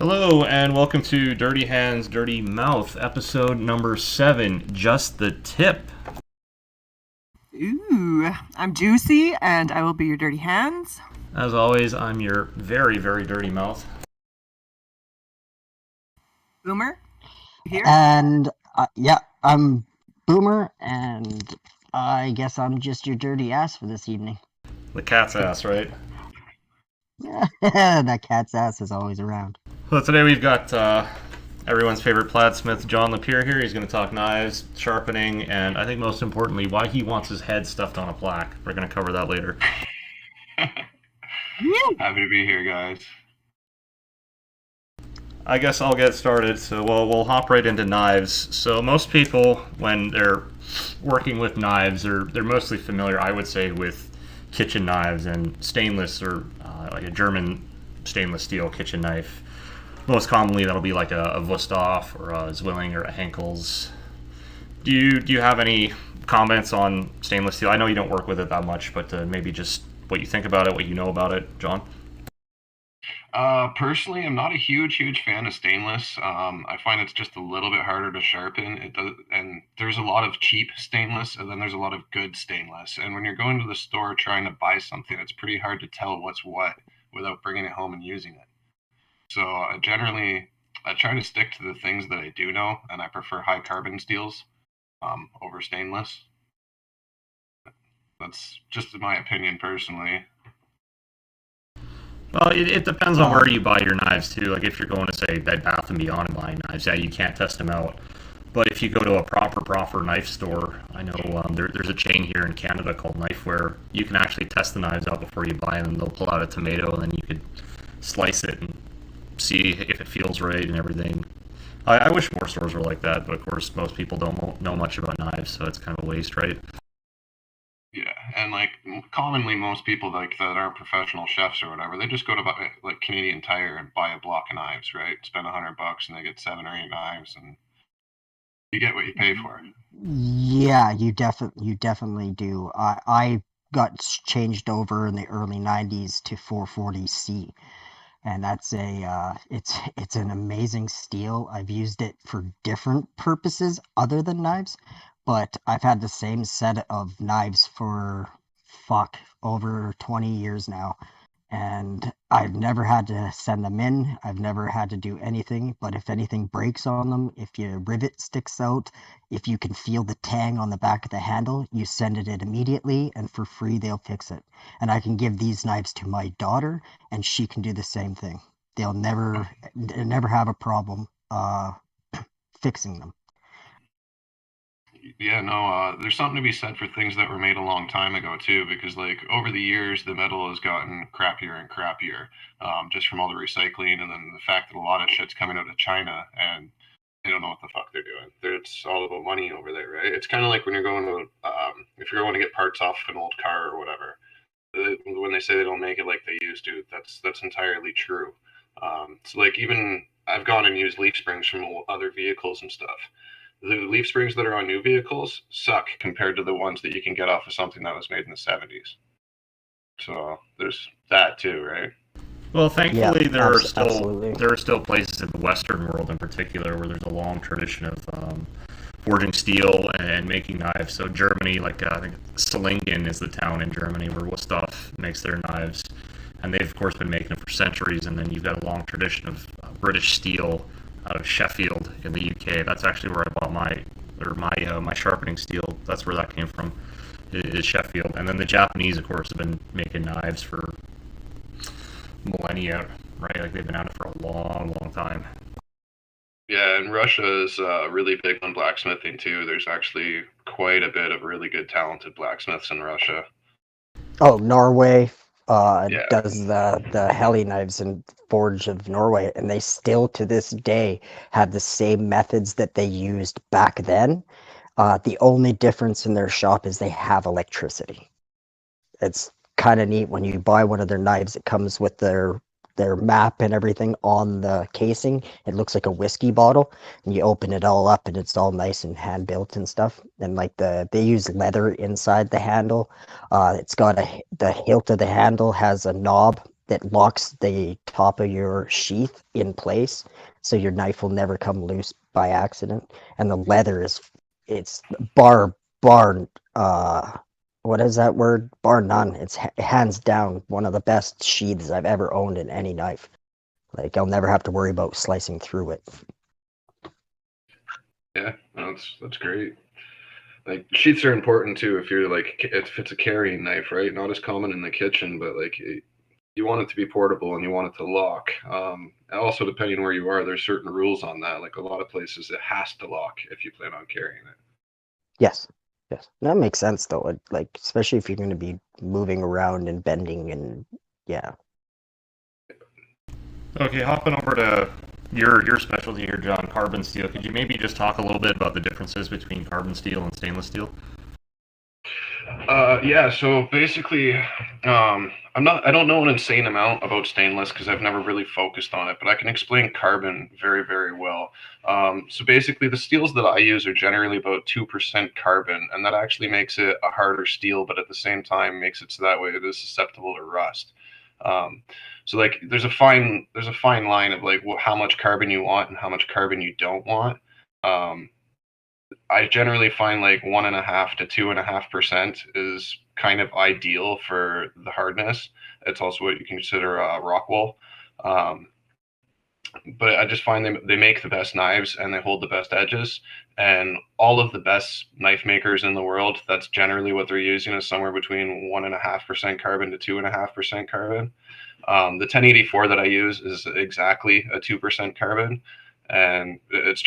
Hello and welcome to Dirty Hands, Dirty Mouth, episode number 7, Just the Tip. Ooh, I'm Juicy, and I will be your dirty hands. As always, I'm your very, very dirty mouth. Boomer, here? And I'm Boomer, and I guess I'm just your dirty ass for this evening. The cat's ass, right? That cat's ass is always around. So today we've got everyone's favorite plaidsmith, JohnLapear here. He's going to talk knives, sharpening, and I think most importantly, why he wants his head stuffed on a plaque. We're going to cover that later. Happy to be here, guys. I guess I'll get started. So we'll hop right into knives. So most people, when they're working with knives, they're mostly familiar, I would say, with kitchen knives and stainless or like a German stainless steel kitchen knife. Most commonly, that'll be like a Wusthof or a Zwilling or a Henkel's. Do you have any comments on stainless steel? I know you don't work with it that much, but maybe just what you think about it, what you know about it, John? Personally, I'm not a huge fan of stainless. I find it's just a little bit harder to sharpen. It does, and there's a lot of cheap stainless, and then there's a lot of good stainless. And when you're going to the store trying to buy something, it's pretty hard to tell what's what without bringing it home and using it. So generally, I try to stick to the things that I do know, and I prefer high carbon steels over stainless. That's just my opinion personally. Well, it depends on where you buy your knives too. Like if you're going to say Bed Bath and Beyond and buying knives, yeah, you can't test them out. But if you go to a proper knife store, I know there's a chain here in Canada called Knife where you can actually test the knives out before you buy them. They'll pull out a tomato and then you could slice it and see if it feels right and everything. I wish more stores were like that, but of course most people don't know much about knives, so it's kind of a waste, right? Yeah, and like commonly most people like that aren't professional chefs or whatever, they just go to buy, like Canadian Tire and buy a block of knives, right? Spend $100 and they get 7 or 8 knives, and you get what you pay for. Yeah, you definitely do. I got changed over in the early '90s to 440C, and that's it's an amazing steel. I've used it for different purposes other than knives, but I've had the same set of knives for over 20 years now, and I've never had to send them in. I've never had to do anything, but if anything breaks on them, if your rivet sticks out, if you can feel the tang on the back of the handle, you send it in immediately, and for free they'll fix it. And I can give these knives to my daughter, and she can do the same thing. They'll never have a problem fixing them. Yeah, no, there's something to be said for things that were made a long time ago too, because like over the years, the metal has gotten crappier and crappier, just from all the recycling, and then the fact that a lot of shit's coming out of China, and they don't know what the fuck they're doing. It's all about money over there, right? It's kind of like when you're going to, if you're going to get parts off an old car or whatever, when they say they don't make it like they used to, that's entirely true. So like even I've gone and used leaf springs from other vehicles and stuff. The leaf springs that are on new vehicles suck compared to the ones that you can get off of something that was made in the 70s. So there's that too, right? Well, thankfully, there are absolutely. still places in the Western world, in particular, where there's a long tradition of forging steel and making knives. So Germany, like I think Solingen is the town in Germany where Wusthof makes their knives, and they've of course been making them for centuries. And then you've got a long tradition of British steel out of Sheffield in the UK. That's actually where I bought my sharpening steel. That's where that came from, is Sheffield. And then the Japanese, of course, have been making knives for millennia, right? Like they've been at it for a long time. Yeah, and Russia is really big on blacksmithing too. There's actually quite a bit of really good, talented blacksmiths in Russia. Oh, Norway Yeah. does the heli knives and forge of Norway, and they still to this day have the same methods that they used back then. The only difference in their shop is they have electricity. It's kind of neat when you buy one of their knives. It comes with their map and everything on the casing. It looks like a whiskey bottle, and you open it all up and it's all nice and hand built and stuff. And like they use leather inside the handle. It's got the hilt of the handle has a knob that locks the top of your sheath in place, so your knife will never come loose by accident. And the leather is, it's bar what is that word? Bar none. It's hands down one of the best sheaths I've ever owned in any knife. Like, I'll never have to worry about slicing through it. Yeah, that's great. Like, sheaths are important too if you're like, if it's a carrying knife, right? Not as common in the kitchen, but like you want it to be portable and you want it to lock. Also, depending where you are, there's certain rules on that. Like, a lot of places, it has to lock if you plan on carrying it. Yes. Yes. That makes sense though. Like, especially if you're going to be moving around and bending and yeah. Okay, hopping over to your specialty here, John, carbon steel. Could you maybe just talk a little bit about the differences between carbon steel and stainless steel? Yeah, so basically, I don't know an insane amount about stainless because I've never really focused on it, but I can explain carbon very, very well. So basically, the steels that I use are generally about 2% carbon, and that actually makes it a harder steel, but at the same time makes it so that way it is susceptible to rust. So like, there's a fine line of like how much carbon you want and how much carbon you don't want. I generally find like 1.5 to 2.5% is kind of ideal for the hardness. It's also what you consider rock wool. But I just find they make the best knives and they hold the best edges. And all of the best knife makers in the world, that's generally what they're using, is somewhere between 1.5% carbon to 2.5% carbon. The 1084 that I use is exactly a 2% carbon, and it's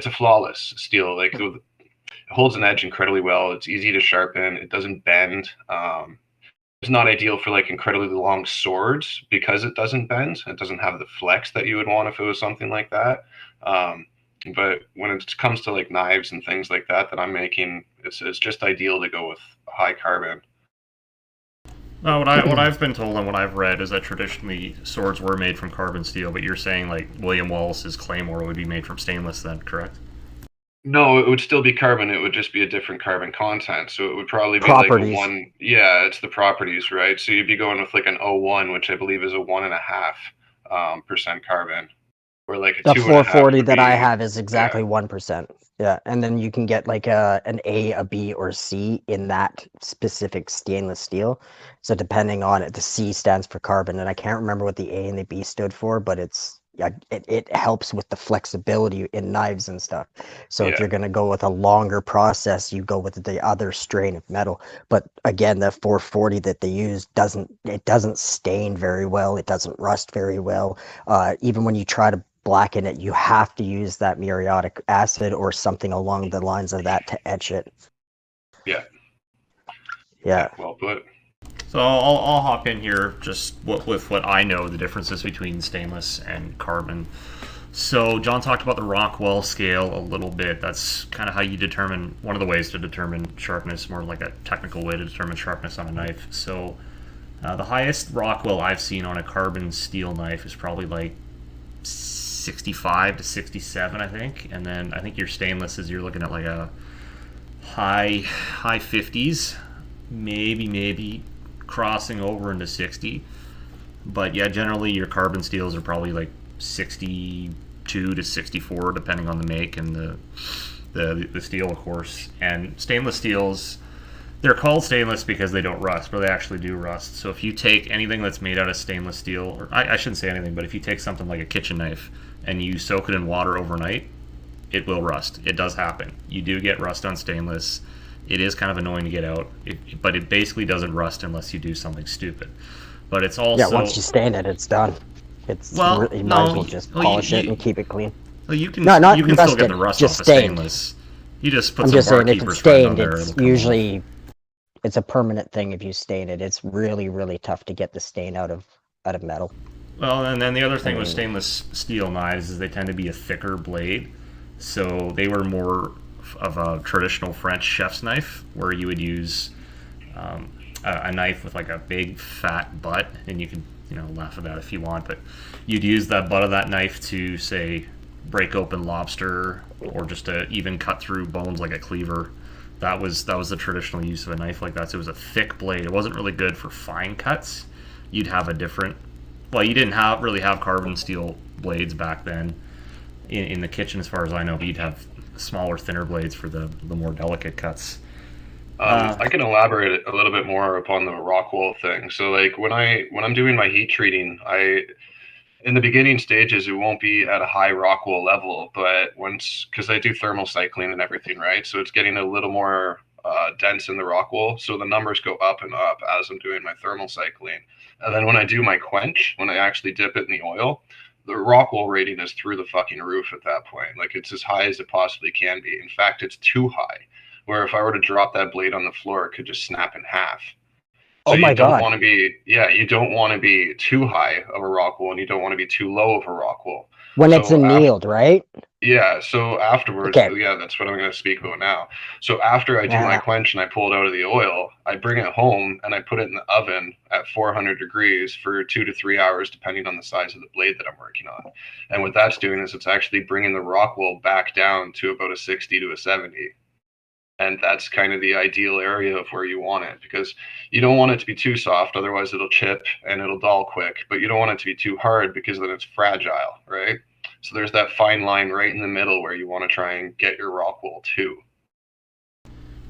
a flawless steel. Like, it holds an edge incredibly well. It's easy to sharpen. It doesn't bend. It's not ideal for like incredibly long swords because it doesn't bend. It doesn't have the flex that you would want if it was something like that. But when it comes to like knives and things like that I'm making, it's just ideal to go with high carbon. What I've been told and what I've read is that traditionally swords were made from carbon steel, but you're saying like William Wallace's Claymore would be made from stainless then, correct? No, it would still be carbon. It would just be a different carbon content. So it would probably be Properties. like a one. Yeah, it's the properties, right? So you'd be going with like an O1, which I believe is a 1.5% carbon, or like a The 2.5 440 would that I be, have is exactly 1%. Yeah, and then you can get like an A, a B, or C in that specific stainless steel. So depending on it, the C stands for carbon, and I can't remember what the A and the B stood for, but it helps with the flexibility in knives and stuff. So if yeah. you're going to go with a longer process, you go with the other strain of metal. But again, the 440 that they use doesn't stain very well. It doesn't rust very well. Even when you try to blacken it, you have to use that muriatic acid or something along the lines of that to etch it. Yeah. Yeah. Well put. So I'll hop in here just with what I know the differences between stainless and carbon. So John talked about the Rockwell scale a little bit. That's kind of how you determine, one of the ways to determine sharpness, more like a technical way to determine sharpness on a knife. So the highest Rockwell I've seen on a carbon steel knife is probably like 65 to 67, I think. And then I think your stainless is, you're looking at like a high 50s, maybe crossing over into 60. But yeah, generally your carbon steels are probably like 62 to 64 depending on the make and the steel, of course. And stainless steels, they're called stainless because they don't rust, but they actually do rust. So if you take anything that's made out of stainless steel, or I shouldn't say anything, but if you take something like a kitchen knife and you soak it in water overnight, it will rust. It does happen. You do get rust on stainless. It is kind of annoying to get out, but it basically doesn't rust unless you do something stupid. But it's also... Yeah, once you stain it, it's done. You might as well just polish it and keep it clean. Well, you can Not you can still get rusted, the rust just off of stained. stainless. You just put I'm some just saying, if barkeeper's it's friend on stained, there. it's it'll come off. usually it's a permanent thing. If you stain it, it's really, really tough to get the stain out of metal. Well, and then the other thing with stainless steel knives is they tend to be a thicker blade. So they were more of a traditional French chef's knife, where you would use a knife with like a big fat butt, and you can laugh at that if you want, but you'd use that butt of that knife to, say, break open lobster, or just to even cut through bones like a cleaver. That was the traditional use of a knife like that. So it was a thick blade. It wasn't really good for fine cuts, you'd have a different. Well, you didn't really have carbon steel blades back then in the kitchen, as far as I know. But you'd have smaller, thinner blades for the more delicate cuts. I can elaborate a little bit more upon the rock wool thing. So like when I'm doing my heat treating, in the beginning stages it won't be at a high rock wool level, but once, because I do thermal cycling and everything, right? So it's getting a little more dense in the rock wool. So the numbers go up and up as I'm doing my thermal cycling. And then when I do my quench, when I actually dip it in the oil, the rock wool rating is through the fucking roof at that point. Like it's as high as it possibly can be. In fact, it's too high. Where if I were to drop that blade on the floor, it could just snap in half. So Oh my you don't God. want to be, you don't want to be too high of a rock wool, and you don't want to be too low of a rock wool. When it's So annealed, right? so afterwards, Okay. that's what I'm going to speak about now. So after I do my Yeah. quench and I pull it out of the oil, I bring it home and I put it in the oven at 400 degrees for 2 to 3 hours, depending on the size of the blade that I'm working on. And what that's doing is it's actually bringing the rock wool back down to about a 60 to a 70. And that's kind of the ideal area of where you want it, because you don't want it to be too soft, otherwise it'll chip and it'll dull quick, but you don't want it to be too hard because then it's fragile, right? So there's that fine line right in the middle where you want to try and get your rock wool to.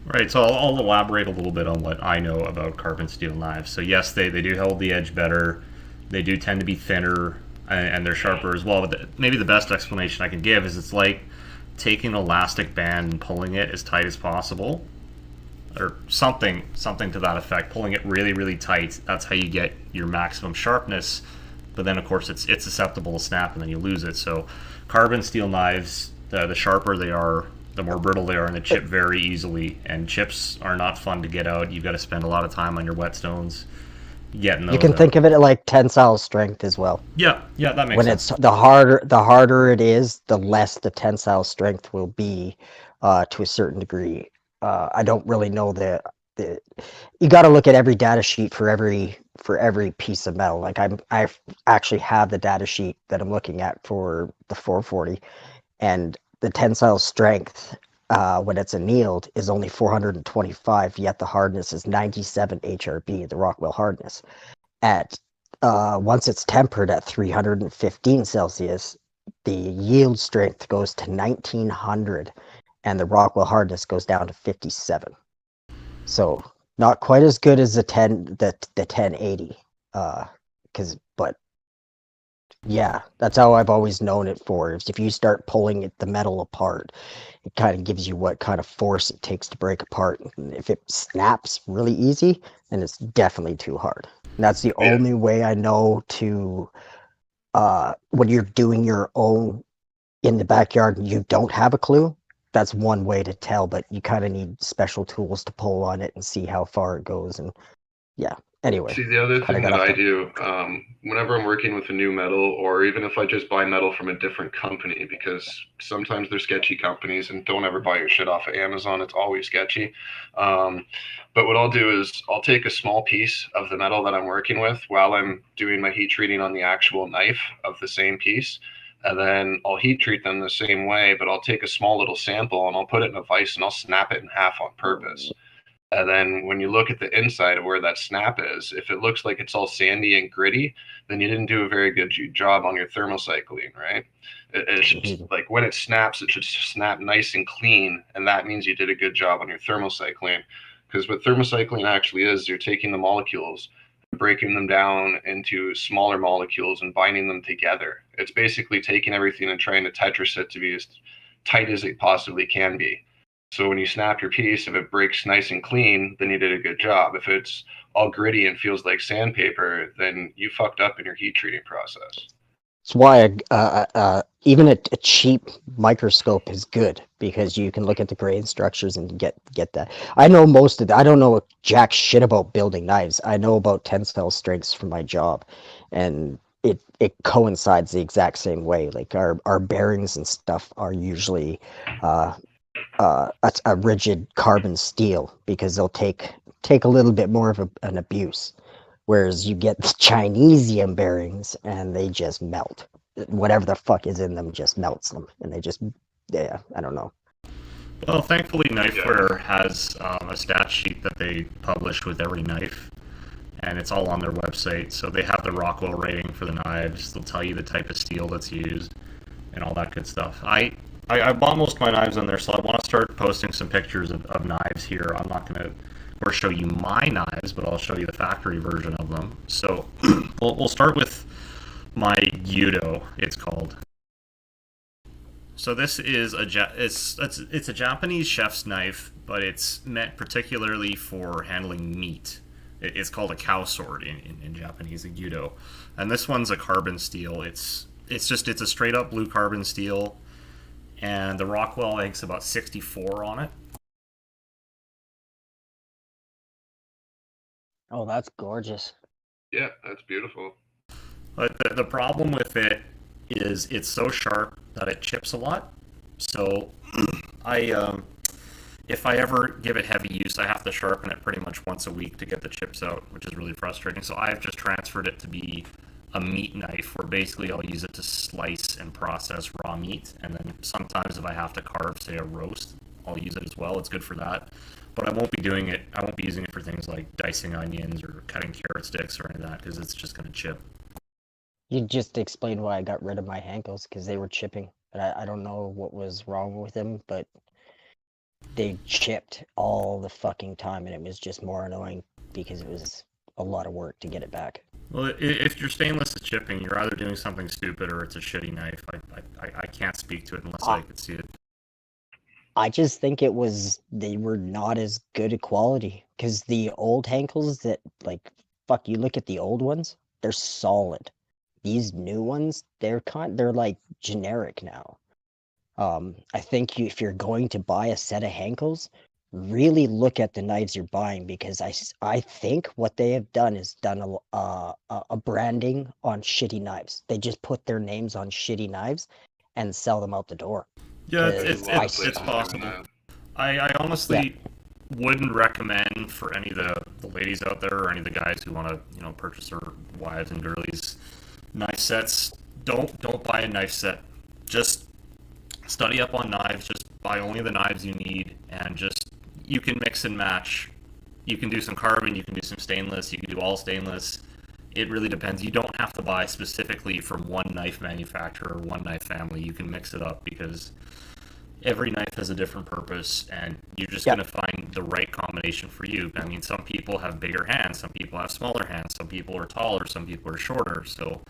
Right, so I'll elaborate a little bit on what I know about carbon steel knives. So yes, they do hold the edge better. They do tend to be thinner, and they're sharper as well. But maybe the best explanation I can give is it's like taking an elastic band and pulling it as tight as possible, or something to that effect. Pulling it really, really tight. That's how you get your maximum sharpness. But then, of course, it's susceptible to snap, and then you lose it. So, carbon steel knives, the sharper they are, the more brittle they are, and they chip very easily. And chips are not fun to get out. You've got to spend a lot of time on your whetstones getting those. You can think of it like tensile strength as well. Yeah, that makes When sense. it's the harder it is, the less the tensile strength will be, to a certain degree. I don't really know the you got to look at every data sheet for every piece of metal. Like I actually have the data sheet that I'm looking at for the 440, and the tensile strength when it's annealed is only 425, yet the hardness is 97 HRB, the Rockwell hardness. At once it's tempered at 315 Celsius, the yield strength goes to 1900, and the Rockwell hardness goes down to 57. So not quite as good as the 1080, but yeah, that's how I've always known it for. Is if you start pulling the metal apart, it kind of gives you what kind of force it takes to break apart. And if it snaps really easy, then it's definitely too hard. And that's the only way I know to, when you're doing your own in the backyard and you don't have a clue, that's one way to tell, but you kind of need special tools to pull on it and see how far it goes. And yeah, anyway. See, the other thing that I do, whenever I'm working with a new metal, or even if I just buy metal from a different company, because sometimes they're sketchy companies, and don't ever buy your shit off of Amazon. It's always sketchy. But what I'll do is I'll take a small piece of the metal that I'm working with while I'm doing my heat treating on the actual knife of the same piece. And then I'll heat treat them the same way, but I'll take a small little sample and I'll put it in a vise and I'll snap it in half on purpose. And then when you look at the inside of where that snap is, if it looks like it's all sandy and gritty, then you didn't do a very good job on your thermocycling, right? It should, like when it snaps, it should snap nice and clean. And that means you did a good job on your thermocycling. Because what thermocycling actually is, you're taking the molecules, breaking them down into smaller molecules and binding them together. It's basically taking everything and trying to Tetris it to be as tight as it possibly can be. So when you snap your piece, if it breaks nice and clean, then you did a good job. If it's all gritty and feels like sandpaper, then you fucked up in your heat treating process. That's why even a cheap microscope is good, because you can look at the grain structures and get that. I know most of I don't know jack shit about building knives. I know about tensile strengths from my job, and it coincides the exact same way. Like our bearings and stuff are usually a rigid carbon steel, because they'll take a little bit more of an abuse. Whereas you get the Chinesium bearings and they just melt. Whatever the fuck is in them just melts them. And they just, I don't know. Well, thankfully, Knifeware has a stat sheet that they publish with every knife. and it's all on their website. So they have the Rockwell rating for the knives. They'll tell you the type of steel that's used and all that good stuff. I bought most of my knives on there, so I want to start posting some pictures of knives here. I'm not going to, of course, show you my knives, but I'll show you the factory version of them. So we'll start with my Yudo, it's called. So this is it's a Japanese chef's knife, but it's meant particularly for handling meat. It's called a cow sword in Japanese, a Yudo. And this one's a carbon steel. It's a straight up blue carbon steel, and the Rockwell, I think, is about 64 on it. Oh, that's gorgeous. Yeah, that's beautiful. But the problem with it is it's so sharp that it chips a lot. So if I ever give it heavy use, I have to sharpen it pretty much once a week to get the chips out, which is really frustrating. So I've just transferred it to be a meat knife, where basically I'll use it to slice and process raw meat, and then sometimes if I have to carve, say, a roast, I'll use it as well. It's good for that. But I won't be using it for things like dicing onions or cutting carrot sticks or any of that, because it's just going to chip. You just explained why I got rid of my handles, because they were chipping. But I don't know what was wrong with them, but they chipped all the fucking time, and it was just more annoying because it was a lot of work to get it back. Well, if your stainless is chipping, you're either doing something stupid or it's a shitty knife. I can't speak to it unless I could see it. I just think they were not as good a quality, because the old Hankels that, like, fuck, you look at the old ones, they're solid. These new ones, they're like generic now. I think if you're going to buy a set of Hankels, really look at the knives you're buying, because I think what they have done is done a branding on shitty knives. They just put their names on shitty knives and sell them out the door. Yeah, it's possible. I honestly wouldn't recommend for any of the ladies out there or any of the guys who want to purchase their wives and girlies knife sets. Don't buy a knife set. Just study up on knives. Just buy only the knives you need, and you can mix and match. You can do some carbon, you can do some stainless, you can do all stainless. It really depends. You don't have to buy specifically from one knife manufacturer or one knife family. You can mix it up, because every knife has a different purpose, and you're just going to find the right combination for you. I mean, some people have bigger hands, some people have smaller hands, some people are taller, some people are shorter. So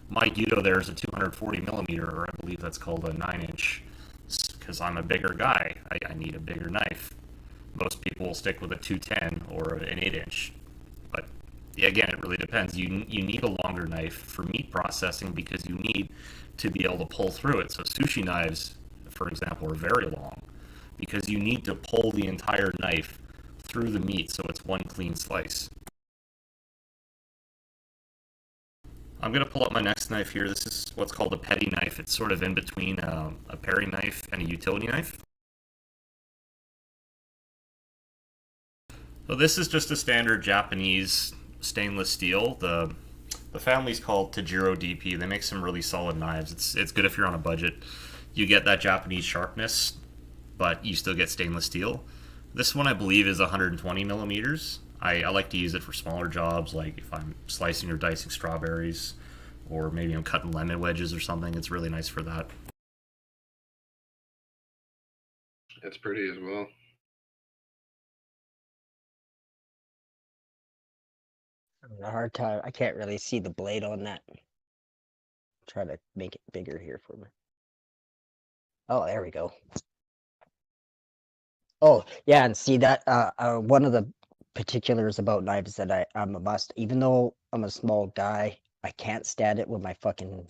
my Yudo there is a 240 millimeter, or I believe that's called a 9-inch, because I'm a bigger guy. I need a bigger knife. Most people will stick with a 210 or an 8-inch. But again, it really depends. You need a longer knife for meat processing, because you need to be able to pull through it. So sushi knives, for example, are very long, because you need to pull the entire knife through the meat so it's one clean slice. I'm going to pull up my next knife here. This is what's called a petty knife. It's sort of in between a paring knife and a utility knife. So this is just a standard Japanese stainless steel. The family's called Tajiro DP. They make some really solid knives. It's good if you're on a budget. You get that Japanese sharpness, but you still get stainless steel. This one, I believe, is 120 millimeters. I like to use it for smaller jobs, like if I'm slicing or dicing strawberries, or maybe I'm cutting lemon wedges or something. It's really nice for that. It's pretty as well. I'm having a hard time. I can't really see the blade on that. Try to make it bigger here for me. Oh, there we go. Oh, yeah, and see that one of the particulars about knives that I'm a must, even though I'm a small guy, I can't stand it when my fucking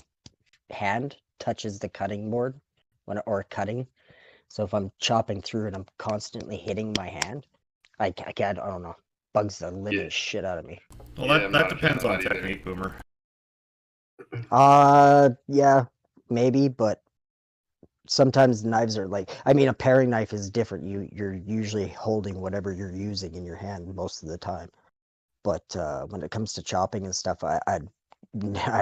hand touches the cutting board or cutting. So if I'm chopping through and I'm constantly hitting my hand, I can't, I don't know, bugs the living shit out of me. Well, Yeah, that depends on technique, Boomer. Yeah, maybe, but sometimes knives are like, I mean, a paring knife is different. You're usually holding whatever you're using in your hand most of the time. But when it comes to chopping and stuff, I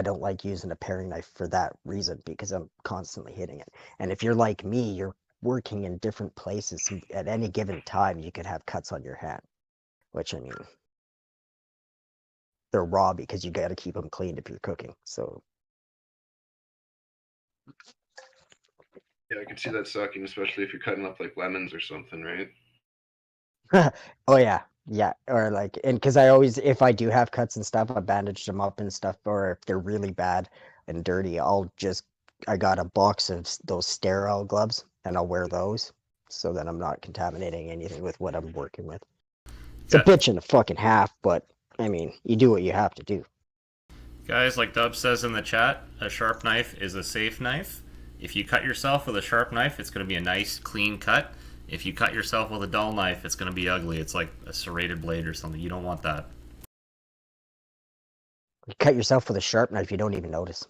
don't like using a paring knife for that reason, because I'm constantly hitting it. And if you're like me, you're working in different places. At any given time, you could have cuts on your hand, which, I mean, they're raw because you got to keep them cleaned if you're cooking. So Yeah, I can see that sucking, especially if you're cutting up like lemons or something, right? oh yeah, or like, and because I always, if I do have cuts and stuff, I bandage them up and stuff, or if they're really bad and dirty, I got a box of those sterile gloves and I'll wear those so that I'm not contaminating anything with what I'm working with. It's a bitch and a fucking half, but I mean, you do what you have to do. Guys, like Dub says in the chat, a sharp knife is a safe knife. If you cut yourself with a sharp knife, it's going to be a nice, clean cut. If you cut yourself with a dull knife, it's going to be ugly. It's like a serrated blade or something. You don't want that. You cut yourself with a sharp knife, you don't even notice.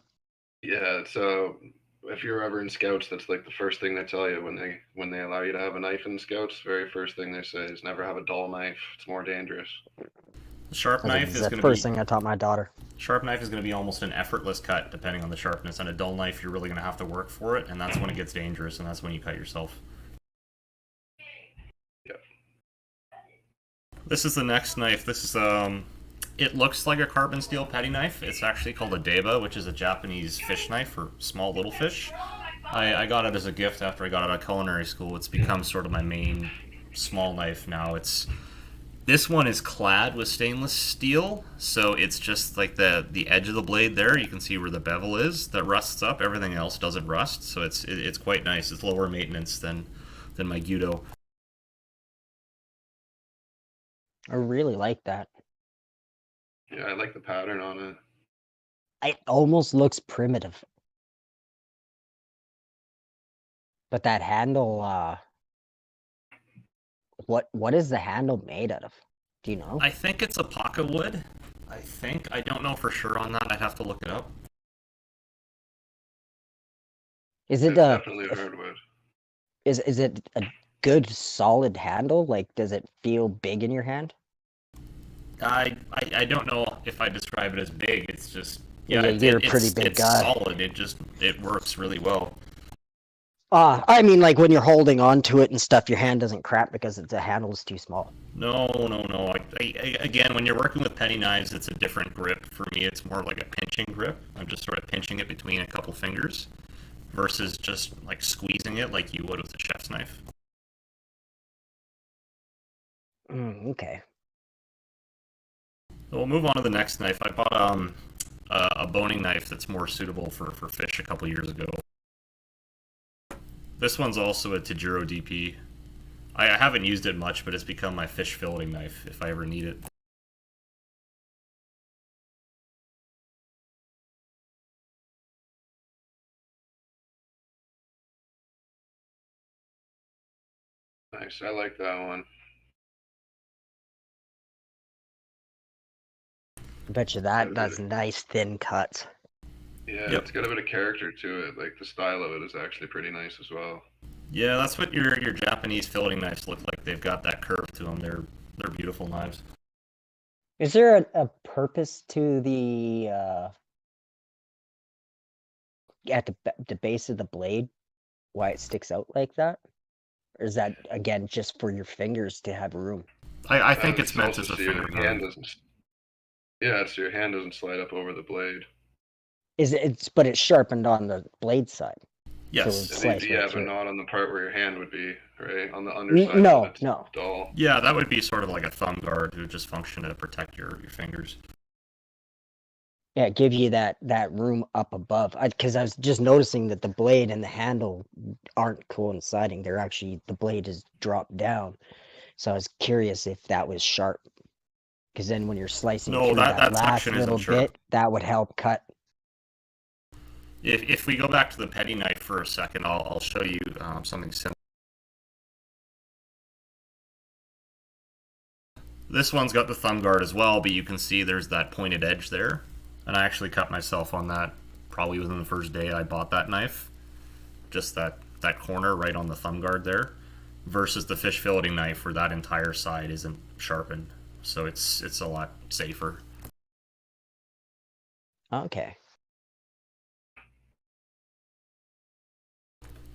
Yeah, so if you're ever in scouts, that's like the first thing they tell you when they allow you to have a knife in scouts. Very first thing they say is never have a dull knife. It's more dangerous. The sharp knife is going to be... first thing I taught my daughter. Sharp knife is going to be almost an effortless cut, depending on the sharpness. On a dull knife, you're really going to have to work for it, and that's when it gets dangerous, and that's when you cut yourself. Yep. This is the next knife. This is it looks like a carbon steel petty knife. It's actually called a deba, which is a Japanese fish knife for small little fish. I got it as a gift after I got out of culinary school. It's become sort of my main small knife now. This one is clad with stainless steel, so it's just like the edge of the blade there. You can see where the bevel is that rusts up. Everything else doesn't rust, so it's quite nice. It's lower maintenance than my Gyudo. I really like that. Yeah, I like the pattern on it. It almost looks primitive. But that handle, what is the handle made out of? Do you know? I think it's a pocket wood. I don't know for sure on that. I'd have to look it up. Is it definitely a hardwood? Is it a good solid handle? Like, does it feel big in your hand? I don't know if I describe it as big. It's just you're a pretty big guy. It's solid. It works really well. I mean, like when you're holding on to it and stuff, your hand doesn't cramp because the handle is too small. No. Again, when you're working with petty knives, it's a different grip. For me, it's more like a pinching grip. I'm just sort of pinching it between a couple fingers versus just like squeezing it like you would with a chef's knife. Okay. So we'll move on to the next knife. I bought a boning knife that's more suitable for fish a couple years ago. This one's also a Tajiro DP. I haven't used it much, but it's become my fish filleting knife if I ever need it. Nice, I like that one. I bet you that does nice thin cuts. Yeah, yep. It's got a bit of character to it. Like the style of it is actually pretty nice as well. Yeah, that's what your Japanese filleting knives look like. They've got that curve to them. They're beautiful knives. Is there a purpose to the at the base of the blade, why it sticks out like that? Or is that again just for your fingers to have room? I think it's meant as a finger guard. Yeah, so your hand doesn't slide up over the blade. But it's sharpened on the blade side. Yes. So yeah, but not on the part where your hand would be, right? On the underside. No. Dull. Yeah, that would be sort of like a thumb guard to just function to protect your fingers. Yeah, give you that room up above. Because I was just noticing that the blade and the handle aren't coinciding. They're actually, the blade is dropped down. So I was curious if that was sharp. Because then when you're slicing through that last little bit, that would help cut. If we go back to the petty knife for a second, I'll show you something similar. This one's got the thumb guard as well, but you can see there's that pointed edge there. And I actually cut myself on that probably within the first day I bought that knife. Just that corner right on the thumb guard there. Versus the fish filleting knife where that entire side isn't sharpened. So it's a lot safer. Okay.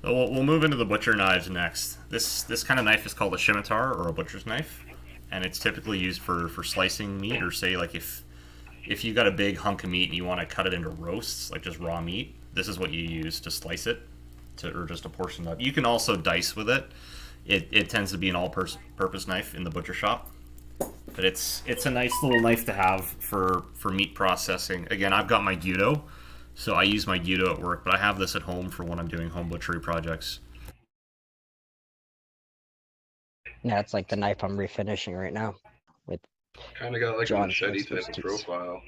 So we'll move into the butcher knives next. This kind of knife is called a scimitar or a butcher's knife, and it's typically used for slicing meat, or say like if if you got a big hunk of meat and you want to cut it into roasts, like just raw meat, this is what you use to slice it, or just a portion of. You can also dice with it. It tends to be an all-purpose knife in the butcher shop, but it's a nice little knife to have for meat processing. Again, I've got my Gyudo, so I use my Gyudo at work, but I have this at home for when I'm doing home butchery projects. Yeah, it's like the knife I'm refinishing right now with Kind of got like John a machete Smith's type of tools. profile.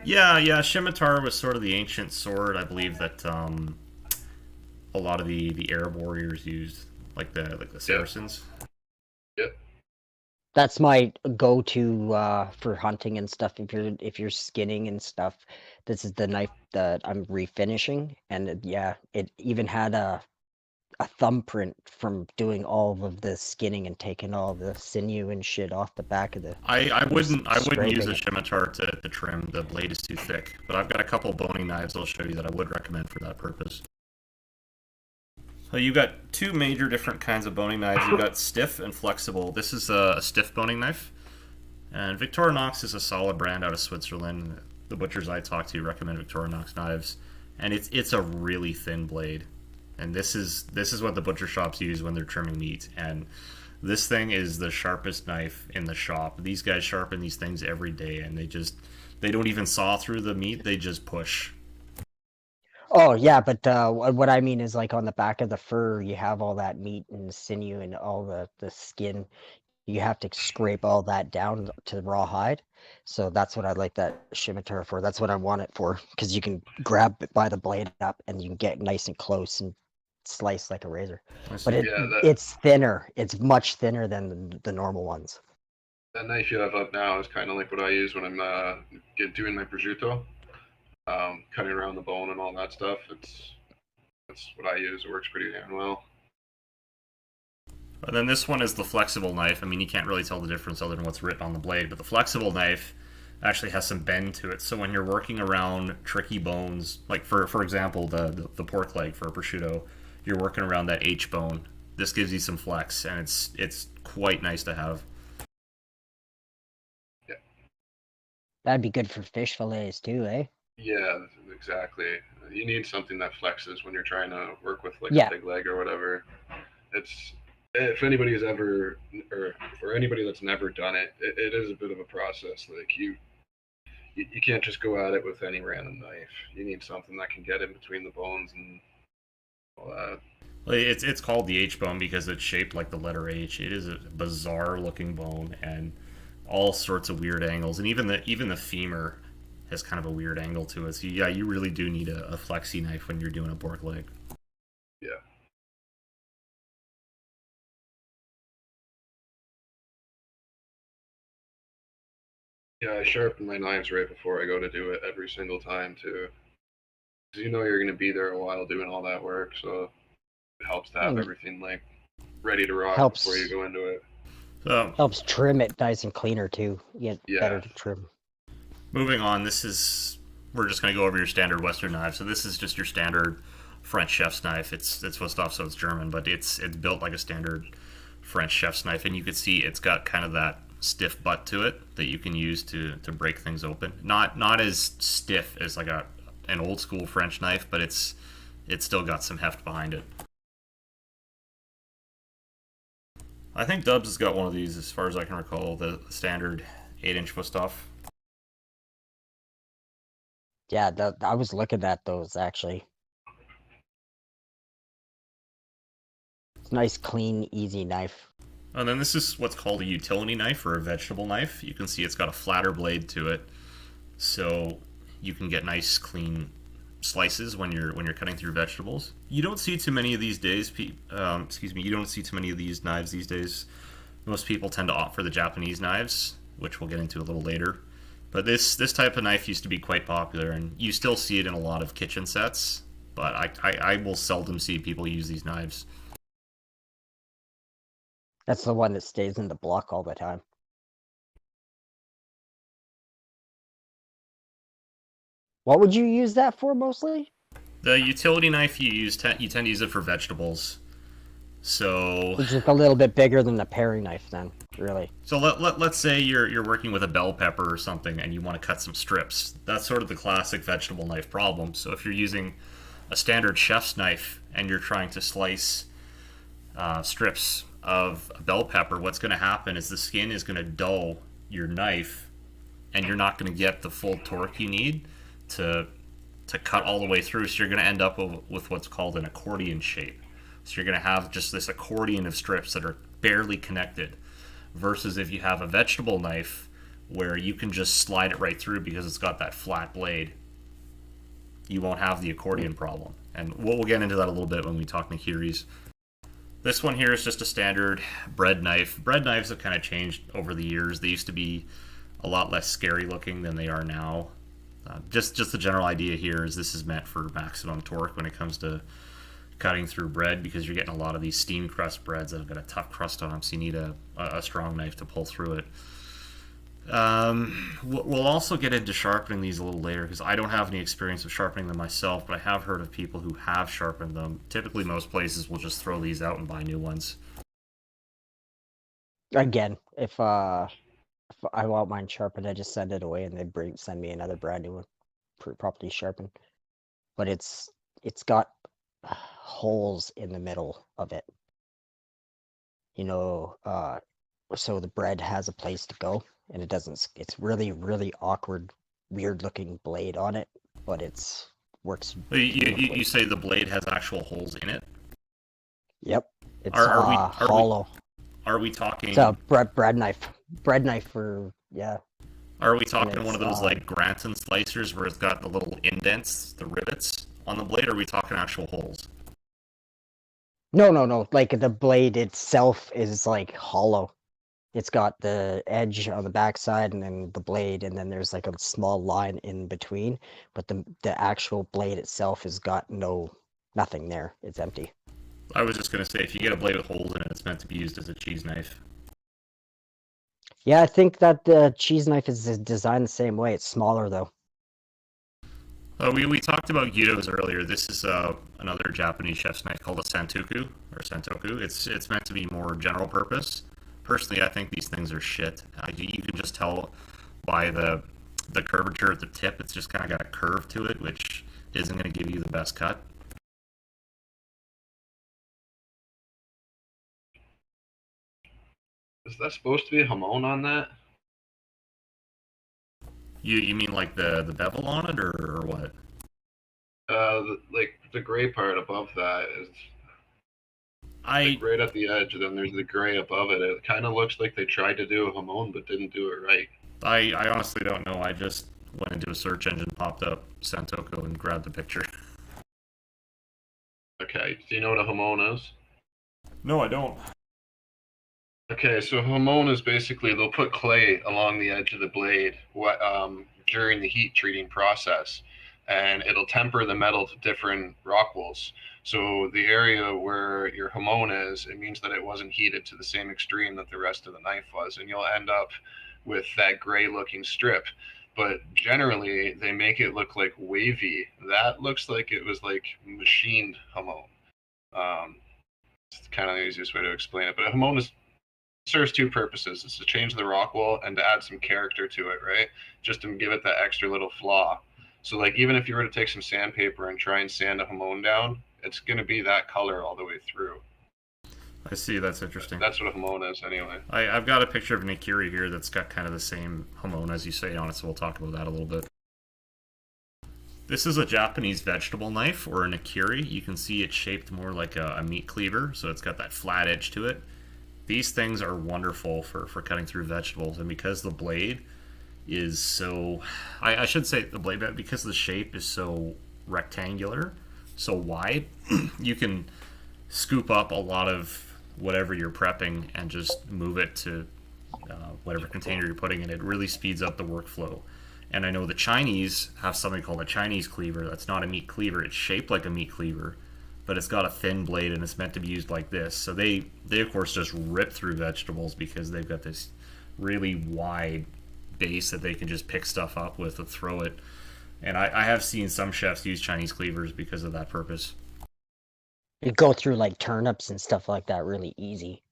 Yeah. Scimitar was sort of the ancient sword, I believe, that a lot of the Arab warriors used, like the Saracens. Yep. That's my go-to for hunting and stuff. If you're skinning and stuff, this is the knife that I'm refinishing. And it even had a thumbprint from doing all of the skinning and taking all the sinew and shit off the back of the. I wouldn't use scraping a it. scimitar to trim. The blade is too thick. But I've got a couple boning knives I'll show you that I would recommend for that purpose. So you've got two major different kinds of boning knives. You've got stiff and flexible. This is a stiff boning knife. And Victorinox is a solid brand out of Switzerland. The butchers I talk to recommend Victorinox knives. And it's a really thin blade. And this is what the butcher shops use when they're trimming meat. And this thing is the sharpest knife in the shop. These guys sharpen these things every day, and they don't even saw through the meat, they just push. Oh yeah, but what I mean is like on the back of the fur, you have all that meat and sinew and all the skin. You have to scrape all that down to raw hide. So that's what I like that scimitar for. That's what I want it for, because you can grab it by the blade up and you can get nice and close and slice like a razor. But it's thinner. It's much thinner than the normal ones. That knife you have up now is kind of like what I use when I'm doing my prosciutto, cutting around the bone and all that stuff. That's what I use. It works pretty damn well. And then this one is the flexible knife. I mean, you can't really tell the difference other than what's written on the blade, but the flexible knife actually has some bend to it. So when you're working around tricky bones, like for example, the pork leg for a prosciutto, you're working around that H bone. This gives you some flex, and it's quite nice to have. Yeah. That'd be good for fish fillets too, eh? Yeah, exactly. You need something that flexes when you're trying to work with like Yeah. a big leg or whatever. If anybody has ever, or for anybody that's never done it, it is a bit of a process. Like you can't just go at it with any random knife. You need something that can get in between the bones and all that. Well, it's called the H bone because it's shaped like the letter H. It is a bizarre looking bone and all sorts of weird angles, and even the femur has kind of a weird angle to it. So yeah, you really do need a flexi knife when you're doing a pork leg. Yeah. Yeah, I sharpen my knives right before I go to do it every single time too. Because you know you're going to be there a while doing all that work, so it helps to have everything like ready to rock before you go into it. So helps trim it nice and cleaner too. Yeah, better to trim. Moving on, we're just going to go over your standard Western knife. So this is just your standard French chef's knife. It's supposed off, so it's German, but it's built like a standard French chef's knife, and you can see it's got kind of that stiff butt to it that you can use to break things open. Not as stiff as like an old school French knife, but it's still got some heft behind it. I think Dubs has got one of these, as far as I can recall, the standard 8-inch Wusthof. Yeah, I was looking at those actually. It's a nice, clean, easy knife. And then this is what's called a utility knife or a vegetable knife. You can see it's got a flatter blade to it, so you can get nice, clean slices when you're cutting through vegetables. You don't see too many of these days. You don't see too many of these knives these days. Most people tend to opt for the Japanese knives, which we'll get into a little later. But this type of knife used to be quite popular, and you still see it in a lot of kitchen sets. But I will seldom see people use these knives. That's the one that stays in the block all the time. What would you use that for mostly? The utility knife you tend to use it for vegetables. So it's just a little bit bigger than the paring knife then. really. So let's say you're working with a bell pepper or something and you want to cut some strips. That's sort of the classic vegetable knife problem. So if you're using a standard chef's knife and you're trying to slice strips of a bell pepper, what's going to happen is the skin is going to dull your knife, and you're not going to get the full torque you need to cut all the way through. So you're going to end up with what's called an accordion shape. So you're going to have just this accordion of strips that are barely connected. Versus if you have a vegetable knife where you can just slide it right through because it's got that flat blade, you won't have the accordion problem. And we'll get into that a little bit when we talk nikiris. This one here is just a standard bread knife. Bread knives have kind of changed over the years. They used to be a lot less scary looking than they are now. Just the general idea here is this is meant for maximum torque when it comes to cutting through bread, because you're getting a lot of these steam crust breads that have got a tough crust on them, so you need a strong knife to pull through it. We'll also get into sharpening these a little later, because I don't have any experience with sharpening them myself, but I have heard of people who have sharpened them. Typically most places will just throw these out and buy new ones. Again, if I want mine sharpened, I just send it away and they send me another brand new one, properly sharpened. But it's got holes in the middle of it. You know, so the bread has a place to go, and it doesn't. It's really awkward, weird looking blade on it, but works. You say the blade has actual holes in it? Yep, it's hollow. Are we talking? It's a bread knife for yeah. Are we talking one of those like Granton slicers where it's got the little indents, the rivets on the blade, or are we talking actual holes? No. Like the blade itself is like hollow. It's got the edge on the backside and then the blade, and then there's like a small line in between. But the actual blade itself has got nothing there. It's empty. I was just gonna say, if you get a blade with holes in it, it's meant to be used as a cheese knife. Yeah, I think that the cheese knife is designed the same way. It's smaller though. We talked about gyros earlier. This is another Japanese chef's knife called a santoku, or sentoku. It's meant to be more general purpose. Personally, I think these things are shit. You can just tell by the curvature at the tip. It's just kind of got a curve to it, which isn't going to give you the best cut. Is that supposed to be a hamon on that? You mean like the bevel on it, or what? Like the gray part above that is like right at the edge, and then there's the gray above it. It kind of looks like they tried to do a hamon but didn't do it right. I honestly don't know. I just went into a search engine, popped up Santoku, and grabbed the picture. Okay, do you know what a hamon is? No, I don't. Okay, so hamon is basically they'll put clay along the edge of the blade during the heat treating process, and it'll temper the metal to different rock wools. So the area where your hamon is, it means that it wasn't heated to the same extreme that the rest of the knife was, and you'll end up with that gray looking strip. But generally, they make it look like wavy. That looks like it was like machined hamon. It's kind of the easiest way to explain it. But a hamon serves two purposes. It's to change the rock wool and to add some character to it, right? Just to give it that extra little flaw. So like even if you were to take some sandpaper and try and sand a hamon down, it's going to be that color all the way through. I see, that's interesting. That's what a hamon is anyway. I've got a picture of an ikiri here that's got kind of the same hamon as you say on it, so we'll talk about that a little bit. This is a Japanese vegetable knife, or an ikiri. You can see it's shaped more like a meat cleaver, so it's got that flat edge to it. These things are wonderful for cutting through vegetables, and because the blade is so... I should say the blade, because the shape is so rectangular, so wide, you can scoop up a lot of whatever you're prepping and just move it to whatever container you're putting in. It really speeds up the workflow. And I know the Chinese have something called a Chinese cleaver. That's not a meat cleaver. It's shaped like a meat cleaver, but it's got a thin blade and it's meant to be used like this. So they of course just rip through vegetables because they've got this really wide base that they can just pick stuff up with and throw it. And I have seen some chefs use Chinese cleavers because of that purpose. You go through like turnips and stuff like that really easy.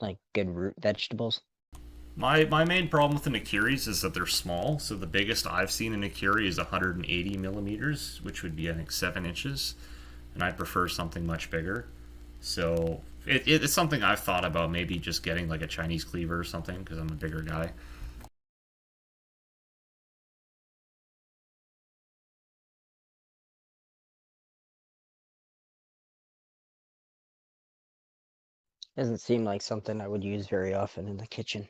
Like good root vegetables. My main problem with the Nikiris is that they're small. So the biggest I've seen in Nikiri is 180 millimeters, which would be I think 7 inches, and I prefer something much bigger. So it's something I've thought about maybe just getting like a Chinese cleaver or something because I'm a bigger guy. Doesn't seem like something I would use very often in the kitchen.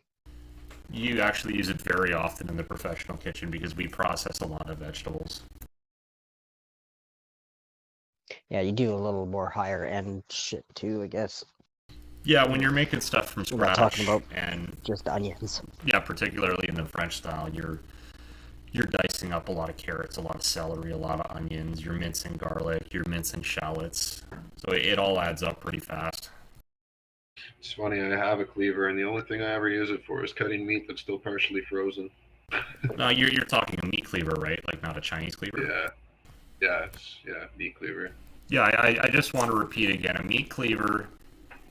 You actually use it very often in the professional kitchen because we process a lot of vegetables. Yeah, you do a little more higher end shit too, I guess. Yeah, when you're making stuff from We're not talking scratch, about and just onions. yeah, particularly in the French style, you're dicing up a lot of carrots, a lot of celery, a lot of onions. You're mincing garlic, you're mincing shallots, so it all adds up pretty fast. It's funny, I have a cleaver, and the only thing I ever use it for is cutting meat that's still partially frozen. No, you're talking a meat cleaver, right? Like not a Chinese cleaver. Yeah, meat cleaver. Yeah, I just want to repeat again. A meat cleaver,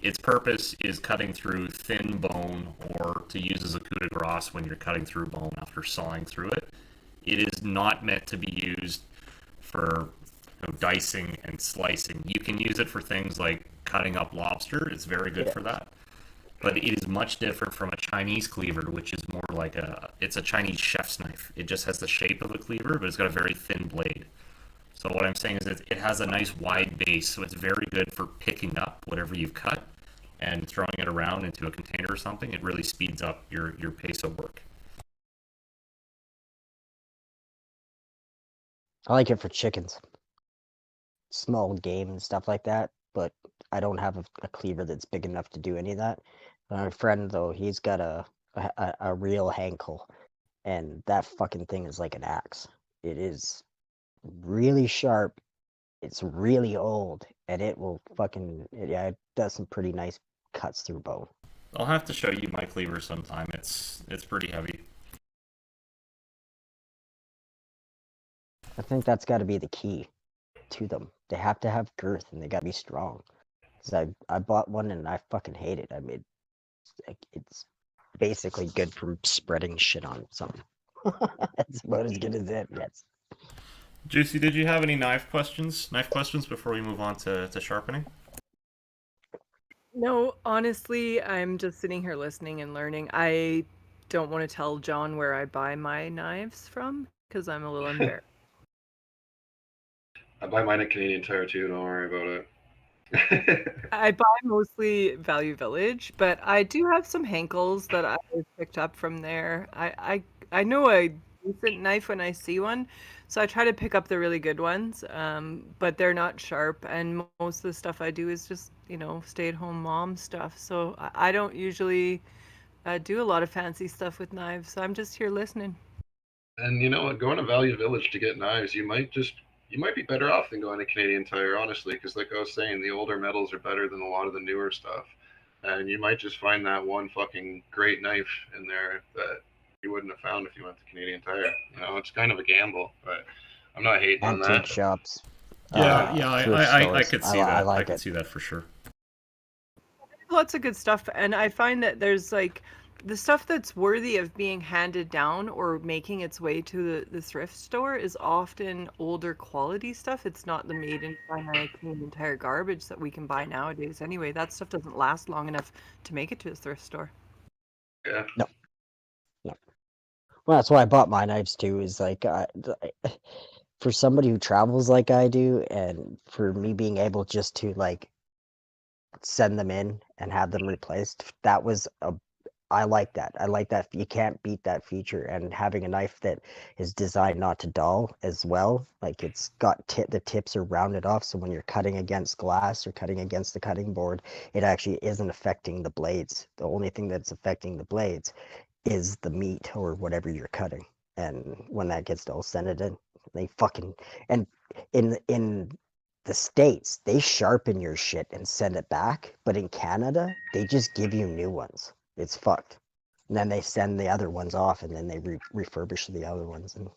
its purpose is cutting through thin bone, or to use as a coup de grace when you're cutting through bone after sawing through it. It is not meant to be used for dicing and slicing. You can use it for things like cutting up lobster. It's very good for that. But it is much different from a Chinese cleaver, which is more like it's a Chinese chef's knife. It just has the shape of a cleaver, but it's got a very thin blade. So what I'm saying is it has a nice wide base, so it's very good for picking up whatever you've cut and throwing it around into a container or something. It really speeds up your pace of work. I like it for chickens, small game and stuff like that, but I don't have a cleaver that's big enough to do any of that. My friend though, he's got a real Henkel, and that fucking thing is like an axe. It is really sharp. It's really old, and it will yeah, it does some pretty nice cuts through bone. I'll have to show you my cleaver sometime. It's pretty heavy. I think that's got to be the key to them. They have to have girth, and they got to be strong. Cause I bought one and I fucking hate it. I mean, it's basically good for spreading shit on something. That's about as good as it gets. Juicy, did you have any knife questions? Knife questions before we move on to sharpening? No, honestly, I'm just sitting here listening and learning. I don't want to tell John where I buy my knives from because I'm a little embarrassed. I buy mine at Canadian Tire too. Don't worry about it. I buy mostly Value Village, but I do have some Henkels that I picked up from there. I know a decent knife when I see one, so I try to pick up the really good ones. But they're not sharp, and most of the stuff I do is just, stay-at-home mom stuff. So I don't usually do a lot of fancy stuff with knives. So I'm just here listening. And you know what? Going to Value Village to get knives, you might be better off than going to Canadian Tire, honestly, because like I was saying, the older metals are better than a lot of the newer stuff, and you might just find that one fucking great knife in there that you wouldn't have found if you went to Canadian Tire. You know, it's kind of a gamble, but I'm not hating on Antique that. shops. Yeah, Thrift I stores. could see I that. I like could it. see that for sure. Lots of good stuff, and I find that there's like the stuff that's worthy of being handed down or making its way to the thrift store is often older quality stuff. It's not the made in China Canadian Tire garbage that we can buy nowadays. Anyway, that stuff doesn't last long enough to make it to a thrift store. Yeah. No, no. Well, that's why I bought my knives too. Is like for somebody who travels like I do, and for me being able just to like send them in and have them replaced, that was a I like that. I like that. You can't beat that feature. And having a knife that is designed not to dull as well, like it's got the tips are rounded off, so when you're cutting against glass or cutting against the cutting board, it actually isn't affecting the blades. The only thing that's affecting the blades is the meat or whatever you're cutting. And when that gets dull, send it in. They fucking and in the States, they sharpen your shit and send it back, but in Canada, they just give you new ones. It's fucked. And then they send the other ones off, and then they refurbish the other ones and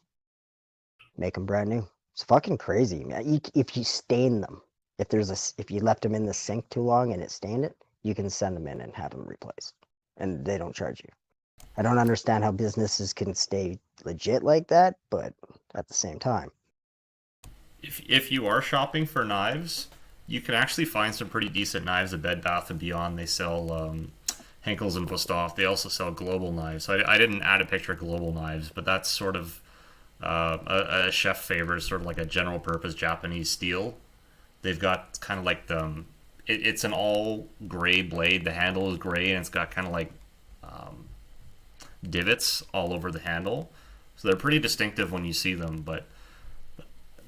make them brand new. It's fucking crazy, man. If you stain them, if you left them in the sink too long and it stained it, you can send them in and have them replaced, and they don't charge you. I don't understand how businesses can stay legit like that, but at the same time. If you are shopping for knives, you can actually find some pretty decent knives at Bed Bath and Beyond. They sell Henkel's and Wusthof. They also sell Global knives. So I didn't add a picture of Global knives, but that's sort of a chef favorite, sort of like a general purpose Japanese steel. They've got kind of like it's an all gray blade. The handle is gray and it's got kind of like divots all over the handle. So they're pretty distinctive when you see them, but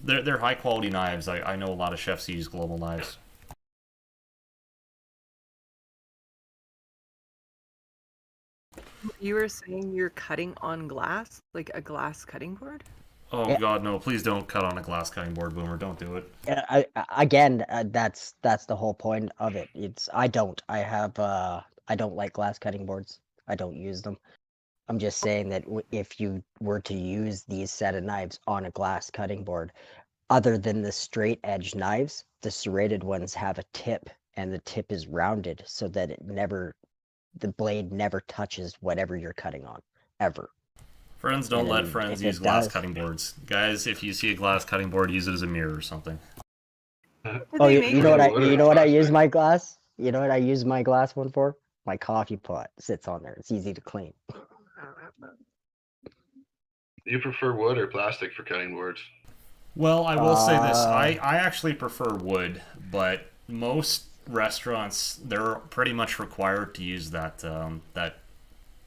they're high quality knives. I know a lot of chefs use Global knives. You were saying you're cutting on glass, like a glass cutting board? Oh Yeah. God, no! Please don't cut on a glass cutting board, Boomer. Don't do it. Again, that's the whole point of it. I don't like glass cutting boards. I don't use them. I'm just saying that if you were to use these set of knives on a glass cutting board, other than the straight edge knives, the serrated ones have a tip, and the tip is rounded so that the blade never touches whatever you're cutting on, ever. Friends don't let And friends if use it glass does, cutting boards. Guys, if you see a glass cutting board, use it as a mirror or something. Do oh, they you, make you know what like- I you know what I use my glass? You know what I use my glass one for? My coffee pot sits on there. It's easy to clean. Do you prefer wood or plastic for cutting boards? Well, I will say this. I actually prefer wood, but most restaurants, they're pretty much required to use that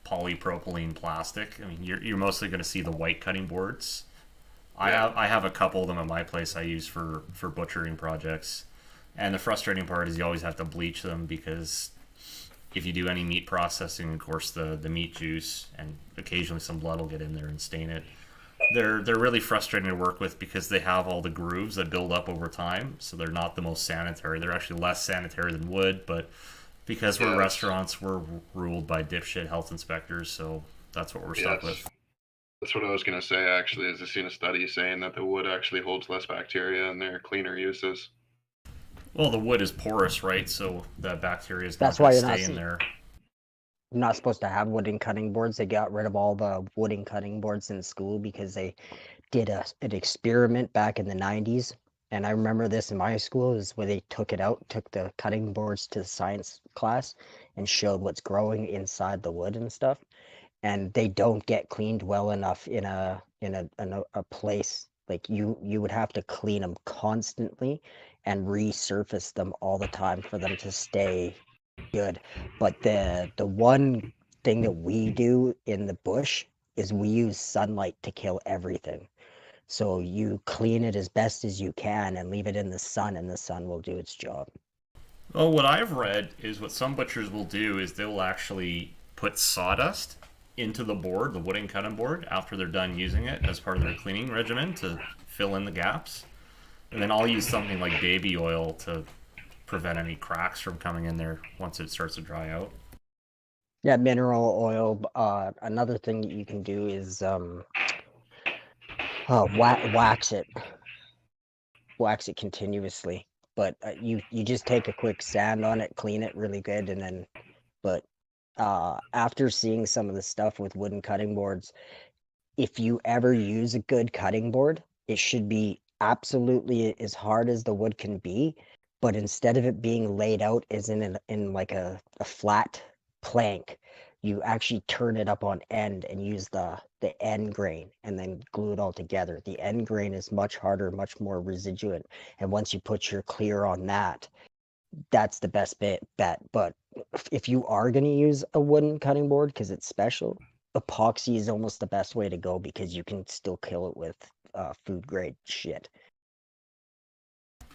polypropylene plastic. I mean, you're mostly going to see the white cutting boards. I have a couple of them at my place I use for butchering projects. And the frustrating part is you always have to bleach them because if you do any meat processing, of course, the meat juice and occasionally some blood will get in there and stain it. They're really frustrating to work with because they have all the grooves that build up over time, so they're not the most sanitary. They're actually less sanitary than wood, but because we're restaurants, we're ruled by dipshit health inspectors, so that's what we're stuck with. That's what I was going to say, actually, is I've seen a study saying that the wood actually holds less bacteria in their cleaner uses. Well, the wood is porous, right? So the bacteria is That's not why going to you're stay in there. You're not supposed to have wooden cutting boards. They got rid of all the wooden cutting boards in school because they did an experiment back in the 90s. And I remember this in my school is where they took the cutting boards to the science class and showed what's growing inside the wood and stuff. And they don't get cleaned well enough in a place. Like you would have to clean them constantly and resurface them all the time for them to stay good. But the one thing that we do in the bush is we use sunlight to kill everything. So you clean it as best as you can and leave it in the sun, and the sun will do its job. Well, what I've read is what some butchers will do is they'll actually put sawdust into the board, the wooden cutting board, after they're done using it as part of their cleaning regimen to fill in the gaps. And then I'll use something like baby oil to prevent any cracks from coming in there once it starts to dry out. Yeah, mineral oil. Another thing that you can do is wax it. Wax it continuously. But you just take a quick sand on it, clean it really good, and then. But after seeing some of the stuff with wooden cutting boards, if you ever use a good cutting board, it should be absolutely as hard as the wood can be, but instead of it being laid out as in like a flat plank, you actually turn it up on end and use the end grain and then glue it all together. The end grain is much harder, much more residuant, and once you put your clear on that, that's the best bet. But if you are going to use a wooden cutting board because it's special, epoxy is almost the best way to go because you can still kill it with food grade shit.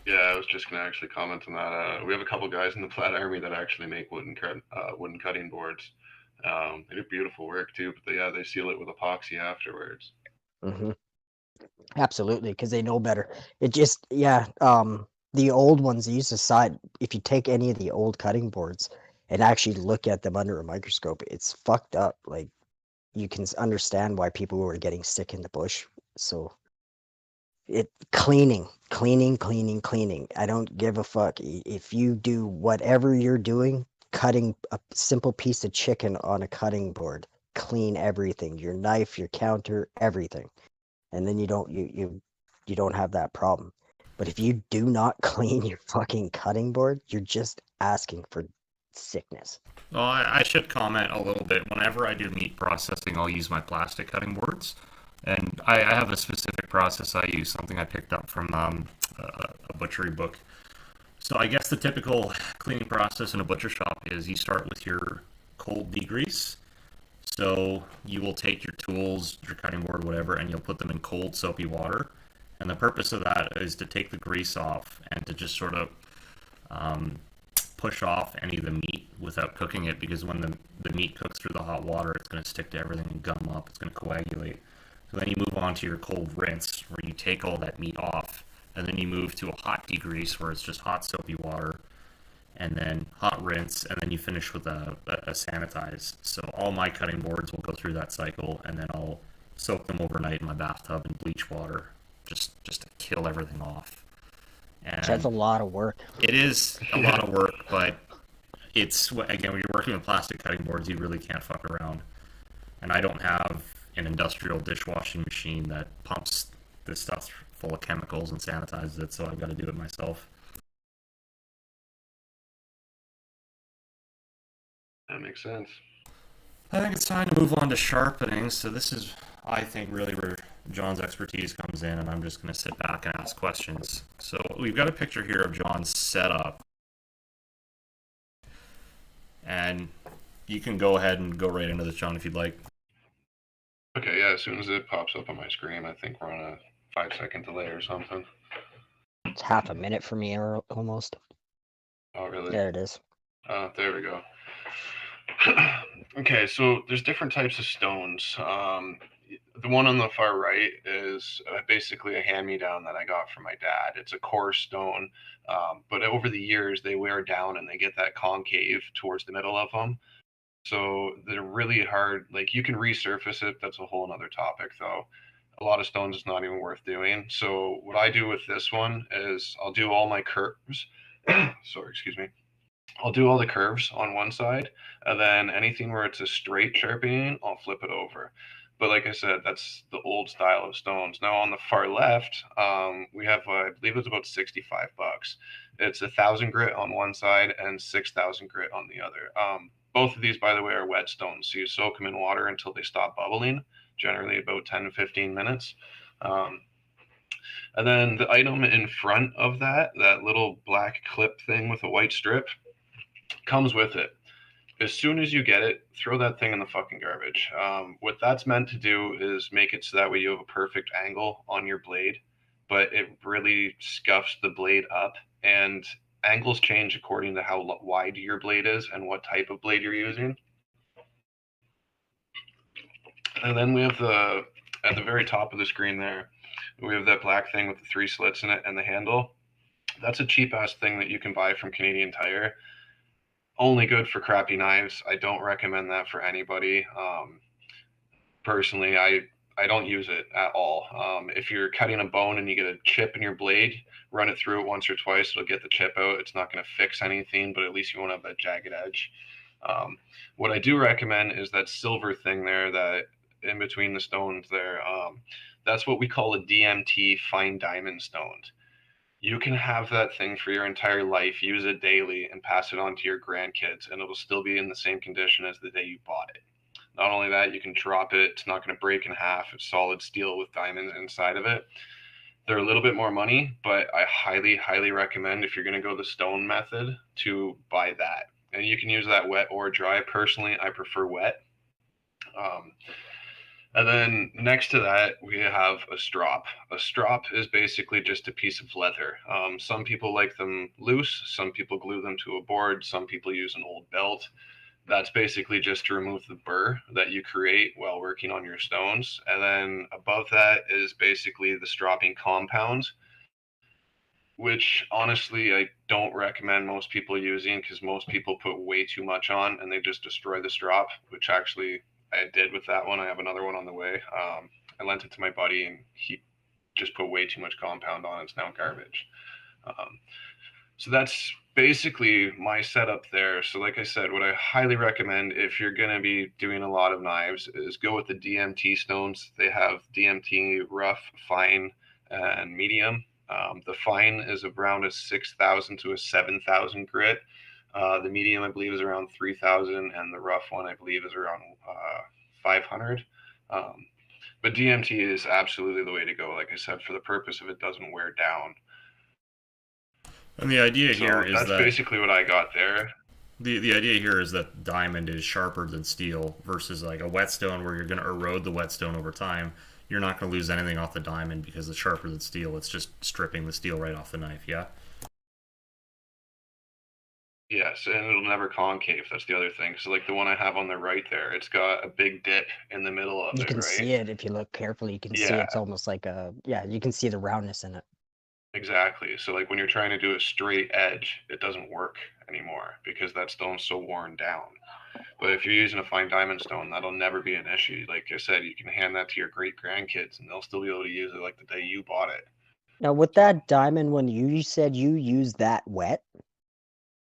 Yeah, I was just going to actually comment on that. We have a couple guys in the Plaid Army that actually make wooden cutting boards. They do beautiful work too, but they seal it with epoxy afterwards. Mm-hmm. Absolutely, because they know better. It just, the old ones they used to side. If you take any of the old cutting boards and actually look at them under a microscope, it's fucked up. Like, you can understand why people were getting sick in the bush. So cleaning. I don't give a fuck. If you do whatever you're doing, cutting a simple piece of chicken on a cutting board. Clean everything, your knife, your counter, everything. And then you don't have that problem. But if you do not clean your fucking cutting board, you're just asking for sickness. Well, I should comment a little bit. Whenever I do meat processing, I'll use my plastic cutting boards. And I have a specific process I use, something I picked up from a butchery book. So I guess the typical cleaning process in a butcher shop is you start with your cold degrease. So you will take your tools, your cutting board, whatever, and you'll put them in cold soapy water. And the purpose of that is to take the grease off and to just sort of um, push off any of the meat without cooking it, because when the meat cooks through the hot water, it's going to stick to everything and gum up. It's going to coagulate. So then you move on to your cold rinse, where you take all that meat off, and then you move to a hot degrease, where it's just hot soapy water, and then hot rinse, and then you finish with a sanitize. So all my cutting boards will go through that cycle, and then I'll soak them overnight in my bathtub in bleach water, just to kill everything off. And That's a lot of work. it is a lot of work, but it's, again, when you're working with plastic cutting boards, you really can't fuck around. And I don't have an industrial dishwashing machine that pumps this stuff full of chemicals and sanitizes it, so I've got to do it myself. That makes sense. I think it's time to move on to sharpening. So this is, I think, really where John's expertise comes in, and I'm just going to sit back and ask questions. So we've got a picture here of John's setup, and you can go ahead and go right into this, John, if you'd like. Okay, yeah, as soon as it pops up on my screen, I think we're on a 5-second delay or something. It's half a minute for me, almost. Oh, really? There it is. There we go. Okay, so there's different types of stones. The one on the far right is basically a hand-me-down that I got from my dad. It's a coarse stone, but over the years they wear down and they get that concave towards the middle of them. So they're really hard. Like, you can resurface it. That's a whole another topic, though. A lot of stones is not even worth doing. So what I do with this one is I'll do all my curves. Sorry, excuse me. I'll do all the curves on one side, and then anything where it's a straight sharpening, I'll flip it over. But like I said, that's the old style of stones. Now on the far left, we have, I believe it's about $65. It's 1,000 grit on one side and 6,000 grit on the other. Both of these, by the way, are wet stones. So you soak them in water until they stop bubbling, generally about 10 to 15 minutes. And then the item in front of that little black clip thing with a white strip, comes with it. As soon as you get it, throw that thing in the fucking garbage. What that's meant to do is make it so that way you have a perfect angle on your blade, but it really scuffs the blade up, and angles change according to how wide your blade is and what type of blade you're using. And then we have at the very top of the screen there, we have that black thing with the 3 slits in it and the handle. That's a cheap ass thing that you can buy from Canadian Tire. Only good for crappy knives. I don't recommend that for anybody. Personally, I don't use it at all. If you're cutting a bone and you get a chip in your blade, run it through it once or twice. It'll get the chip out. It's not going to fix anything, but at least you won't have that jagged edge. What I do recommend is that silver thing there, that in between the stones there. That's what we call a DMT fine diamond stone. You can have that thing for your entire life, use it daily, and pass it on to your grandkids, and it'll still be in the same condition as the day you bought it. Not only that, you can drop it. It's not going to break in half. It's solid steel with diamonds inside of it. They're a little bit more money, but I highly, highly recommend, if you're going to go the stone method, to buy that. And you can use that wet or dry. Personally, I prefer wet. And then next to that, we have a strop. A strop is basically just a piece of leather. Some people like them loose. Some people glue them to a board. Some people use an old belt. That's basically just to remove the burr that you create while working on your stones. And then above that is basically the stropping compound, which honestly I don't recommend most people using, because most people put way too much on and they just destroy the strop, which actually I did with that one. I have another one on the way. I lent it to my buddy and he just put way too much compound on. It's now garbage. So that's basically my setup there. So like I said, what I highly recommend if you're going to be doing a lot of knives is go with the DMT stones. They have DMT rough, fine, and medium. The fine is around a 6,000 to a 7,000 grit. The medium, I believe, is around 3,000, and the rough one, I believe, is around 500. Um, but DMT is absolutely the way to go, like I said, for the purpose of it doesn't wear down. And the idea here So is that's that basically what I got there. the idea here is that diamond is sharper than steel versus like a whetstone where you're going to erode the whetstone over time. You're not going to lose anything off the diamond because it's sharper than steel. It's just stripping the steel right off the knife. Yeah. Yes, and it'll never concave. That's the other thing. So like the one I have on the right there, it's got a big dip in the middle of You it, can right? see it if you look carefully. You can see Yeah, it's almost like you can see the roundness in it. exactly. So like when you're trying to do a straight edge, it doesn't work anymore because that stone's so worn down. But if you're using a fine diamond stone, that'll never be an issue. Like I said, you can hand that to your great grandkids and they'll still be able to use it like the day you bought it. Now, with that diamond one, you said you use that wet.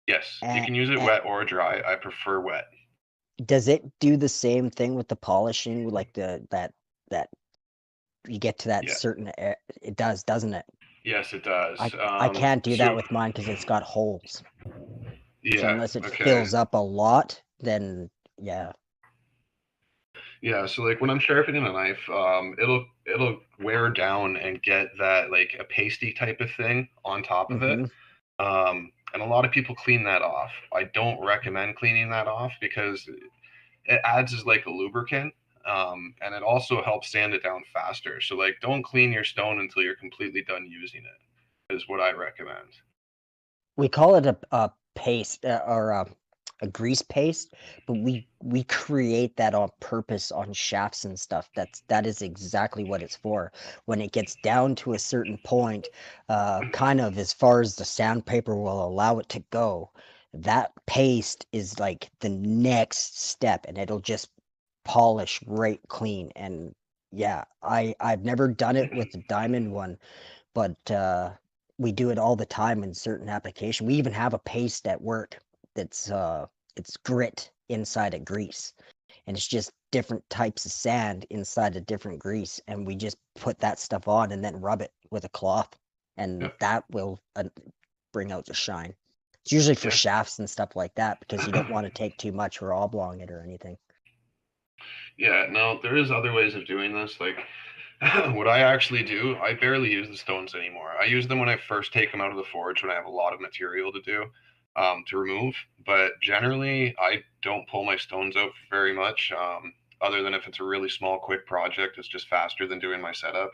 Yes, you And, can use it wet or dry. I prefer wet. does it do the same thing with the polishing, like that you get to that Yeah. certain? It does, doesn't it? Yes, it does. I can't do that So with mine because it's got holes. So yeah, unless it okay. fills up a lot, then yeah. Yeah, so like when I'm sharpening a knife, it'll wear down and get that like a pasty type of thing on top of it. And a lot of people clean that off. I don't recommend cleaning that off because it adds as like a lubricant, and it also helps sand it down faster. So like don't clean your stone until you're completely done using it, is what I recommend. We call it a paste or a grease paste, but we create that on purpose on shafts and stuff. That is exactly what it's for. When it gets down to a certain point, kind of as far as the sandpaper will allow it to go, that paste is like the next step, and it'll just polish right clean. And yeah, I've never done it with the diamond one, but we do it all the time in certain application. We even have a paste at work that's it's grit inside of grease, and it's just different types of sand inside a different grease, and we just put that stuff on and then rub it with a cloth, and Yep. that will bring out the shine. It's usually for Yeah. shafts and stuff like that because you don't want to take too much or oblong it or anything. Yeah, no, there is other ways of doing this. Like what I actually do, I barely use the stones anymore. I use them when I first take them out of the forge when I have a lot of material to do, to remove. But generally, I don't pull my stones out very much, other than if it's a really small, quick project. It's just faster than doing my setup.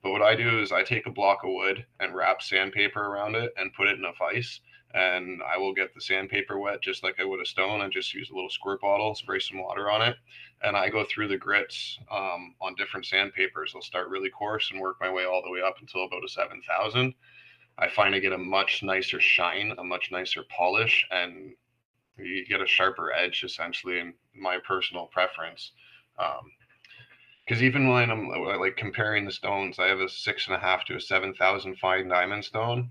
But what I do is I take a block of wood and wrap sandpaper around it and put it in a vise. And I will get the sandpaper wet just like I would a stone and just use a little squirt bottle, spray some water on it. And I go through the grits on different sandpapers. I'll start really coarse and work my way all the way up until about a 7,000. I find I get a much nicer shine, a much nicer polish, and you get a sharper edge essentially in my personal preference. Because even when I'm like comparing the stones, I have a 6.5 to a 7,000 fine diamond stone.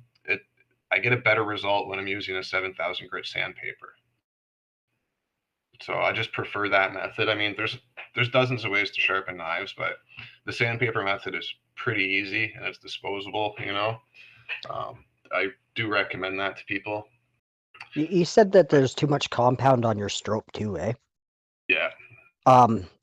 I get a better result when I'm using a 7,000 grit sandpaper. So I just prefer that method. I mean, there's dozens of ways to sharpen knives, but the sandpaper method is pretty easy and it's disposable. I do recommend that to people. You said that there's too much compound on your stroke too, eh? Yeah.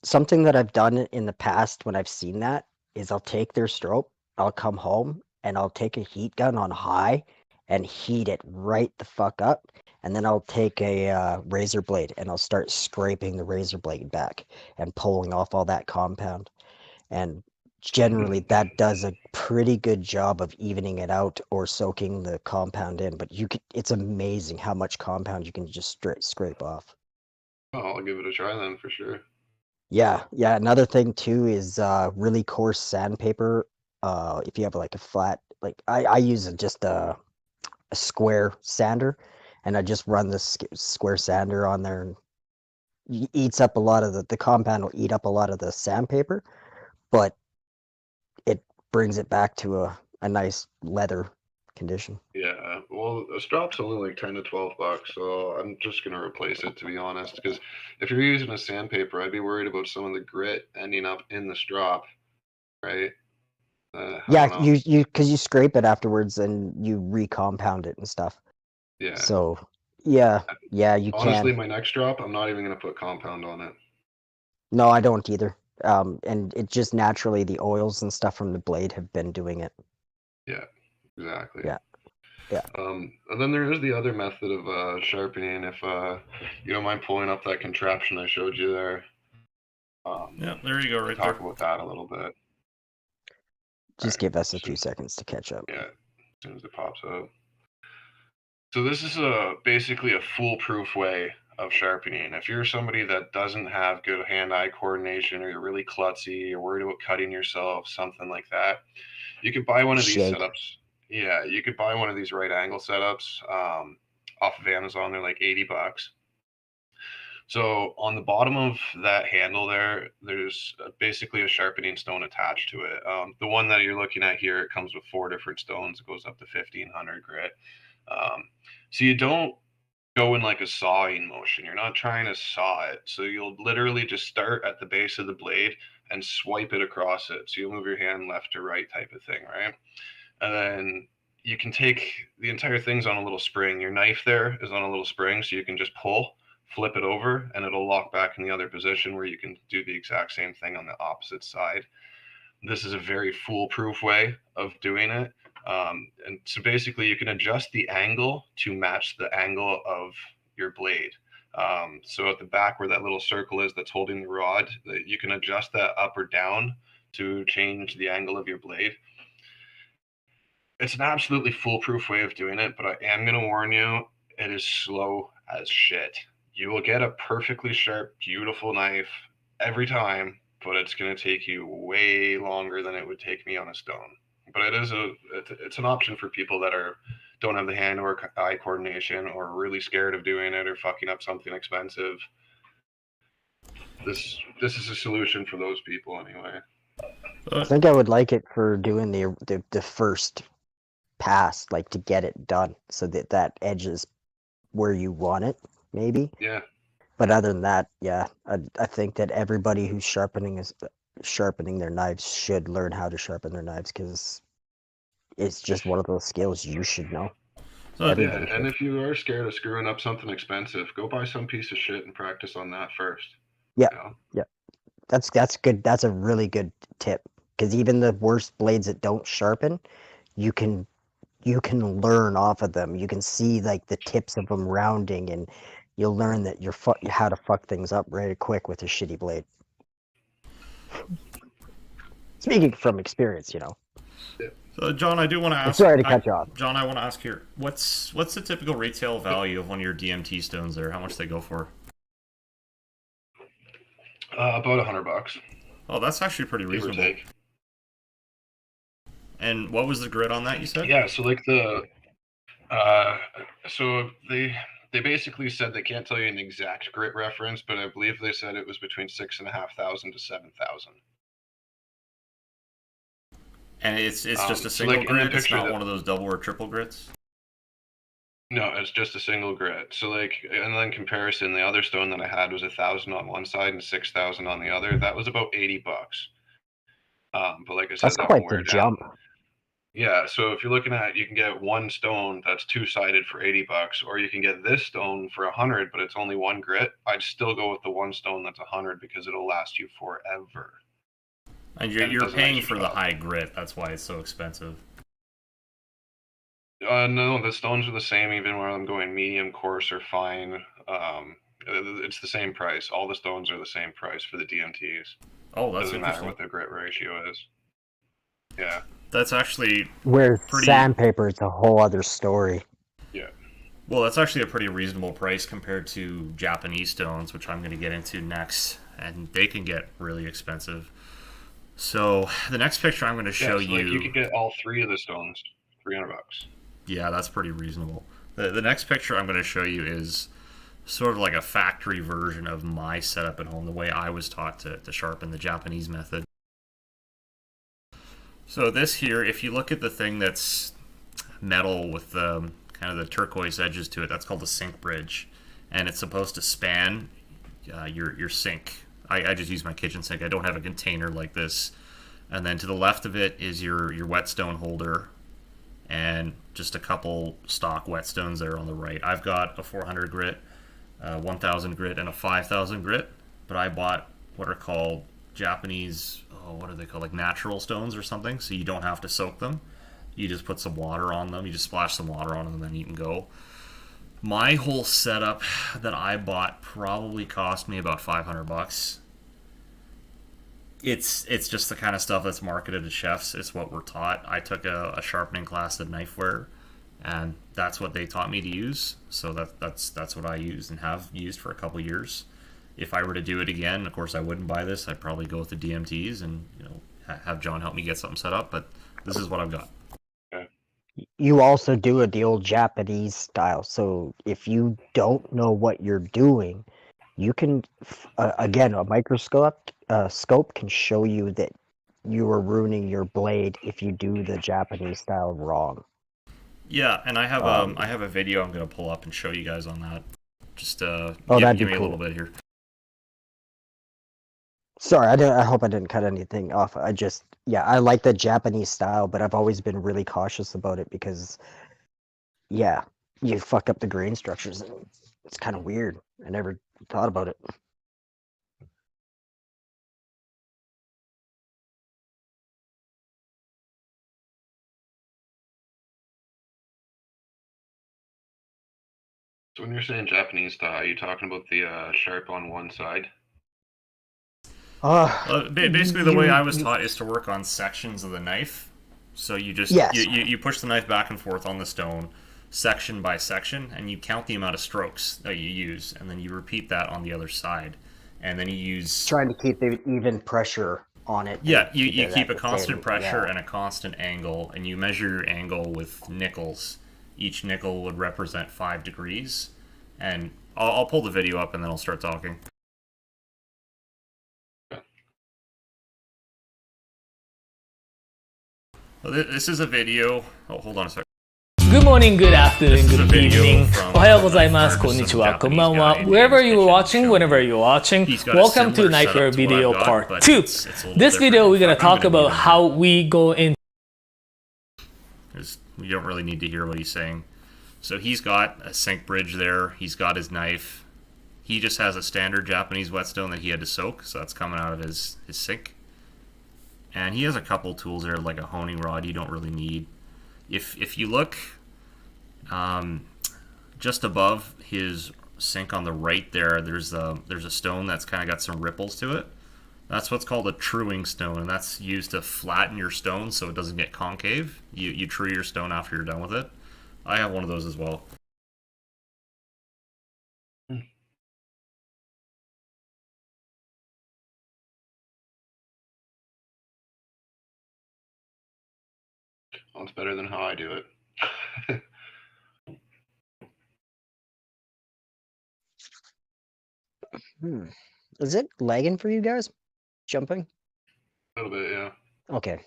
Something that I've done in the past when I've seen that is I'll take their stroke, I'll come home and I'll take a heat gun on high and heat it right the fuck up. And then I'll take a razor blade and I'll start scraping the razor blade back and pulling off all that compound. And generally that does a pretty good job of evening it out or soaking the compound in. But it's amazing how much compound you can just scrape off. Oh, I'll give it a try then for sure. Yeah. Another thing too is really coarse sandpaper. If you have like a flat, like I use just a square sander, and I just run the square sander on there, and eats up a lot of the compound will eat up a lot of the sandpaper, but it brings it back to a nice leather condition. Yeah, well, a strop's only like 10 to 12 bucks, so I'm just gonna replace it, to be honest. Because if you're using a sandpaper, I'd be worried about some of the grit ending up in the strop, right? I Yeah, don't know. because you scrape it afterwards and you recompound it and stuff. Yeah. So yeah, you Honestly, can. my next drop, I'm not even gonna put compound on it. No, I don't either. And it just naturally the oils and stuff from the blade have been doing it. Yeah, exactly. Yeah. Yeah. And then there is the other method of sharpening. If you don't mind pulling up that contraption I showed you there. Yeah, there you go, right there. Talk about that a little bit. Just give us a few seconds to catch up. Yeah, as soon as it pops up. So this is basically a foolproof way of sharpening. If you're somebody that doesn't have good hand-eye coordination, or you're really klutzy, you're worried about cutting yourself, something like that, you could buy one of these Shake. setups. Yeah, you could buy one of these right angle setups off of Amazon. They're like 80 bucks. So on the bottom of that handle there, there's basically a sharpening stone attached to it. The one that you're looking at here, it comes with 4 different stones. It goes up to 1500 grit. So you don't go in like a sawing motion. You're not trying to saw it. So you'll literally just start at the base of the blade and swipe it across it. So you'll move your hand left to right type of thing, right? And then you can take the entire thing's on a little spring. Your knife there is on a little spring, so you can just pull, flip it over, and it'll lock back in the other position where you can do the exact same thing on the opposite side. This is a very foolproof way of doing it. And so basically you can adjust the angle to match the angle of your blade. So at the back where that little circle is that's holding the rod, you can adjust that up or down to change the angle of your blade. It's an absolutely foolproof way of doing it, but I am going to warn you, it is slow as shit. You will get a perfectly sharp, beautiful knife every time, but it's going to take you way longer than it would take me on a stone. But it's an option for people that don't have the hand or eye coordination, or really scared of doing it, or fucking up something expensive. This is a solution for those people anyway. I think I would like it for doing the first pass, like to get it done, so that edge is where you want it, maybe. Yeah. But other than that, yeah, I think that everybody who's sharpening their knives should learn how to sharpen their knives, because it's just one of those skills you should know. Yeah, and if you are scared of screwing up something expensive, go buy some piece of shit and practice on that first. Yeah, you know? yeah, that's good. That's a really good tip, because even the worst blades that don't sharpen, you can learn off of them. You can see like the tips of them rounding, and you'll learn that how to fuck things up really quick with a shitty blade. Speaking from experience, you know. So, John, I do want to ask. Sorry to cut you off. John, I want to ask here. What's the typical retail value of one of your DMT stones there? How much they go for? About $100. Oh, that's actually pretty reasonable. And what was the grit on that, you said? Yeah, so like so they basically said they can't tell you an exact grit reference, but I believe they said it was between 6,500 to 7,000. And it's just a single grit. It's not one of those double or triple grits. No, it's just a single grit. So like, and then comparison, the other stone that I had was 1,000 on one side and 6,000 on the other. That was about $80. But like I said, that's quite the jump. Yeah, so if you're looking at, you can get one stone that's two-sided for $80, or you can get this stone for 100, but it's only one grit. I'd still go with the one stone that's 100 because it'll last you forever. And you're paying for the high grit. That's why it's so expensive. No, the stones are the same, even when I'm going medium, coarse, or fine. It's the same price. All the stones are the same price for the DMTs. Oh, that's Doesn't interesting. matter what the grit ratio is. Yeah. That's actually whereas sandpaper, it's a whole other story. Yeah. Well, that's actually a pretty reasonable price compared to Japanese stones, which I'm going to get into next, and they can get really expensive. So the next picture I'm going to show you, like you could get all three of the stones, $300. Yeah, that's pretty reasonable. The next picture I'm going to show you is sort of like a factory version of my setup at home, the way I was taught to sharpen the Japanese method. So this here, if you look at the thing that's metal with kind of the turquoise edges to it. That's called a sink bridge, and it's supposed to span your sink. I just use my kitchen sink. I don't have a container like this. And then to the left of it is your whetstone holder, and just a couple stock whetstones there on the right. I've got a 400 grit, 1000 grit, and a 5000 grit, but I bought what are called Japanese, what are they called, like natural stones or something, so you don't have to soak them. You just put some water on them, you just splash some water on them, and then you can go. My whole setup that I bought probably cost me about $500. It's just the kind of stuff that's marketed to chefs. It's what we're taught. I took a sharpening class at Knifeware, and that's what they taught me to use. So that's what I used and have used for a couple years. If I were to do it again, of course I wouldn't buy this. I'd probably go with the DMTs and have John help me get something set up. But this is what I've got. You also do it the old Japanese style. So if you don't know what you're doing, you can again, a microscope scope can show you that you are ruining your blade if you do the Japanese style wrong. Yeah, and I have a video I'm going to pull up and show you guys on that. Just that'd give be me a cool. little bit here. Sorry, I hope I didn't cut anything off. I like the Japanese style, but I've always been really cautious about it because, yeah, you fuck up the grain structures. And it's kind of weird. I never thought about it. So when you're saying Japanese style, are you talking about the sharp on one side? Basically, the way I was taught is to work on sections of the knife. So you just you push the knife back and forth on the stone, section by section, and you count the amount of strokes that you use, and then you repeat that on the other side, and then you use Trying to keep the even pressure on it. Yeah, you keep a constant pressure and a constant angle, and you measure your angle with nickels. Each nickel would represent 5 degrees, and I'll pull the video up and then I'll start talking. Well, this is a video. Oh, hold on a second. Good morning, good afternoon, good evening. Ohayou gozaimasu, konnichiwa, konbanwa. Wherever you're watching, whenever you're watching, welcome to Knifeware video part 2. This video, we're going to talk about how we go in. You don't really need to hear what he's saying. So he's got a sink bridge there. He's got his knife. He just has a standard Japanese whetstone that he had to soak, so that's coming out of his sink. And he has a couple tools there, like a honing rod you don't really need. If you look just above his sink on the right there, there's a stone that's kind of got some ripples to it. That's what's called a truing stone, and that's used to flatten your stone so it doesn't get concave. You true your stone after you're done with it. I have one of those as well. Well, it's better than how I do it. Is it lagging for you guys? Jumping? A little bit, yeah. Okay.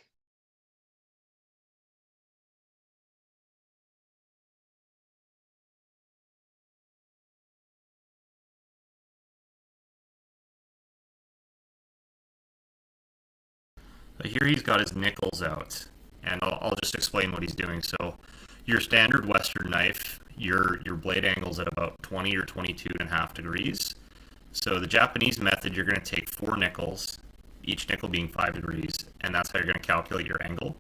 Here he's got his nickels out, and I'll just explain what he's doing. So your standard Western knife, your blade angle's at about 20 or 22.5 degrees. So the Japanese method, you're going to take 4 nickels, each nickel being 5 degrees, and that's how you're going to calculate your angle.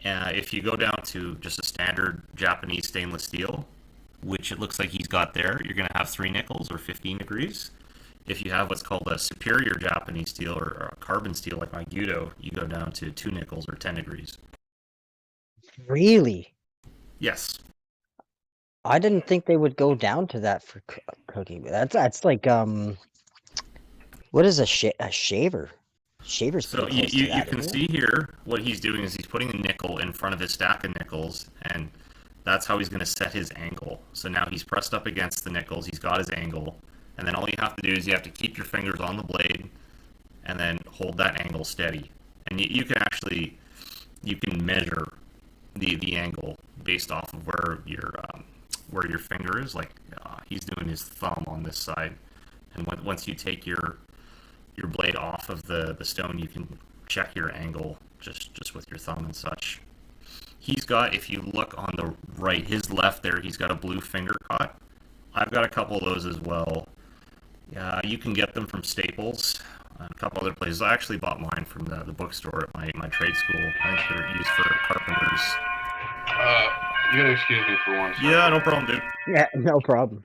If you go down to just a standard Japanese stainless steel, which it looks like he's got there, you're going to have 3 nickels or 15 degrees. If you have what's called a superior Japanese steel or a carbon steel like my Gudo, you go down to 2 nickels or 10 degrees. Really? Yes. I didn't think they would go down to that for cooking. That's like what is a shaver? Shaver's so pretty close to that, you can see here what he's doing is he's putting a nickel in front of his stack of nickels, and that's how he's going to set his angle. So now he's pressed up against the nickels, he's got his angle, and then all you have to do is you have to keep your fingers on the blade and then hold that angle steady. And you can measure the angle based off of where your finger is. Like he's doing his thumb on this side, and once you take your blade off of the stone, you can check your angle just with your thumb and such. He's got, if you look on the right, his left there, he's got a blue finger cut. I've got a couple of those as well. You can get them from Staples and a couple other places. I actually bought mine from the bookstore at my trade school. I think they're used for carpenters. You gotta excuse me for one second. Yeah, no problem, dude. Yeah, no problem.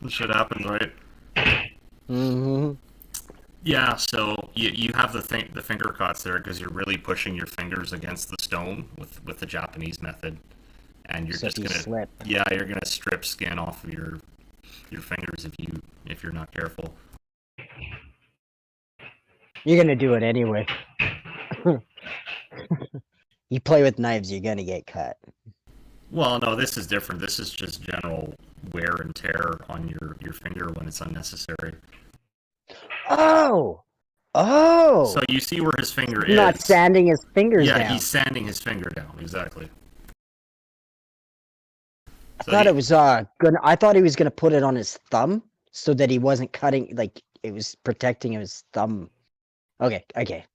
This shit happens, right? Mm-hmm. Yeah, so you have the finger cuts there because you're really pushing your fingers against the stone with the Japanese method, and you're So just if you gonna slip. yeah, you're gonna strip skin off of your fingers if you're not careful. You're gonna do it anyway. You play with knives, you're gonna get cut. Well, no, this is different. This is just general wear and tear on your finger when it's unnecessary. Oh! Oh! So you see where his finger He's not is. sanding his fingers Yeah, down. he's sanding his finger down, exactly. I thought it was I thought he was gonna put it on his thumb so that he wasn't cutting, like it was protecting his thumb. Okay,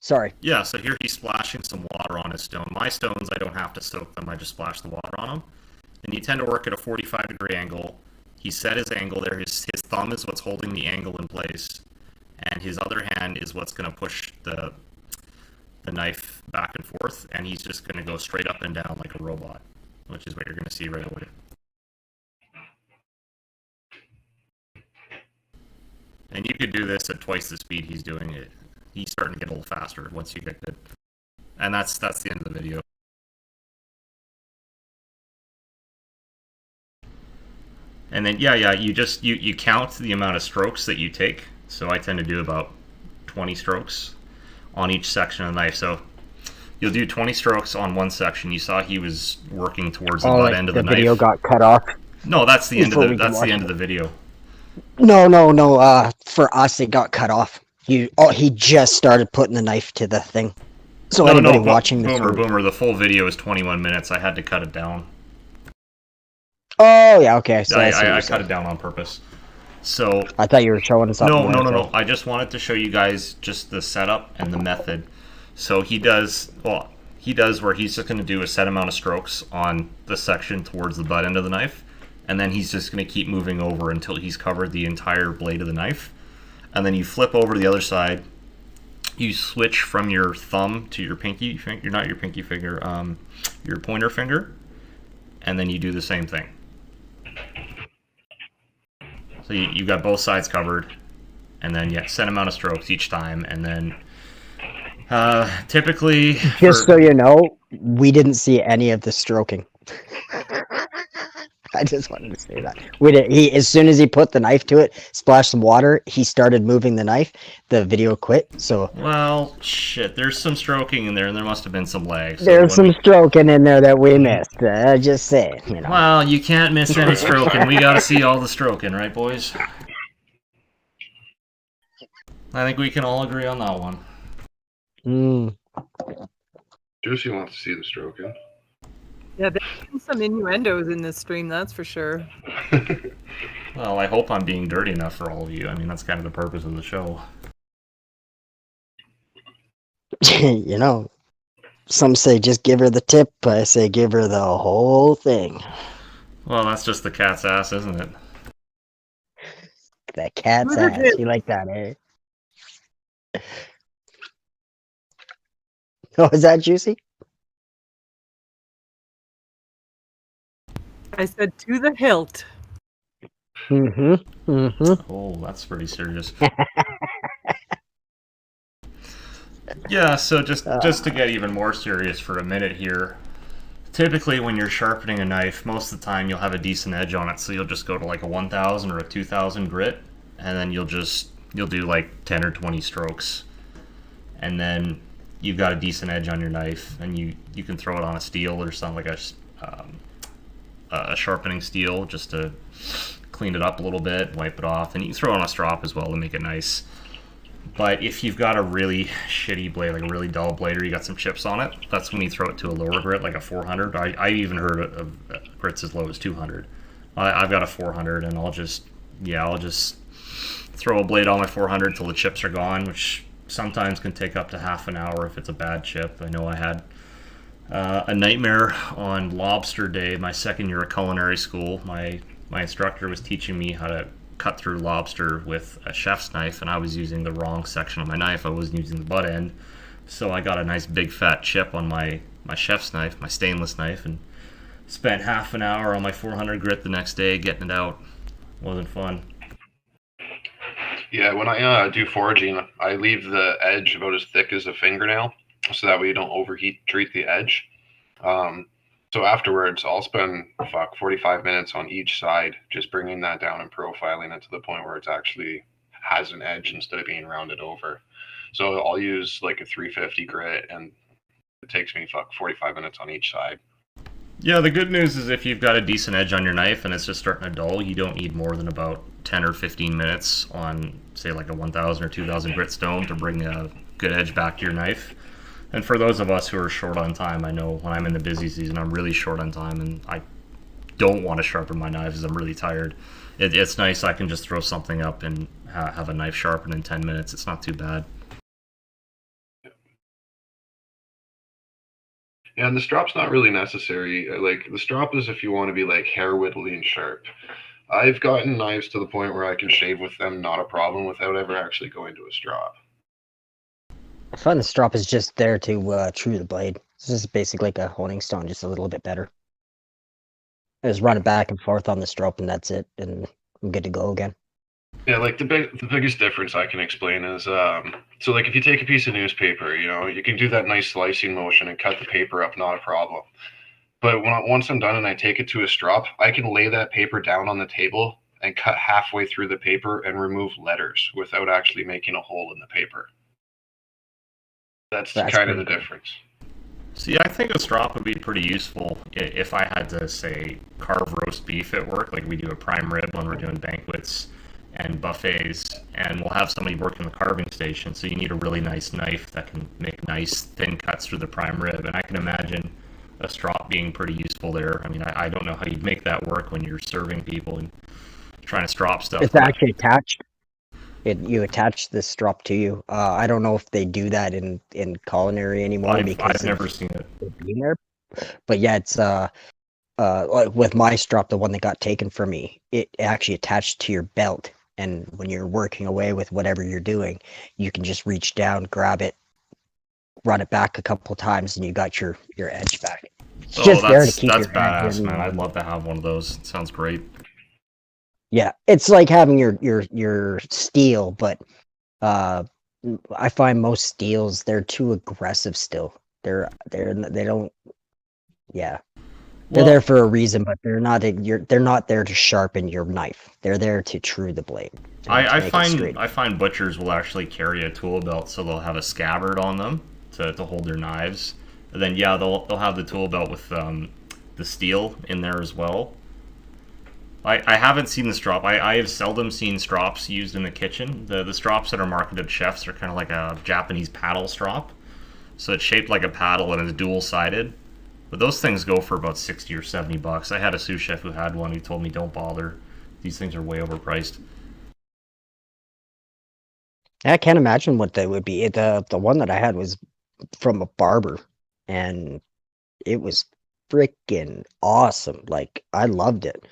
sorry. Yeah, so here he's splashing some water on his stone. My stones, I don't have to soak them, I just splash the water on them. And you tend to work at a 45-degree angle. He set his angle there. His thumb is what's holding the angle in place. And his other hand is what's going to push the knife back and forth. And he's just going to go straight up and down like a robot, which is what you're going to see right away. And you could do this at twice the speed he's doing it. He's starting to get a little faster once you get good. And that's the end of the video. And then you count the amount of strokes that you take. So I tend to do about 20 strokes on each section of the knife. So you'll do 20 strokes on one section. You saw he was working towards the butt end of the knife. The video got cut off. No, that's the end of the video. No. For us, it got cut off. He just started putting the knife to the thing. So anybody watching this, Boomer, the full video is 21 minutes. I had to cut it down. Oh yeah, okay. So I cut it down on purpose. So I thought you were showing us something. No. I just wanted to show you guys just the setup and the method. So he does where he's just going to do a set amount of strokes on the section towards the butt end of the knife, and then he's just going to keep moving over until he's covered the entire blade of the knife. And then you flip over to the other side. You switch from your thumb to your pinky finger, not your pinky finger, your pointer finger, and then you do the same thing. So you got both sides covered, and then set amount of strokes each time, and then typically... so you know, we didn't see any of the stroking. I just wanted to say that. As soon as he put the knife to it, splashed some water, he started moving the knife, the video quit, so... Well, shit, there's some stroking in there, and there must have been some lag. So there's some stroking in there that we missed, just saying, you know. Well, you can't miss any stroking. We gotta see all the stroking, right, boys? I think we can all agree on that one. Juicy wants to see the stroking. Yeah, there's been some innuendos in this stream, that's for sure. Well, I hope I'm being dirty enough for all of you. I mean, that's kind of the purpose of the show. You know, some say just give her the tip, I say give her the whole thing. Well, that's just the cat's ass, isn't it? That cat's ass. You like that, eh? Oh, is that juicy? I said to the hilt. Oh, that's pretty serious. Yeah, so just to get even more serious for a minute here, typically when you're sharpening a knife, most of the time you'll have a decent edge on it, so you'll just go to like a 1000 or a 2000 grit, and then you'll do like 10 or 20 strokes, and then you've got a decent edge on your knife, and you can throw it on a steel or something like a sharpening steel just to clean it up a little bit, wipe it off, and you can throw it on a strop as well to make it nice. But if you've got a really shitty blade, like a really dull blade, or you got some chips on it, that's when you throw it to a lower grit, like a 400. I even heard of grits as low as 200. I've got a 400, and I'll just throw a blade on my 400 until the chips are gone, which sometimes can take up to half an hour if it's a bad chip. I know I had a nightmare on lobster day, my second year at culinary school. My instructor was teaching me how to cut through lobster with a chef's knife, and I was using the wrong section of my knife. I wasn't using the butt end, so I got a nice big fat chip on my chef's knife, my stainless knife, and spent half an hour on my 400 grit the next day getting it out. Wasn't fun. Yeah, when I do foraging, I leave the edge about as thick as a fingernail, so that way you don't treat the edge. So afterwards, I'll spend 45 minutes on each side, just bringing that down and profiling it to the point where it's actually has an edge instead of being rounded over. So I'll use like a 350 grit, and it takes me 45 minutes on each side. Yeah, the good news is if you've got a decent edge on your knife and it's just starting to dull, you don't need more than about 10 or 15 minutes on, say, like a 1,000 or 2,000 grit stone to bring a good edge back to your knife. And for those of us who are short on time, I know when I'm in the busy season, I'm really short on time, and I don't want to sharpen my knives because I'm really tired. It's nice I can just throw something up and have a knife sharpened in 10 minutes. It's not too bad. Yeah, and the strop's not really necessary. Like, the strop is if you want to be like hair whittling sharp. I've gotten knives to the point where I can shave with them, not a problem, without ever actually going to a strop. I find the strop is just there to true the blade. This is basically like a honing stone, just a little bit better. I just run it back and forth on the strop, and that's it, and I'm good to go again. Yeah, like the biggest difference I can explain is so like if you take a piece of newspaper, you can do that nice slicing motion and cut the paper up, not a problem. But once I'm done and I take it to a strop, I can lay that paper down on the table and cut halfway through the paper and remove letters without actually making a hole in the paper. That's kind of the difference. See, I think a strop would be pretty useful if I had to, say, carve roast beef at work. Like we do a prime rib when we're doing banquets and buffets, and we'll have somebody work in the carving station, so you need a really nice knife that can make nice thin cuts through the prime rib, and I can imagine a strop being pretty useful there. I mean, I don't know how you'd make that work when you're serving people and trying to strop stuff. It's actually attached. You attach the strop to you. I don't know if they do that in culinary anymore because I've never seen it being there. But yeah, it's like with my strop, the one that got taken from me, it actually attached to your belt, and when you're working away with whatever you're doing, you can just reach down, grab it, run it back a couple times, and you got your edge back. It's just there to keep that's your badass, man. I'd love to have one of those. It sounds great. Yeah, it's like having your steel, but I find most steels, they're too aggressive still. They don't. Yeah, they're there for a reason, but they're not there to sharpen your knife. They're there to true the blade. I find butchers will actually carry a tool belt, so they'll have a scabbard on them to hold their knives. And then they'll have the tool belt with the steel in there as well. I haven't seen the strop. I have seldom seen strops used in the kitchen. The strops that are marketed to chefs are kind of like a Japanese paddle strop. So it's shaped like a paddle and it's dual-sided. But those things go for about 60 or 70 bucks. I had a sous chef who had one who told me don't bother. These things are way overpriced. I can't imagine what they would be. The one that I had was from a barber, and it was freaking awesome. Like, I loved it.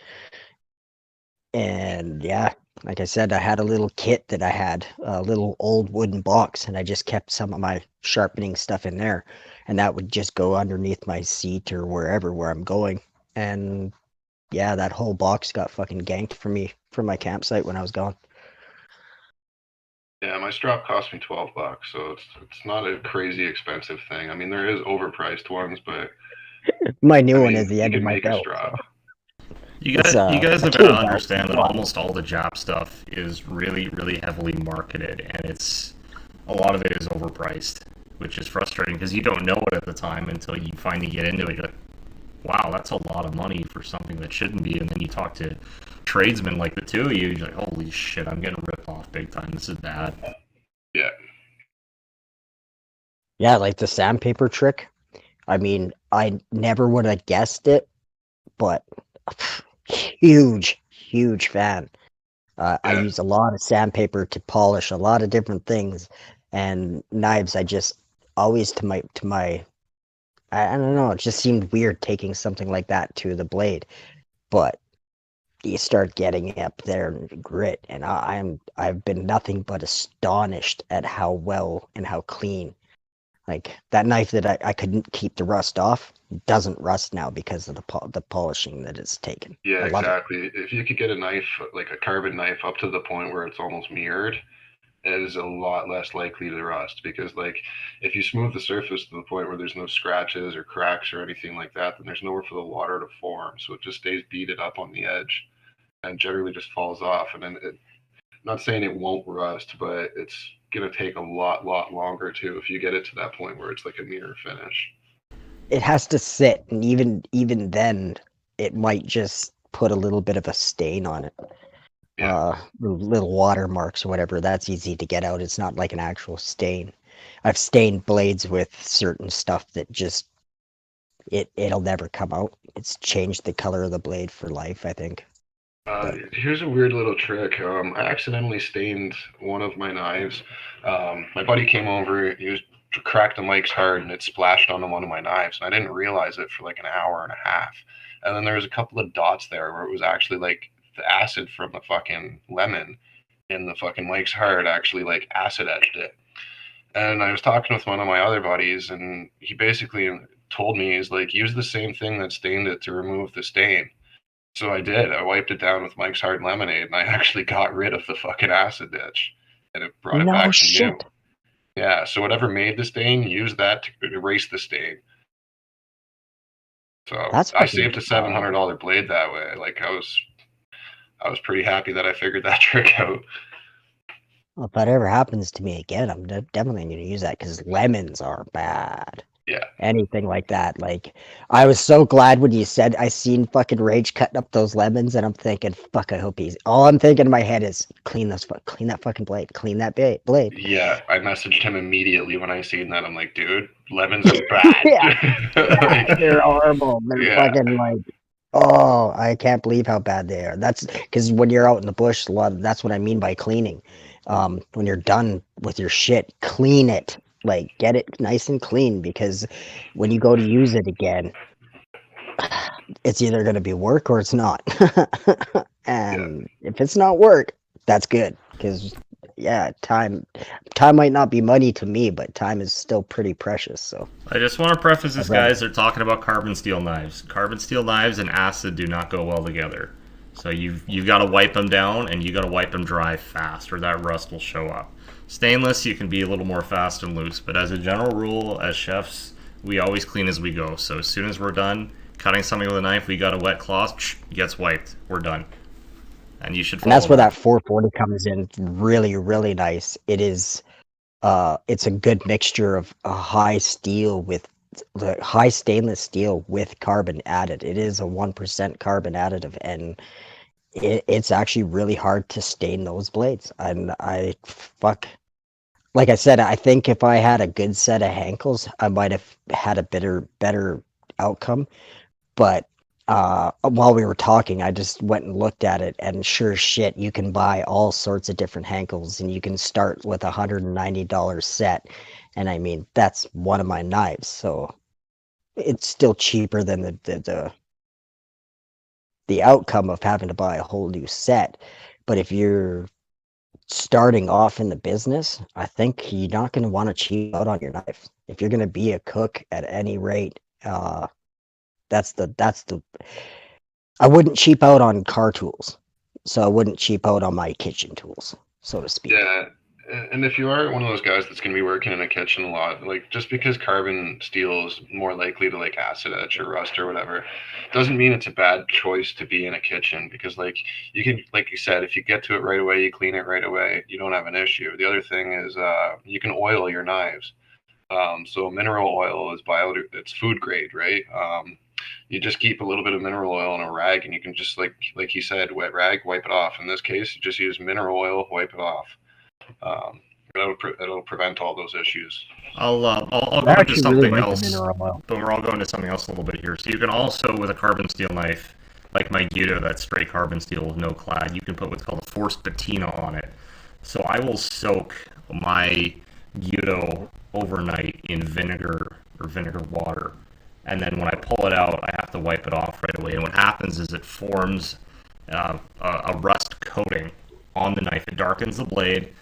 And yeah, like I said, I had a little kit that I had, a little old wooden box, and I just kept some of my sharpening stuff in there, and that would just go underneath my seat or where I'm going. And yeah, that whole box got fucking ganked for me from my campsite when I was gone. Yeah, my strop cost me $12, so it's not a crazy expensive thing. I mean, there is overpriced ones, but my new one is the end of my belt. So. You guys have got to understand that almost all the Jap stuff is really, really heavily marketed, and a lot of it is overpriced, which is frustrating because you don't know it at the time until you finally get into it. You're like, wow, that's a lot of money for something that shouldn't be. And then you talk to tradesmen like the two of you, you're like, holy shit, I'm getting ripped off big time. This is bad. Yeah. Yeah, like the sandpaper trick. I mean, I never would have guessed it, but huge fan. I Yeah. use a lot of sandpaper to polish a lot of different things, and knives. I just always I don't know. It just seemed weird taking something like that to the blade, but you start getting up there and grit, and I've been nothing but astonished at how well and how clean. Like that knife that I couldn't keep the rust off doesn't rust now because of the polishing that it's taken. Yeah, I love it. exactly. If you could get a knife, like a carbon knife, up to the point where it's almost mirrored, it is a lot less likely to rust, because like if you smooth the surface to the point where there's no scratches or cracks or anything like that, then there's nowhere for the water to form. So it just stays beaded up on the edge and generally just falls off. And then not saying it won't rust, but it's going to take a lot longer too if you get it to that point where it's like a mirror finish. It has to sit, and even then, it might just put a little bit of a stain on it. Yeah. Little watermarks or whatever. That's easy to get out. It's not like an actual stain. I've stained blades with certain stuff that just it'll never come out. It's changed the color of the blade for life, I think. Here's a weird little trick. I accidentally stained one of my knives. My buddy came over. He was cracked the mics hard, and it splashed onto one of my knives. And I didn't realize it for like an hour and a half. And then there was a couple of dots there where it was actually like the acid from the fucking lemon in the fucking mics hard actually like acid etched it. And I was talking with one of my other buddies, and he basically told me, he's like, use the same thing that stained it to remove the stain. So I did. I wiped it down with Mike's Hard Lemonade, and I actually got rid of the fucking acid ditch, and it brought it No back to shit. new. Yeah. So whatever made the stain, use that to erase the stain. So That's I fucking saved a $700 blade that way. Like I was pretty happy that I figured that trick out. Well, if that ever happens to me again, I'm definitely going to use that because lemons are bad. Yeah. Anything like that. Like, I was so glad when you said I seen fucking Rage cutting up those lemons, and I'm thinking, fuck, I hope he's. All I'm thinking in my head is clean that fucking blade, clean that blade. Yeah. I messaged him immediately when I seen that. I'm like, dude, lemons are bad. Yeah, they're horrible. They're fucking like. Oh, I can't believe how bad they are. That's because when you're out in the bush, that's what I mean by cleaning. When you're done with your shit, clean it. Like, get it nice and clean, because when you go to use it again, it's either going to be work or it's not. And if it's not work, that's good, because time might not be money to me, but time is still pretty precious. So I just want to preface this, guys. They're talking about carbon steel knives. Carbon steel knives and acid do not go well together. So you've got to wipe them down, and you got to wipe them dry fast, or that rust will show up. Stainless, you can be a little more fast and loose, but as a general rule, as chefs, we always clean as we go. So as soon as we're done cutting something with a knife, we got a wet cloth, gets wiped. We're done. And you should follow and that's where that 440 comes in really, really nice. It is, it's a good mixture of a high steel with the high stainless steel with carbon added. It is a 1% carbon additive, and it's actually really hard to stain those blades. And like I said, I think if I had a good set of hankles, I might have had a better outcome. But while we were talking, I just went and looked at it, and sure shit, you can buy all sorts of different hankles, and you can start with $190 set. And I mean, that's one of my knives, so it's still cheaper than the outcome of having to buy a whole new set. But if you're starting off in the business, I think you're not going to want to cheap out on your knife. If you're going to be a cook at any rate, that's the I wouldn't cheap out on car tools, so I wouldn't cheap out on my kitchen tools, so to speak. Yeah. And if you are one of those guys that's going to be working in a kitchen a lot, like just because carbon steel is more likely to like acid etch or rust or whatever, doesn't mean it's a bad choice to be in a kitchen, because like you can, like you said, if you get to it right away, you clean it right away, you don't have an issue. The other thing is you can oil your knives. So mineral oil is it's food grade, right? You just keep a little bit of mineral oil in a rag, and you can just like he said, wet rag, wipe it off. In this case, you just use mineral oil, wipe it off. It'll prevent all those issues. I'll go into something else, but we're all going to something else a little bit here. So you can also, with a carbon steel knife, like my Gyuto, that's straight carbon steel with no clad, you can put what's called a forced patina on it. So I will soak my Gyuto overnight in vinegar or vinegar water, and then when I pull it out, I have to wipe it off right away. And what happens is it forms a rust coating on the knife. It darkens the blade,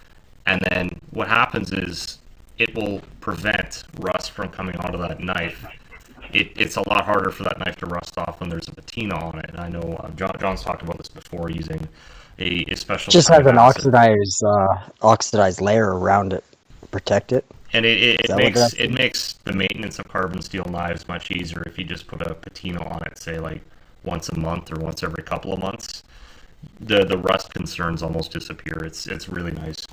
and then what happens is it will prevent rust from coming onto that knife. It's a lot harder for that knife to rust off when there's a patina on it. And I know John's talked about this before, using a special. Just has an oxidized layer around it, protect it. And it makes the maintenance of carbon steel knives much easier if you just put a patina on it, say like once a month or once every couple of months. The rust concerns almost disappear. It's really nice.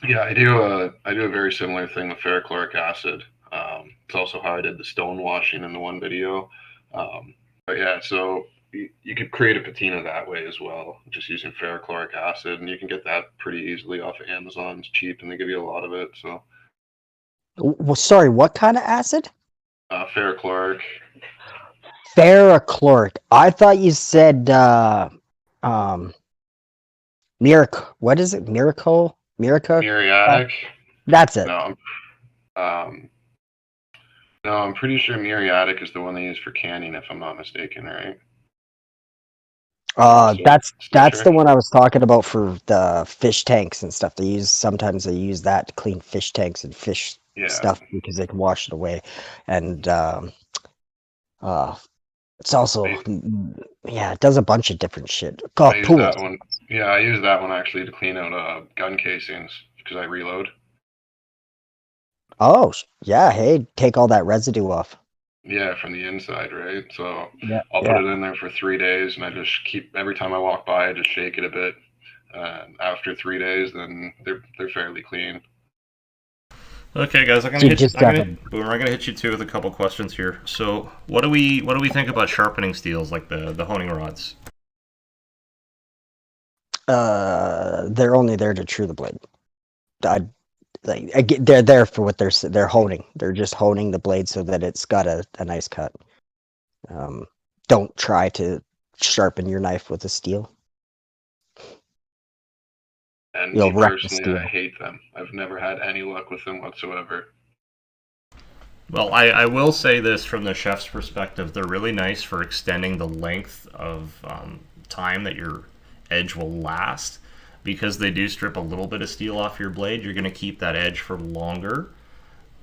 Yeah, I do a very similar thing with ferrochloric acid. It's also how I did the stone washing in the one video. But yeah, so you could create a patina that way as well, just using ferrochloric acid, and you can get that pretty easily off of Amazon. It's cheap, and they give you a lot of it. So, well, sorry, what kind of acid? Ferrochloric. Ferrochloric. I thought you said what is it? Miracle? Muriatic. That's it. No, I'm pretty sure muriatic is the one they use for canning, if I'm not mistaken, right? That's the one I was talking about for the fish tanks and stuff. Sometimes they use that to clean fish tanks and fish stuff because they can wash it away. And it's also it does a bunch of different shit. I use that one. Yeah, I use that one actually to clean out gun casings because I reload. Oh, yeah. Hey, take all that residue off. Yeah, from the inside, right? So I'll put it in there for 3 days, and I just every time I walk by, I just shake it a bit. After 3 days, then they're fairly clean. Okay, guys, I'm gonna hit you too with a couple questions here. So, what do we think about sharpening steels like the honing rods? They're only there to true the blade. They're there for what they're honing. They're just honing the blade so that it's got a nice cut. Don't try to sharpen your knife with a steel. And me personally, I hate them. I've never had any luck with them whatsoever. Well, I will say this from the chef's perspective. They're really nice for extending the length of time that your edge will last. Because they do strip a little bit of steel off your blade, you're going to keep that edge for longer.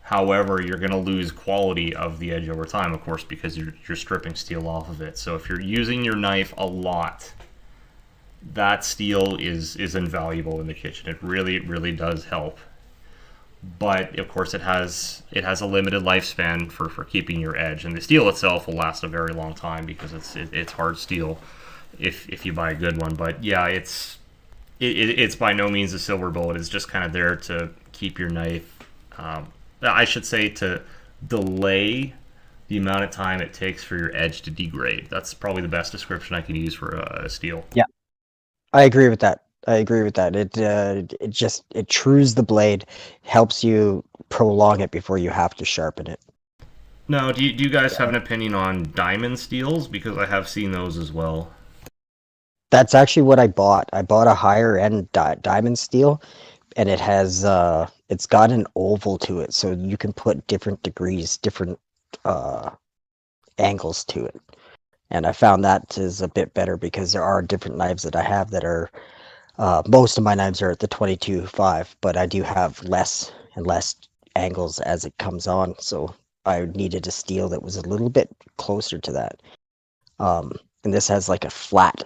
However, you're going to lose quality of the edge over time, of course, because you're stripping steel off of it. So if you're using your knife a lot, that steel is invaluable in the kitchen. It really, really does help. But of course, it has a limited lifespan for keeping your edge, and the steel itself will last a very long time because it's hard steel if you buy a good one. But yeah, it's by no means a silver bullet. It's just kind of there to keep your knife, I should say, to delay the amount of time it takes for your edge to degrade. That's probably the best description I can use for a steel. Yeah, I agree with that. It trues the blade, helps you prolong it before you have to sharpen it. Now, do you guys have an opinion on diamond steels? Because I have seen those as well. That's actually what I bought. I bought a higher end diamond steel, and it has it's got an oval to it, so you can put different degrees, different angles to it. And I found that is a bit better because there are different knives that I have that are most of my knives are at the 22.5, but I do have less and less angles as it comes on, so I needed a steel that was a little bit closer to that. And this has like a flat,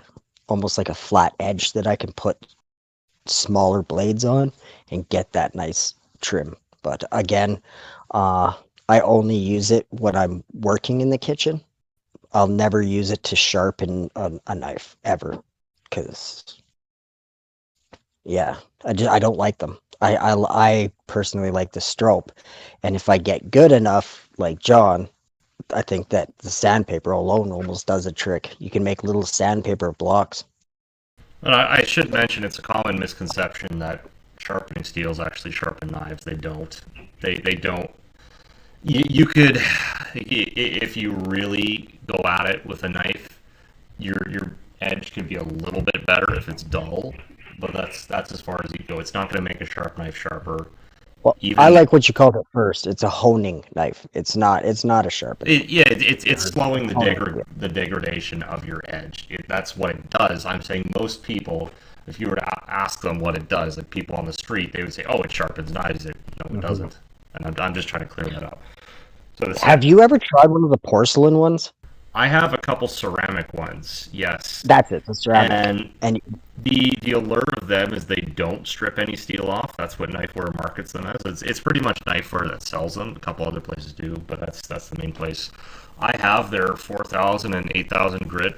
almost like a flat edge that I can put smaller blades on and get that nice trim. But again, I only use it when I'm working in the kitchen. I'll never use it to sharpen a knife ever, because I don't like them. I personally like the strobe, and if I get good enough, like John, I think that the sandpaper alone almost does a trick. You can make little sandpaper blocks. But I should mention it's a common misconception that sharpening steels actually sharpen knives. They don't. They don't. You could, if you really go at it with a knife, your edge could be a little bit better if it's dull, but that's as far as you go. It's not going to make a sharp knife sharper. Well, Even I like what you called it first. It's a honing knife. It's not a sharpening. it's slowing the degradation of your edge. That's what it does. I'm saying most people, if you were to ask them what it does, like people on the street, they would say, "Oh, it sharpens knives." No, it doesn't. And I'm just trying to clear that up. So Have you ever tried one of the porcelain ones? I have a couple ceramic ones, yes. That's it, the ceramic. And the allure of them is they don't strip any steel off. That's what Knifeware markets them as. It's pretty much Knifeware that sells them. A couple other places do, but that's the main place. I have their 4,000 and 8,000 grit.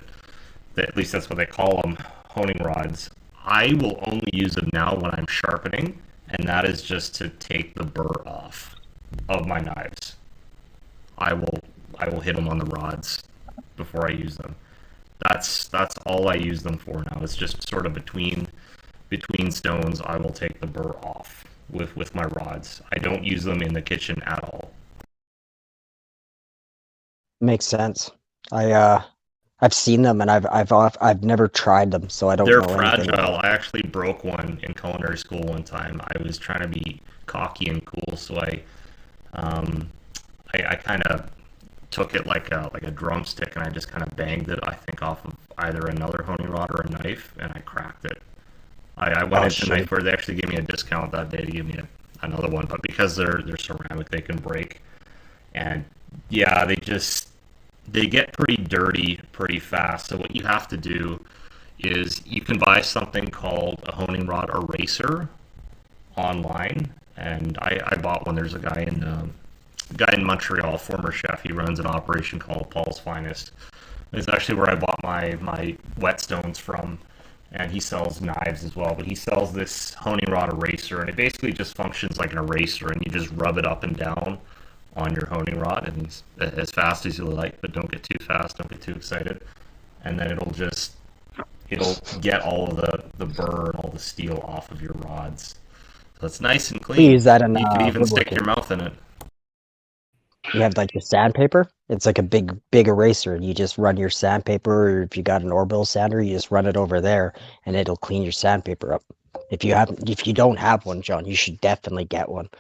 At least that's what they call them, honing rods. I will only use them now when I'm sharpening, and that is just to take the burr off of my knives. I will hit them on the rods before I use them. That's all I use them for now. It's just sort of between stones. I will take the burr off with my rods. I don't use them in the kitchen at all. Makes sense. I've seen them and I've never tried them, so I don't know anything. They're fragile. I actually broke one in culinary school one time. I was trying to be cocky and cool, so I kind of took it like a drumstick and I just kind of banged it, I think, off of either another honing rod or a knife, and I cracked it. I went into Knifeware. They actually gave me a discount that day to give me another one, but because they're ceramic, they can break. And yeah, they get pretty dirty pretty fast. So what you have to do is you can buy something called a honing rod eraser online, and I bought one. There's a guy in Montreal, former chef. He runs an operation called Paul's Finest. It's actually where I bought my whetstones from, and he sells knives as well. But he sells this honing rod eraser, and it basically just functions like an eraser, and you just rub it up and down on your honing rod, and as fast as you like, but don't get too fast, don't get too excited, and then it'll get all of the burr and all the steel off of your rods. So it's nice and clean. You use that in, you can even stick your mouth in it. You have like your sandpaper. It's like a big eraser, and you just run your sandpaper, or if you got an orbital sander, you just run it over there, and it'll clean your sandpaper up. If you don't have one, John, you should definitely get one.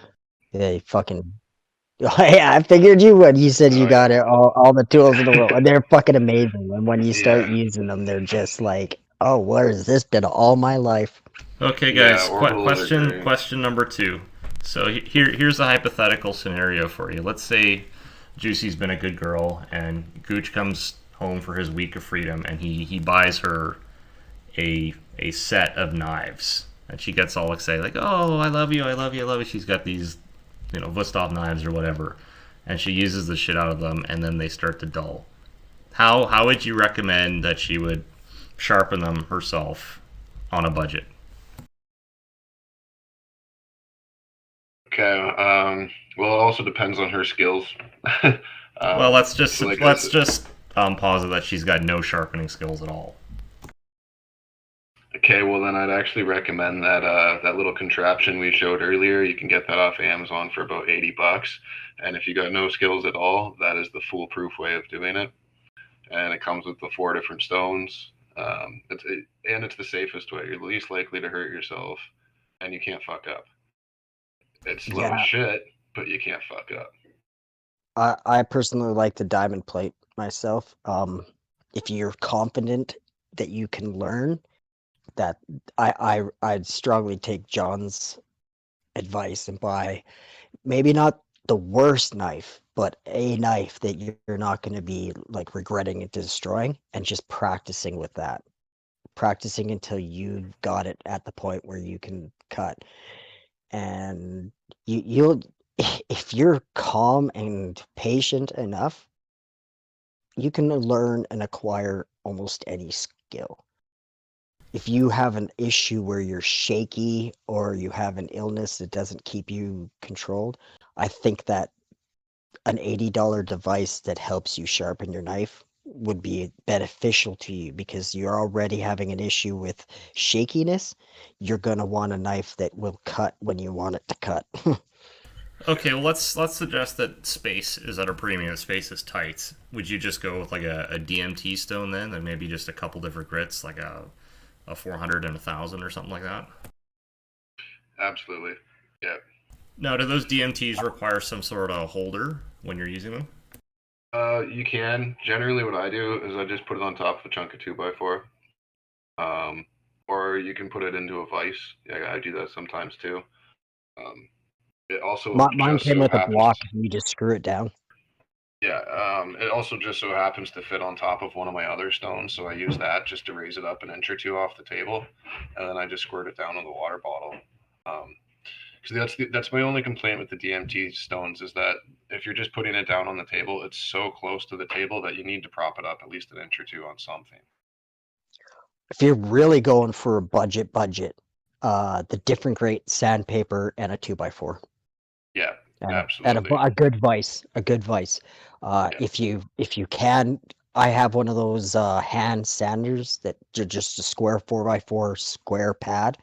They fucking. Yeah, I figured you would. You said you got it, all the tools in the world, and they're fucking amazing. And when you start using them, they're just like, oh, where has this been all my life? Okay, guys. Question number 2. So here's a hypothetical scenario for you. Let's say Juicy's been a good girl, and Gooch comes home for his week of freedom, and he buys her a set of knives, and she gets all excited, like, oh, I love you, I love you, I love you. She's got these, Vostok knives or whatever, and she uses the shit out of them, and then they start to dull. How would you recommend that she would sharpen them herself on a budget? Okay. Well, it also depends on her skills. Well, let's just posit that she's got no sharpening skills at all. Okay, well then I'd actually recommend that little contraption we showed earlier. You can get that off Amazon for about $80, and if you got no skills at all, that is the foolproof way of doing it. And it comes with the 4 different stones. It's the safest way. You're least likely to hurt yourself, and you can't fuck up. It's slow as shit, but you can't fuck up. I personally like the diamond plate myself. If you're confident that you can learn, that I'd strongly take John's advice and buy maybe not the worst knife, but a knife that you're not going to be like regretting and destroying, and just practicing with that. Practicing until you've got it at the point where you can cut. And you'll, if you're calm and patient enough, you can learn and acquire almost any skill. If you have an issue where you're shaky or you have an illness that doesn't keep you controlled, I think that an $80 device that helps you sharpen your knife would be beneficial to you because you're already having an issue with shakiness. You're gonna want a knife that will cut when you want it to cut. Okay, well let's suggest that space is at a premium. Space is tight. Would you just go with like a DMT stone then, and maybe just a couple different grits, like a 400 and 1,000 or something like that? Absolutely. Yeah. Now, do those DMTs require some sort of holder when you're using them? You can. Generally, what I do is I just put it on top of a chunk of 2x4. Or you can put it into a vise. Yeah, I do that sometimes too. It also Mine just came so with a happens, block. You just screw it down. yeah. It also just so happens to fit on top of one of my other stones, so I use that just to raise it up an inch or two off the table, and then I just squirt it down in the water bottle. Because that's my only complaint with the DMT stones is that if you're just putting it down on the table, it's so close to the table that you need to prop it up at least an inch or two on something. If you're really going for a budget, the different grade sandpaper and a 2x4. Yeah, And absolutely. a good vise, Yeah. if you can, I have one of those hand sanders that just a square 4x4 square pad,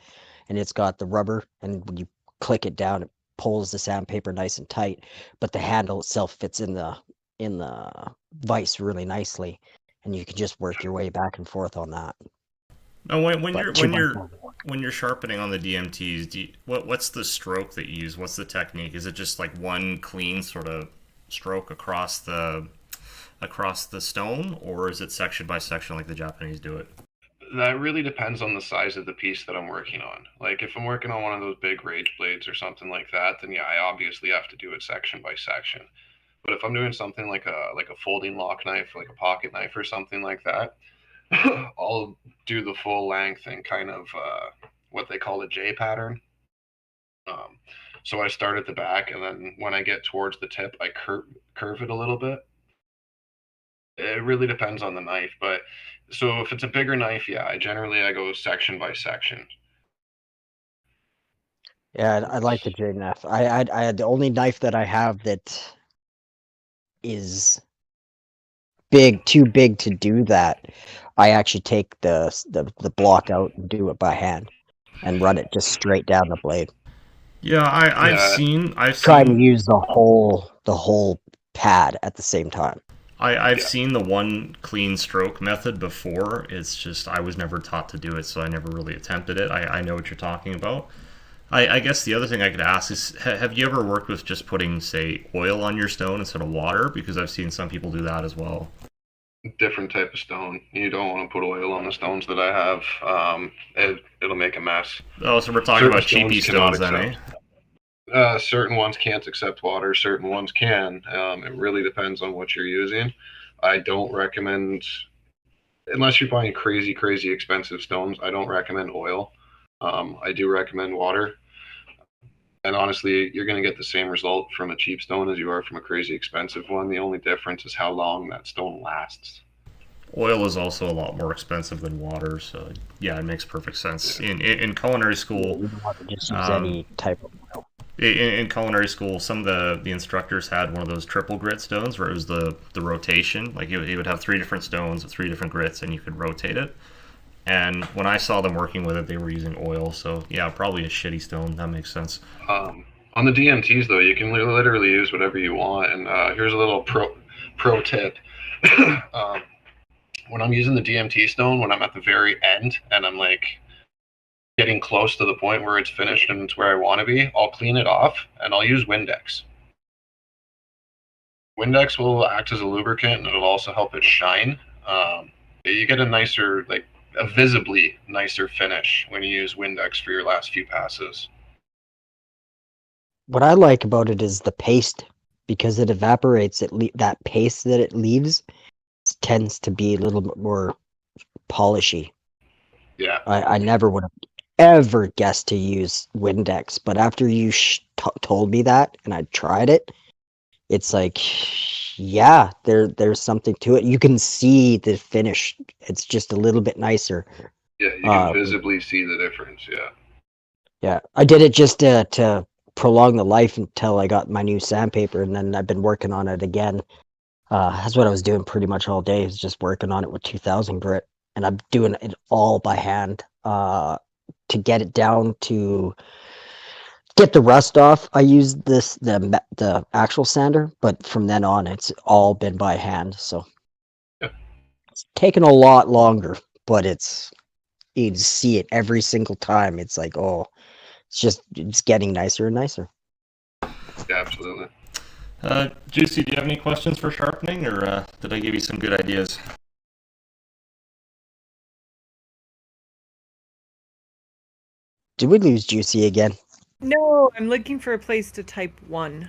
and it's got the rubber, and when you click it down, it pulls the sandpaper nice and tight, but the handle itself fits in the vise really nicely, and you can just work your way back and forth on that. Now, when But you're 2x4. when you're sharpening on the DMTs, what's the stroke that you use? What's the technique? Is it just like one clean sort of stroke across the stone, or is it section by section like the Japanese do it? That really depends on the size of the piece that I'm working on. Like if I'm working on one of those big rage blades or something like that, then yeah, I obviously have to do it section by section. But if I'm doing something like a folding lock knife, like a pocket knife or something like that, I'll do the full length and kind of what they call a J pattern. So I start at the back, and then when I get towards the tip, I curve it a little bit. It really depends on the knife, but so if it's a bigger knife, yeah, I go section by section. Yeah, I like the J knife. I had the only knife that I have that is too big to do that. I actually take the block out and do it by hand and run it just straight down the blade. Yeah, I've Yeah. seen Try to use the whole pad at the same time. I've seen the one clean stroke method before. It's just I was never taught to do it, so I never really attempted it. I know what you're talking about. I guess the other thing I could ask is, have you ever worked with just putting, say, oil on your stone instead of water? Because I've seen some people do that as well. Different type of stone. You don't want to put oil on the stones that I have. It'll make a mess. Oh, so we're talking about cheapy stones then, eh? Certain ones can't accept water. Certain ones can. It really depends on what you're using. I don't recommend, unless you're buying crazy, crazy expensive stones, I don't recommend oil. I do recommend water. And honestly, you're going to get the same result from a cheap stone as you are from a crazy expensive one. The only difference is how long that stone lasts. Oil is also a lot more expensive than water, so yeah, it makes perfect sense. In culinary school, You don't want to just use any type of oil. in culinary school, some of the instructors had one of those triple grit stones where it was the rotation. Like he would have 3 different stones with 3 different grits, and you could rotate it. And when I saw them working with it, they were using oil. So yeah, probably a shitty stone. That makes sense. On the DMTs though, you can literally use whatever you want. And here's a little pro tip. When I'm using the DMT stone, when I'm at the very end and I'm like getting close to the point where it's finished and it's where I want to be, I'll clean it off and I'll use Windex. Windex will act as a lubricant and it'll also help it shine. You get a nicer, like a visibly nicer finish when you use Windex for your last few passes. What I like about it is the paste, because it evaporates. That paste that it leaves tends to be a little bit more polishy. Yeah. I never would have ever guessed to use Windex, but after you told me that and I tried it, it's like, yeah, there's something to it. You can see the finish. It's just a little bit nicer. Yeah, you can visibly see the difference. Yeah. Yeah, I did it just to prolong the life until I got my new sandpaper, and then I've been working on it again That's what I was doing pretty much all day, is just working on it with 2000 grit, and I'm doing it all by hand. To get it down to get the rust off, I use the actual sander, but from then on, it's all been by hand. So it's taken a lot longer, but you see it every single time. It's like, oh, it's getting nicer and nicer. Yeah, absolutely. Juicy, do you have any questions for sharpening, or did I give you some good ideas? Did we lose Juicy again? No, I'm looking for a place to type 1.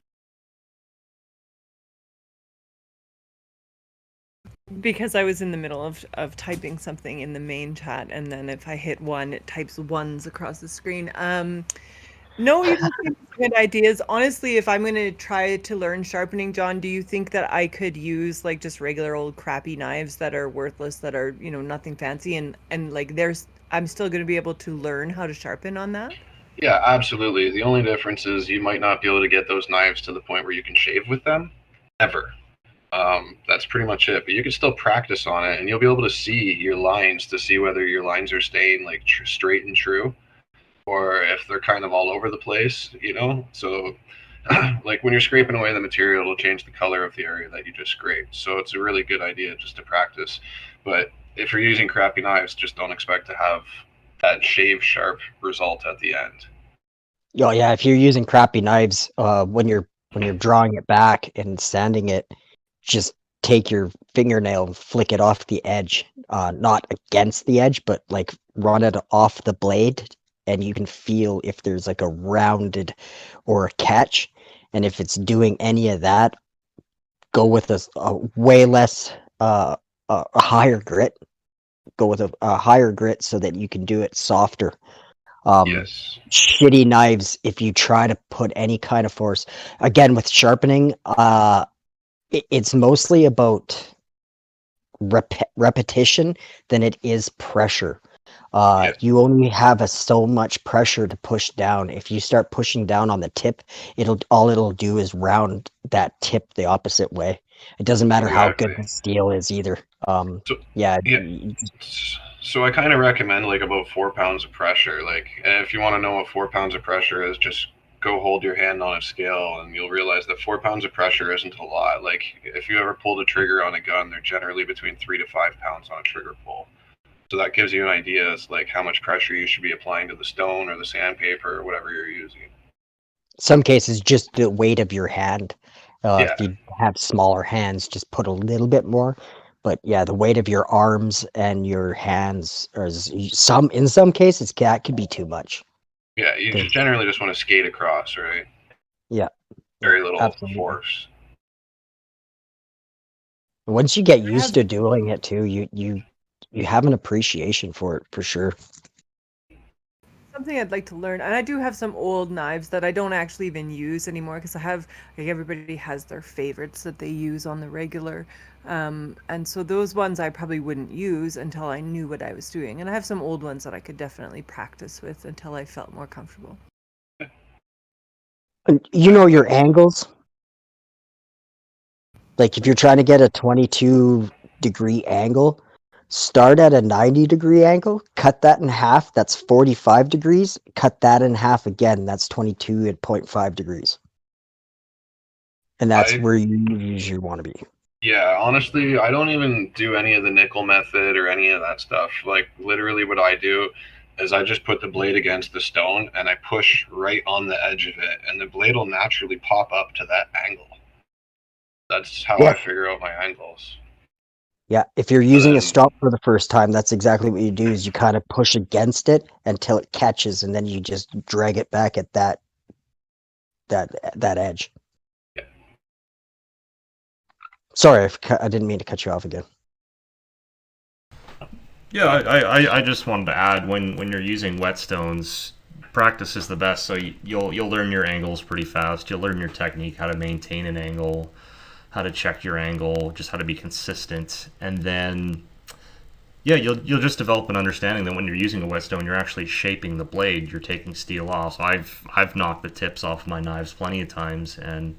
Because I was in the middle of typing something in the main chat, and then if I hit 1, it types 1s across the screen. No, you just gave me good ideas. Honestly, if I'm going to try to learn sharpening, John, do you think that I could use like just regular old crappy knives that are worthless, that are, nothing fancy, and like I'm still going to be able to learn how to sharpen on that? Yeah, absolutely. The only difference is you might not be able to get those knives to the point where you can shave with them, ever. That's pretty much it. But you can still practice on it, and you'll be able to see your lines to see whether your lines are staying like straight and true, or if they're kind of all over the place. So like when you're scraping away the material, it'll change the color of the area that you just scraped. So it's a really good idea just to practice. But if you're using crappy knives, just don't expect to have that shave sharp result at the end. Oh yeah, if you're using crappy knives, when you're drawing it back and sanding it, just take your fingernail and flick it off the edge, not against the edge, but like run it off the blade, and you can feel if there's like a rounded or a catch. And if it's doing any of that, go with a way less, a higher grit. Go with a higher grit so that you can do it softer. Yes. Shitty knives, if you try to put any kind of force, again with sharpening, it's mostly about repetition than it is pressure. Yes. You only have so much pressure to push down. If you start pushing down on the tip, all it'll do is round that tip the opposite way. It doesn't matter how good the steel is either. So I kind of recommend like about 4 pounds of pressure. Like, and if you want to know what 4 pounds of pressure is, just go hold your hand on a scale, and you'll realize that 4 pounds of pressure isn't a lot. Like, if you ever pulled a trigger on a gun, they're generally between 3 to 5 pounds on a trigger pull. So that gives you an idea as like how much pressure you should be applying to the stone or the sandpaper or whatever you're using. Some cases, just the weight of your hand. If you have smaller hands, just put a little bit more. But yeah, the weight of your arms and your hands, in some cases, that could be too much. Yeah, you generally just want to skate across, right? Yeah. Very little force. Once you get used to doing it too, you have an appreciation for it, for sure. Something I'd like to learn, and I do have some old knives that I don't actually even use anymore, because I have, like, everybody has their favorites that they use on the regular, and so those ones I probably wouldn't use until I knew what I was doing, and I have some old ones that I could definitely practice with until I felt more comfortable. And you know your angles? Like if you're trying to get a 22-degree angle, start at a 90-degree angle, cut that in half, that's 45 degrees, cut that in half again, that's 22.5 degrees. And that's where you usually want to be. Yeah, honestly, I don't even do any of the nickel method or any of that stuff. Like, literally what I do is I just put the blade against the stone and I push right on the edge of it, and the blade will naturally pop up to that angle. That's how I figure out my angles. Yeah, if you're using a stop for the first time, that's exactly what you do, is you kind of push against it until it catches, and then you just drag it back at that edge. Yeah. Sorry, I didn't mean to cut you off again. Yeah, I just wanted to add, when you're using whetstones, practice is the best. So you'll learn your angles pretty fast. You'll learn your technique, how to maintain an angle, how to check your angle, just how to be consistent, and then you'll just develop an understanding that when you're using a whetstone, you're actually shaping the blade. You're taking steel off. So I've knocked the tips off my knives plenty of times, and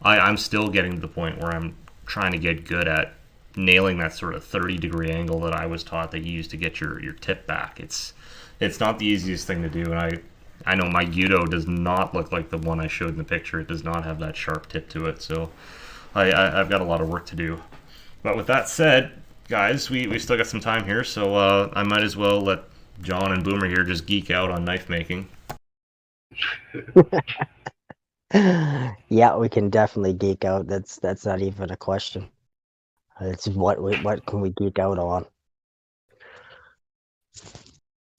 I'm still getting to the point where I'm trying to get good at nailing that sort of 30-degree angle that I was taught that you use to get your tip back. It's not the easiest thing to do, and I know my Gyudo does not look like the one I showed in the picture. It does not have that sharp tip to it, so I've got a lot of work to do. But with that said, guys, we still got some time here, so I might as well let John and Boomer here just geek out on knife making. Yeah, we can definitely geek out. That's not even a question. It's what can we geek out on?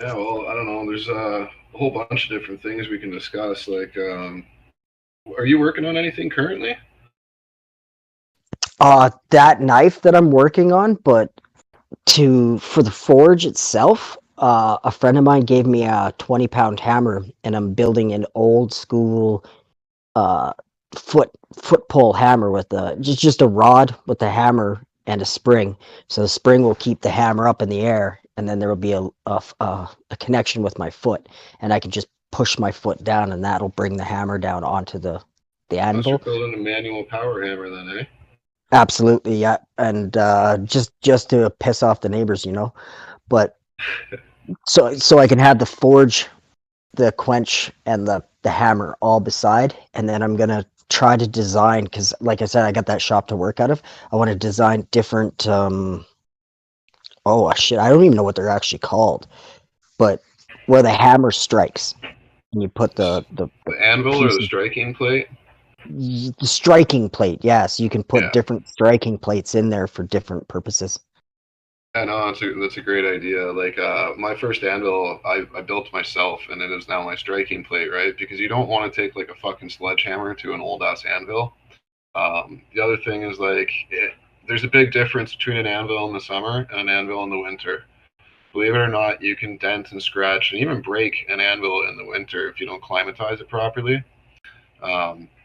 Yeah, well, I don't know. There's a whole bunch of different things we can discuss. Like, are you working on anything currently? That knife that I'm working on, but for the forge itself, a friend of mine gave me a 20-pound hammer, and I'm building an old school foot pole hammer with just a rod with a hammer and a spring. So the spring will keep the hammer up in the air, and then there will be a connection with my foot, and I can just push my foot down, and that'll bring the hammer down onto the anvil. You're building a manual power hammer then, eh? Absolutely, yeah, and just to piss off the neighbors, you know. But so I can have the forge, the quench, and the hammer all beside, and then I'm gonna try to design, because like I said, I got that shop to work out of. I want to design different oh shit, I don't even know what they're actually called, but where the hammer strikes and you put the anvil or the striking plate. The striking plate, yes. You can put different striking plates in there for different purposes. Yeah, no, that's a great idea. Like, my first anvil, I built myself, and it is now my striking plate, right? Because you don't want to take like a fucking sledgehammer to an old ass anvil. The other thing is like, there's a big difference between an anvil in the summer and an anvil in the winter. Believe it or not, you can dent and scratch and even break an anvil in the winter if you don't climatize it properly.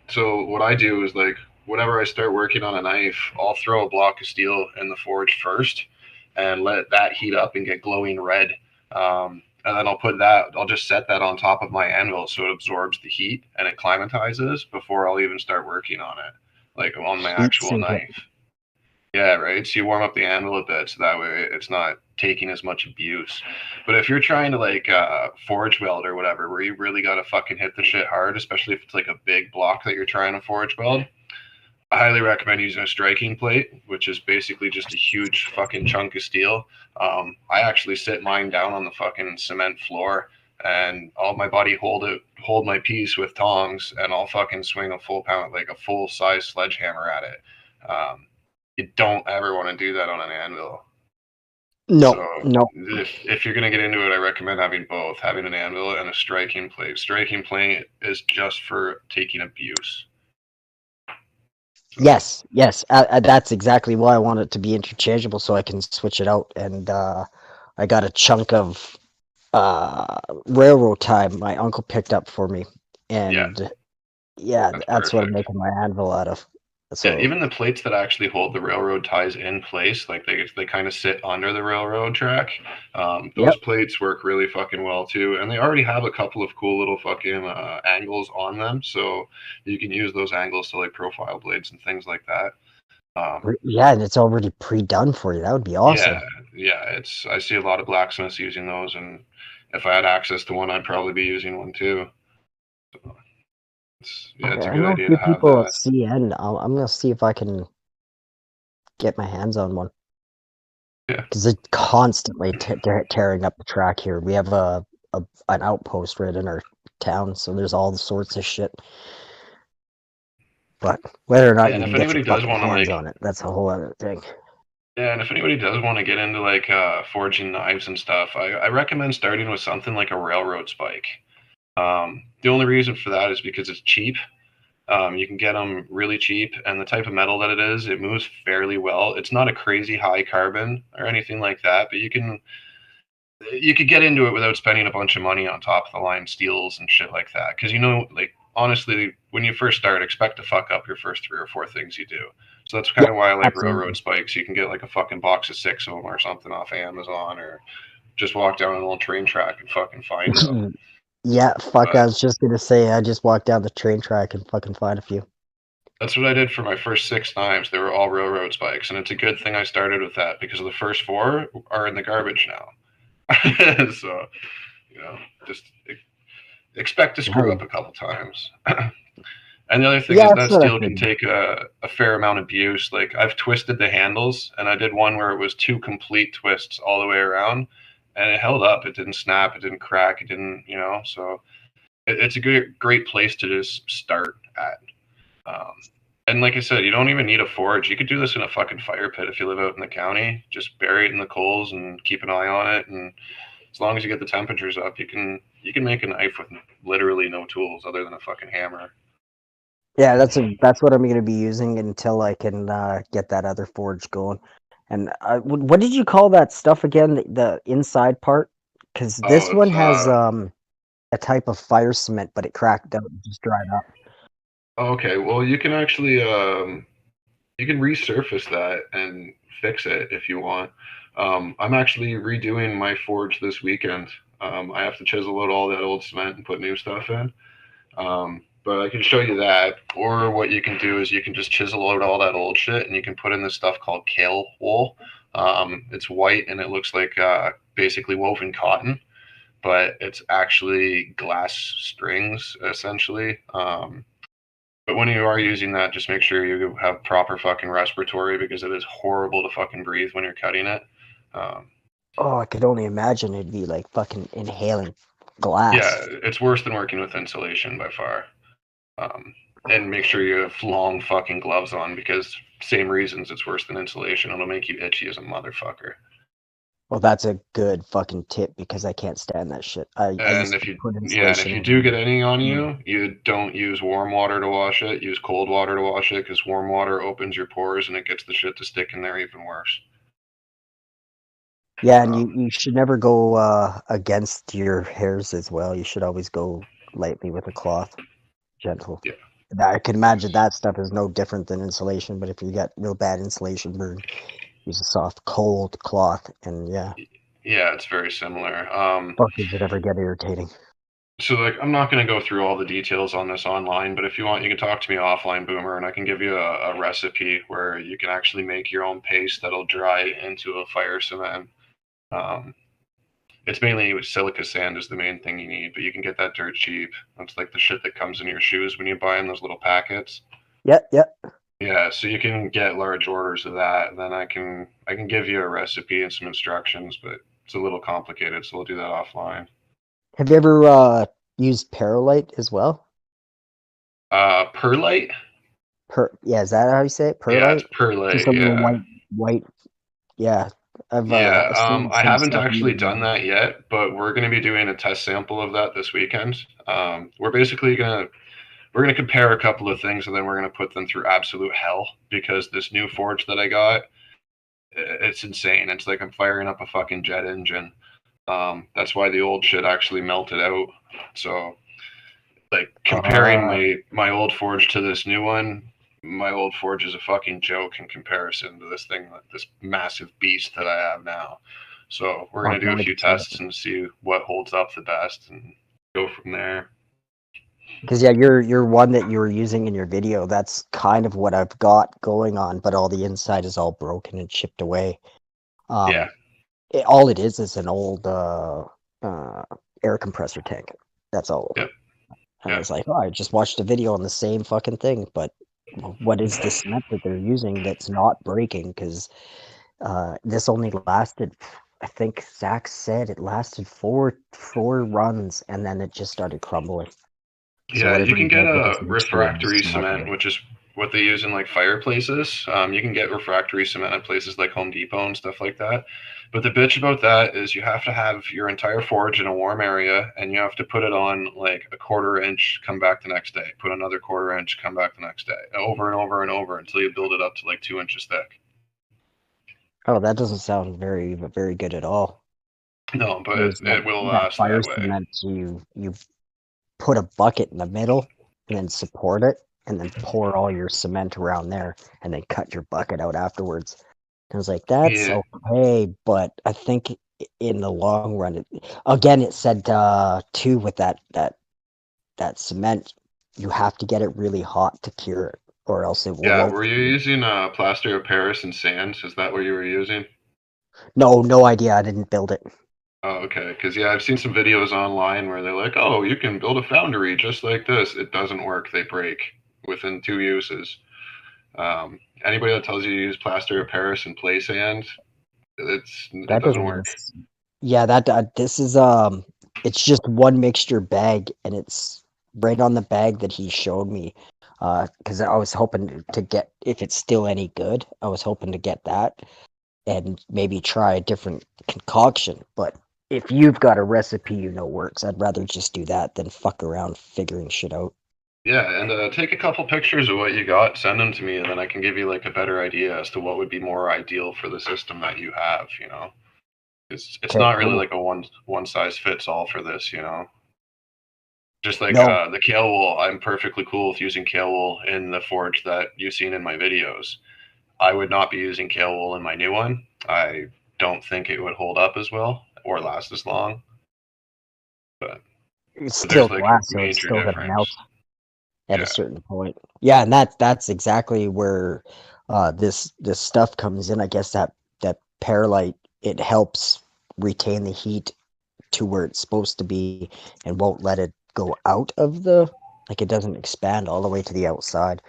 So what I do is, like, whenever I start working on a knife, I'll throw a block of steel in the forge first and let that heat up and get glowing red. And then I'll just set that on top of my anvil so it absorbs the heat and it climatizes before I'll even start working on it, like on my actual knife. Yeah, right. So you warm up the anvil a bit so that way it's not taking as much abuse. But if you're trying to like forge weld or whatever, where you really got to fucking hit the shit hard, especially if it's like a big block that you're trying to forge weld, I highly recommend using a striking plate, which is basically just a huge fucking chunk of steel. I actually sit mine down on the fucking cement floor, and all my buddy hold my piece with tongs, and I'll fucking swing a full pound, like a full size sledgehammer at it. You don't ever want to do that on an anvil. No, so no. If you're going to get into it, I recommend having both, having an anvil and a striking plate. Striking plate is just for taking abuse. Yes. That's exactly why I want it to be interchangeable, so I can switch it out. And I got a chunk of railroad tie my uncle picked up for me, and that's what I'm making my anvil out of. So, yeah, even the plates that actually hold the railroad ties in place, like they kind of sit under the railroad track. Those plates work really fucking well too, and they already have a couple of cool little fucking angles on them, so you can use those angles to like profile blades and things like that. And it's already pre-done for you. That would be awesome. Yeah. I see a lot of blacksmiths using those, and if I had access to one, I'd probably be using one too. So, it's a good idea to have people that. At CN, I'm gonna see if I can get my hands on one. Yeah, because it's constantly tearing up the track here. We have an outpost right in our town, so there's all sorts of shit. But whether or not you can get your fucking hands on it, that's a whole other thing. Yeah, and if anybody does want to get into like forging knives and stuff, I recommend starting with something like a railroad spike. The only reason for that is because it's cheap. You can get them really cheap, and the type of metal that it is, it moves fairly well. It's not a crazy high carbon or anything like that, but you could get into it without spending a bunch of money on top of the line steels and shit like that. Because like honestly, when you first start, expect to fuck up your first 3 or 4 things you do. So that's kind of why I like railroad spikes. You can get like a fucking box of 6 of them or something off Amazon, or just walk down an old train track and fucking find them. Yeah, I was just gonna say, I just walked down the train track and fucking find a few. That's what I did for my first 6 knives. They were all railroad spikes, and it's a good thing I started with that because the first 4 are in the garbage now. So, just expect to screw up a couple times. And the other thing is that steel can take a fair amount of abuse. Like, I've twisted the handles, and I did one where it was 2 complete twists all the way around, and it held up. It didn't snap. It didn't crack. It didn't, so it's a great place to just start at. And like I said, you don't even need a forge. You could do this in a fucking fire pit if you live out in the county. Just bury it in the coals and keep an eye on it. And as long as you get the temperatures up, you can make a knife with literally no tools other than a fucking hammer. Yeah, that's what I'm going to be using until I can get that other forge going. And what did you call that stuff again? The inside part? Because this one has a type of fire cement, but it cracked out and just dried up. Okay, well, you can actually you can resurface that and fix it if you want. I'm actually redoing my forge this weekend. I have to chisel out all that old cement and put new stuff in. But I can show you that. Or what you can do is you can just chisel out all that old shit and you can put in this stuff called kale wool. It's white and it looks like basically woven cotton, but it's actually glass strings essentially. But when you are using that, just make sure you have proper fucking respiratory because it is horrible to fucking breathe when you're cutting it. I could only imagine it'd be like fucking inhaling glass. Yeah, it's worse than working with insulation by far. And make sure you have long fucking gloves on because same reasons it's worse than insulation. It'll make you itchy as a motherfucker. Well, that's a good fucking tip because I can't stand that shit. If you do get any on you, you don't use warm water to wash it. Use cold water to wash it because warm water opens your pores and it gets the shit to stick in there even worse. Yeah, and you should never go against your hairs as well. You should always go lightly with a cloth, gentle. Yeah. I can imagine that stuff is no different than insulation, but if you get real bad insulation burn, use a soft, cold cloth, and yeah. Yeah, it's very similar. Fuck, does it ever get irritating? So, like, I'm not going to go through all the details on this online, but if you want, you can talk to me offline, Boomer, and I can give you a recipe where you can actually make your own paste that'll dry into a fire cement. It's mainly silica sand is the main thing you need, but you can get that dirt cheap. That's like the shit that comes in your shoes when you buy them, those little packets. Yep. Yeah, so you can get large orders of that. And then I can give you a recipe and some instructions, but it's a little complicated, so we'll do that offline. Have you ever used perlite as well? Perlite? Yeah, is that how you say it? Perlite? Yeah, it's perlite. Just a little white. Yeah. I haven't actually done that yet, but we're going to be doing a test sample of that this weekend. We're basically going to compare a couple of things, and then we're going to put them through absolute hell because this new forge that I got, it's insane. It's like I'm firing up a fucking jet engine. That's why the old shit actually melted out. So, like, comparing my old forge to this new one, my old forge is a fucking joke in comparison to this thing, this massive beast that I have now. So we're going to do a few tests and see what holds up the best and go from there. Because, yeah, your one that you were using in your video, that's kind of what I've got going on, but all the inside is all broken and chipped away. Yeah. All it is an old air compressor tank. That's all. Yep. And I was like, I just watched a video on the same fucking thing, but what is the cement that they're using that's not breaking? Because this only lasted, I think Zach said it lasted four runs, and then it just started crumbling. Yeah, you can get a refractory cement, which is what they use in like fireplaces. You can get refractory cement at places like Home Depot and stuff like that. But the bitch about that is you have to have your entire forge in a warm area, and you have to put it on like a 1/4 inch, come back the next day, put another 1/4 inch, come back the next day, over and over and over until you build it up to like 2 inches thick. Oh, that doesn't sound very good at all. No, but it will last fire that way. Cement, you put a bucket in the middle and then support it, and then pour all your cement around there, and then cut your bucket out afterwards. I was like, that's okay, but I think in the long run, it said too with that cement, you have to get it really hot to cure it. or else it Yeah, won't. were you using plaster of Paris and sand? Is that what you were using? No idea. I didn't build it. Oh, okay. Because yeah, I've seen some videos online where they're like, "Oh, you can build a foundry just like this." It doesn't work. They break within 2 uses. Anybody that tells you use plaster of Paris and play sand, it That doesn't doesn't work. even. Yeah, this is it's just one mixture bag, and it's right on the bag that he showed me. Because I was hoping to get, if it's still any good, I was hoping to get that and maybe try a different concoction. But if you've got a recipe you know works, I'd rather just do that than fuck around figuring shit out. Yeah, and take a couple pictures of what you got, send them to me, and then I can give you like a better idea as to what would be more ideal for the system that you have. You know, it's Okay, not really cool. like a one size fits all for this. You know, just like No, the kale wool, I'm perfectly cool with using kale wool in the forge that you've seen in my videos. I would not be using kale wool in my new one. I don't think it would hold up as well or last as long. But, it's but still there's like a glass, so it's major still gonna melt difference. at a Yeah, certain point. Yeah, and that's exactly where this stuff comes in. I guess that perlite, it helps retain the heat to where it's supposed to be and won't let it go out of the, like, it doesn't expand all the way to the outside.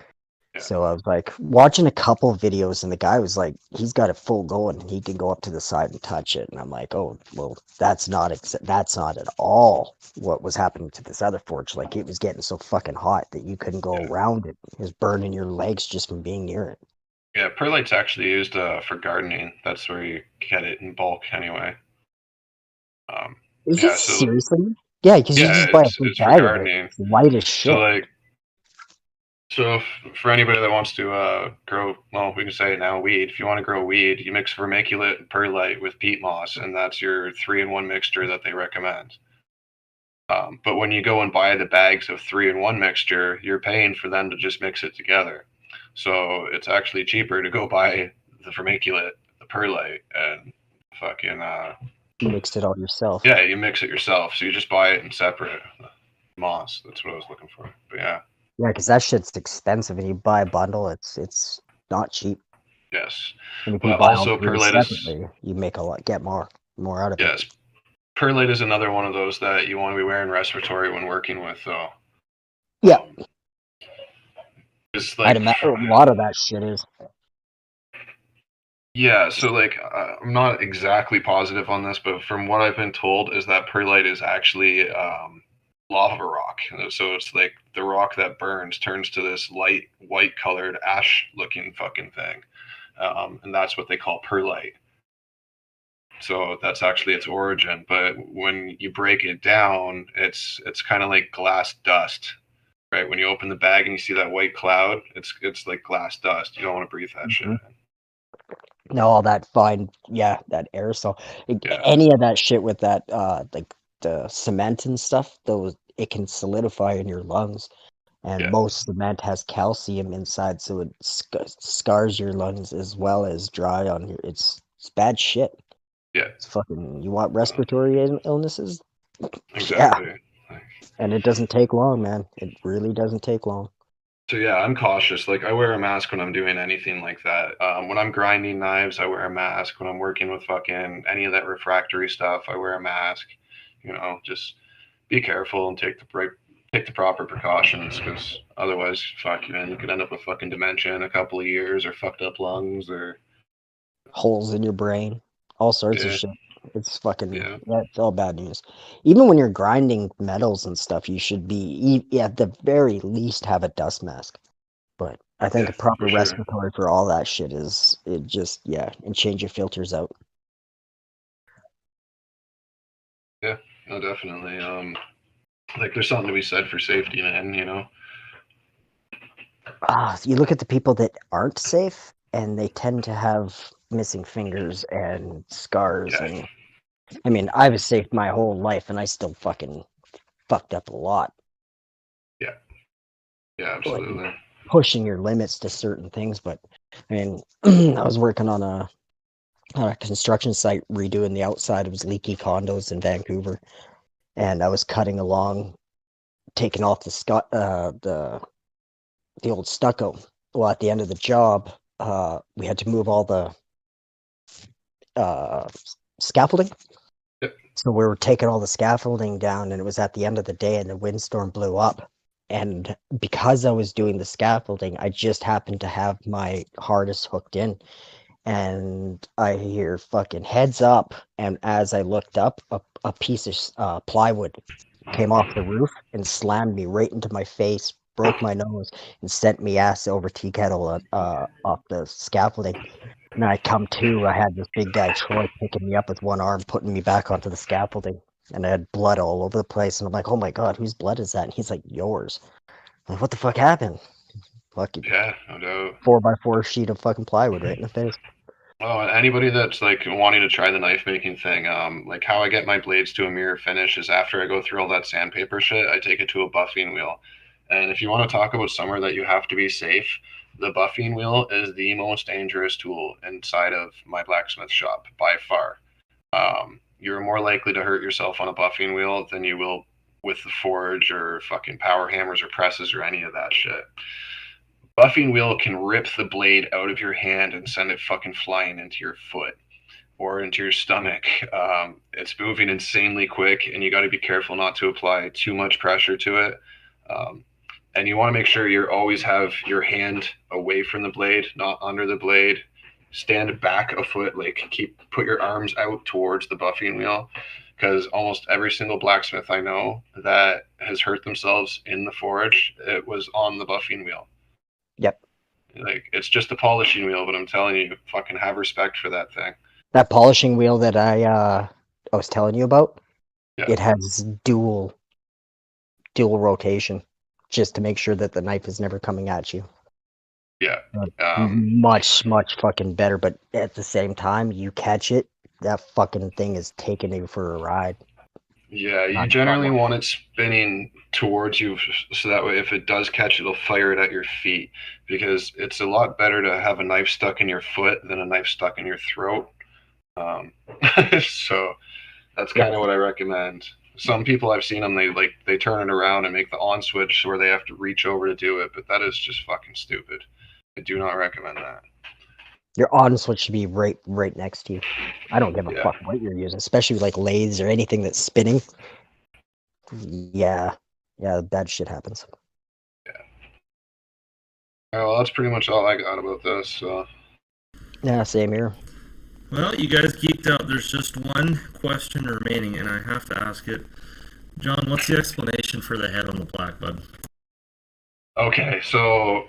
yeah. So I was like watching a couple videos, and the guy was like, he's got it full going and he can go up to the side and touch it. And I'm like, oh well, that's not at all what was happening to this other forge. Like, it was getting so fucking hot that you couldn't go Yeah. around it. It was burning your legs just from being near it. Yeah, perlite's actually used for gardening. That's where you get it in bulk, anyway. Um, Is it yeah, so seriously? Yeah, because you yeah, just buy a big it's for bag of it. gardening. It's light as So shit. like, so for anybody that wants to grow, well, we can say it now, weed. If you want to grow weed, you mix vermiculite and perlite with peat moss, and that's your 3-in-1 mixture that they recommend. But when you go and buy the bags of 3-in-1 mixture, you're paying for them to just mix it together. So it's actually cheaper to go buy the vermiculite, the perlite, and fucking You mixed it all yourself. yeah, you mix it yourself. So you just buy it in separate moss. That's what I was looking for. But yeah, Yeah, because that shit's expensive, and you buy a bundle, it's not cheap. yes. And if you But buy all also three perlite is separately, you make a lot, get more out of it. yes, perlite is another one of those that you want to be wearing respiratory when working with, though. Yeah, It's I'd like imagine a lot of that shit is. yeah, so like I'm not exactly positive on this, but from what I've been told is that perlite is actually lava rock. So it's like the rock that burns turns to this light white colored ash looking fucking thing. And that's what they call perlite. So that's actually its origin. But when you break it down, it's kind of like glass dust, right? When you open the bag and you see that white cloud, it's like glass dust. You don't want to breathe that shit in. No, all that fine, yeah, that aerosol. Yeah. Any of that shit with that, like the cement and stuff, those, it can solidify in your lungs. And Yeah. most cement has calcium inside, so it scars your lungs as well as dry on your. It's bad shit. Yeah. It's fucking. You want respiratory illnesses? Exactly. Yeah. And it doesn't take long, man. It really doesn't take long. So yeah, I'm cautious. Like I wear a mask when I'm doing anything like that. When I'm grinding knives, I wear a mask. When I'm working with fucking any of that refractory stuff, I wear a mask. You know, just be careful and take the proper precautions, because otherwise, fuck you, man, you could end up with fucking dementia in a couple of years, or fucked up lungs, or Holes in your brain, all sorts of yeah, shit. It's fucking, yeah, yeah, it's all bad news. Even when you're grinding metals and stuff, you should be, at the very least, have a dust mask. But I think yeah, a proper for sure. respiratory for all that shit is, it just, yeah, and change your filters out. Yeah, no, definitely. Like there's something to be said for safety, man. You know. You look at the people that aren't safe, and they tend to have missing fingers and scars. Yeah, And I mean, I was safe my whole life, and I still fucking fucked up a lot. yeah, yeah, Like absolutely. pushing your limits to certain things. But I mean, I was working on a construction site redoing the outside. It was leaky condos in Vancouver, and I was cutting along, taking off the old stucco, well, at the end of the job, we had to move all the scaffolding. Yep. So we were taking all the scaffolding down, and it was at the end of the day, and the windstorm blew up. And because I was doing the scaffolding, I just happened to have my harness hooked in, and I hear fucking heads up. And as I looked up, a piece of plywood came off the roof and slammed me right into my face, broke my nose, and sent me ass over tea kettle off the scaffolding. And I come to, I had this big guy Troy picking me up with one arm, putting me back onto the scaffolding, and I had blood all over the place. And I'm like, "Oh my god, whose blood is that?" And he's like, "Yours." I'm like, what the fuck happened? Fucking Yeah, no doubt. 4x4 sheet of fucking plywood right in the face. Oh, and anybody that's like wanting to try the knife making thing, like how I get my blades to a mirror finish is after I go through all that sandpaper shit, I take it to a buffing wheel. And if you want to talk about somewhere that you have to be safe, the buffing wheel is the most dangerous tool inside of my blacksmith shop by far. You're more likely to hurt yourself on a buffing wheel than you will with the forge or fucking power hammers or presses or any of that shit. Buffing wheel can rip the blade out of your hand and send it fucking flying into your foot or into your stomach. It's moving insanely quick, and you got to be careful not to apply too much pressure to it. And you want to make sure you always have your hand away from the blade, not under the blade. Stand back a foot, like put your arms out towards the buffing wheel, because almost every single blacksmith I know that has hurt themselves in the forge, it was on the buffing wheel. Yep. Like, it's just a polishing wheel, but I'm telling you, fucking have respect for that thing. That polishing wheel that I was telling you about, Yeah. It has dual rotation, just to make sure that the knife is never coming at you. Yeah. Much fucking better, but at the same time, you catch it, that fucking thing is taking you for a ride. Yeah, you generally want it spinning towards you, so that way if it does catch, it'll fire it at your feet, because it's a lot better to have a knife stuck in your foot than a knife stuck in your throat. So that's kind of what I recommend. Some people I've seen them, they turn it around and make the on switch where they have to reach over to do it, but that is just fucking stupid. I do not recommend that. Your on switch should be right next to you. I don't give a fuck what you're using, especially like lathes or anything that's spinning. Yeah, bad shit happens. Yeah. Well, that's pretty much all I got about this. So. Yeah, same here. Well, you guys geeked out. There's just one question remaining, and I have to ask it. John, what's the explanation for the head on the plaque, bud? Okay, so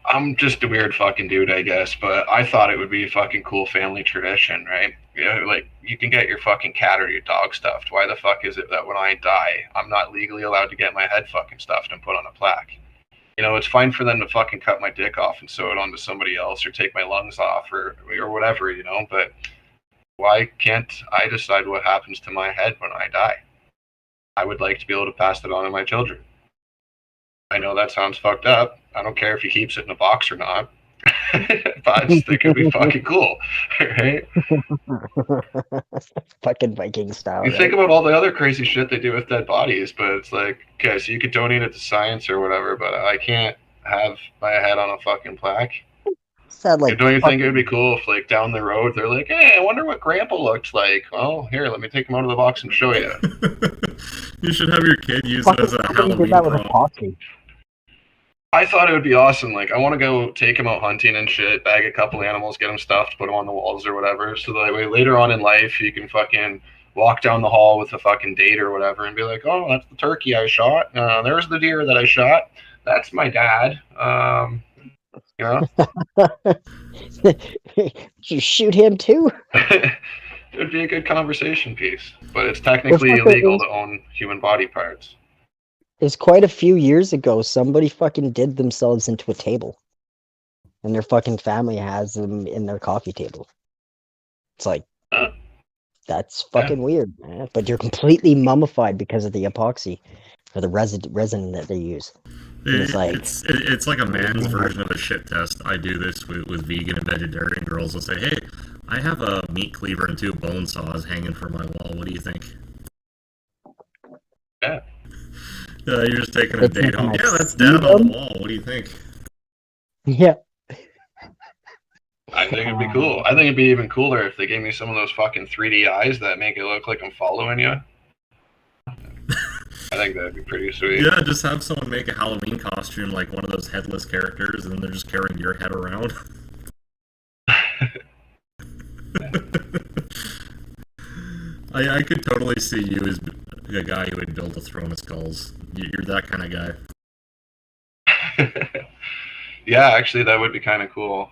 I'm just a weird fucking dude, I guess, but I thought it would be a fucking cool family tradition, right? Yeah, like, you can get your fucking cat or your dog stuffed. Why the fuck is it that when I die, I'm not legally allowed to get my head fucking stuffed and put on a plaque? You know, it's fine for them to fucking cut my dick off and sew it onto somebody else or take my lungs off or whatever, you know, but why can't I decide what happens to my head when I die? I would like to be able to pass that on to my children. I know that sounds fucked up. I don't care if he keeps it in a box or not. But I just think it'd be fucking cool, right? Fucking Viking style. You think about all the other crazy shit they do with dead bodies, but it's like, okay, so you could donate it to science or whatever, but I can't have my head on a fucking plaque. Like, don't you think it would be cool if, like, down the road they're like, hey, I wonder what Grandpa looked like? Well, here, let me take him out of the box and show you. You should have your kid use it as a Halloween prop. I thought it would be awesome. Like, I want to go take him out hunting and shit, bag a couple animals, get them stuffed, put them on the walls or whatever, so that way later on in life you can fucking walk down the hall with a fucking date or whatever and be like, oh, that's the turkey I shot. There's the deer that I shot. That's my dad. You know? You shoot him too? It would be a good conversation piece, but it's technically illegal to own human body parts. It's quite a few years ago, somebody fucking did themselves into a table. And their fucking family has them in their coffee table. It's like, that's fucking weird, man. But you're completely mummified because of the epoxy, or the resin that they use. It's like a man's version of a shit test. I do this with vegan and vegetarian girls. Will say, hey, I have a meat cleaver and 2 bone saws hanging from my wall. What do you think? Yeah. You're just taking a date home. Yeah, that's down on the wall. What do you think? Yeah. I think it'd be cool. I think it'd be even cooler if they gave me some of those fucking 3D eyes that make it look like I'm following you. I think that'd be pretty sweet. Yeah, just have someone make a Halloween costume like one of those headless characters, and they're just carrying your head around. I could totally see you as a guy who would build a throne of skulls. You're that kind of guy. Yeah, actually, that would be kind of cool.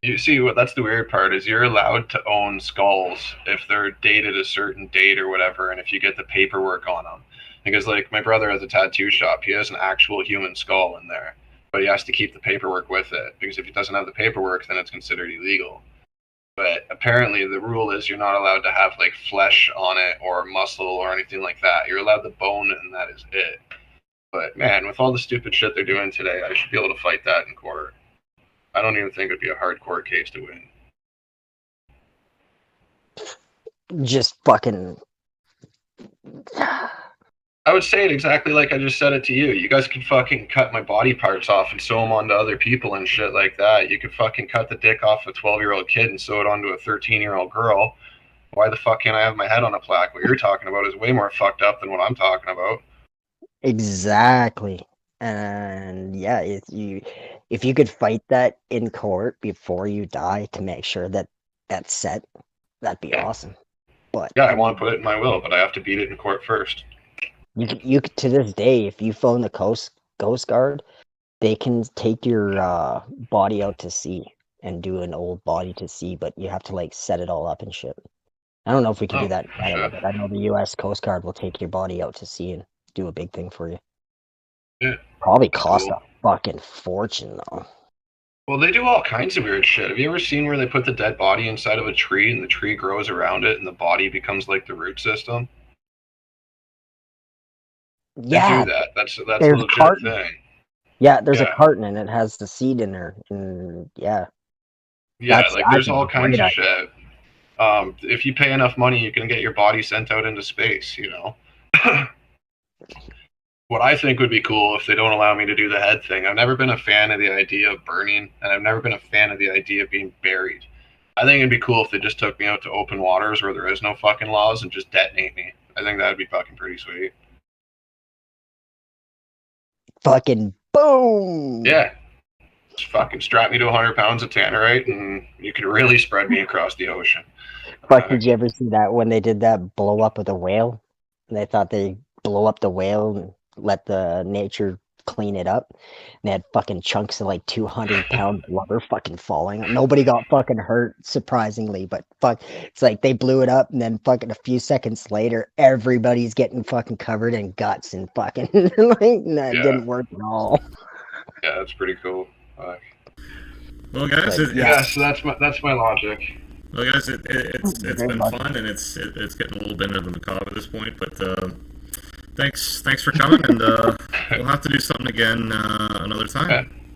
You see, that's the weird part is you're allowed to own skulls if they're dated a certain date or whatever, and if you get the paperwork on them. Because, like, my brother has a tattoo shop. He has an actual human skull in there, but he has to keep the paperwork with it, because if he doesn't have the paperwork, then it's considered illegal. But apparently the rule is you're not allowed to have, like, flesh on it or muscle or anything like that. You're allowed the bone, and that is it. But, man, with all the stupid shit they're doing today, I should be able to fight that in court. I don't even think it'd be a hard court case to win. Just fucking... I would say it exactly like I just said it to you. You guys could fucking cut my body parts off and sew them onto other people and shit like that. You could fucking cut the dick off a 12-year-old kid and sew it onto a 13-year-old girl. Why the fuck can't I have my head on a plaque? What you're talking about is way more fucked up than what I'm talking about. Exactly. And yeah, if you could fight that in court before you die to make sure that that's set, that'd be awesome. But yeah, I want to put it in my will, but I have to beat it in court first. You to this day, if you phone the Coast Guard, they can take your body out to sea and do an old body to sea, but you have to like set it all up and shit. I don't know if we can do that in Canada, but I know the U.S. Coast Guard will take your body out to sea and do a big thing for you. Yeah. Probably cost a fucking fortune though. Well, they do all kinds of weird shit. Have you ever seen where they put the dead body inside of a tree and the tree grows around it and the body becomes like the root system? Yeah, they do that. That's a legit thing. Yeah, there's a carton and it has the seed in there, and yeah. Yeah, like there's all kinds of shit. If you pay enough money, you can get your body sent out into space, you know? What I think would be cool if they don't allow me to do the head thing. I've never been a fan of the idea of burning, and I've never been a fan of the idea of being buried. I think it'd be cool if they just took me out to open waters where there is no fucking laws and just detonate me. I think that'd be fucking pretty sweet. Fucking boom! Yeah. Just fucking strap me to 100 pounds of tannerite and you could really spread me across the ocean. Fuck, did you ever see that when they did that blow up of the whale? And they thought they'd blow up the whale and let the nature clean it up. And they had fucking chunks of like 200-pound blubber fucking falling. Nobody got fucking hurt, surprisingly, but fuck, it's like they blew it up and then fucking a few seconds later, everybody's getting fucking covered in guts and fucking like, it didn't work at all. Yeah, that's pretty cool. Well, guys, so that's my logic. Well, guys, it's been fun and it's getting a little bit of a macabre at this point, but thanks for coming, and we'll have to do something again another time.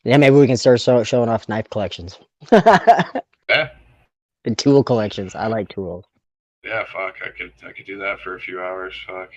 Yeah, maybe we can start showing off knife collections. Yeah. And tool collections. I like tools. Yeah, fuck. I could do that for a few hours. Fuck.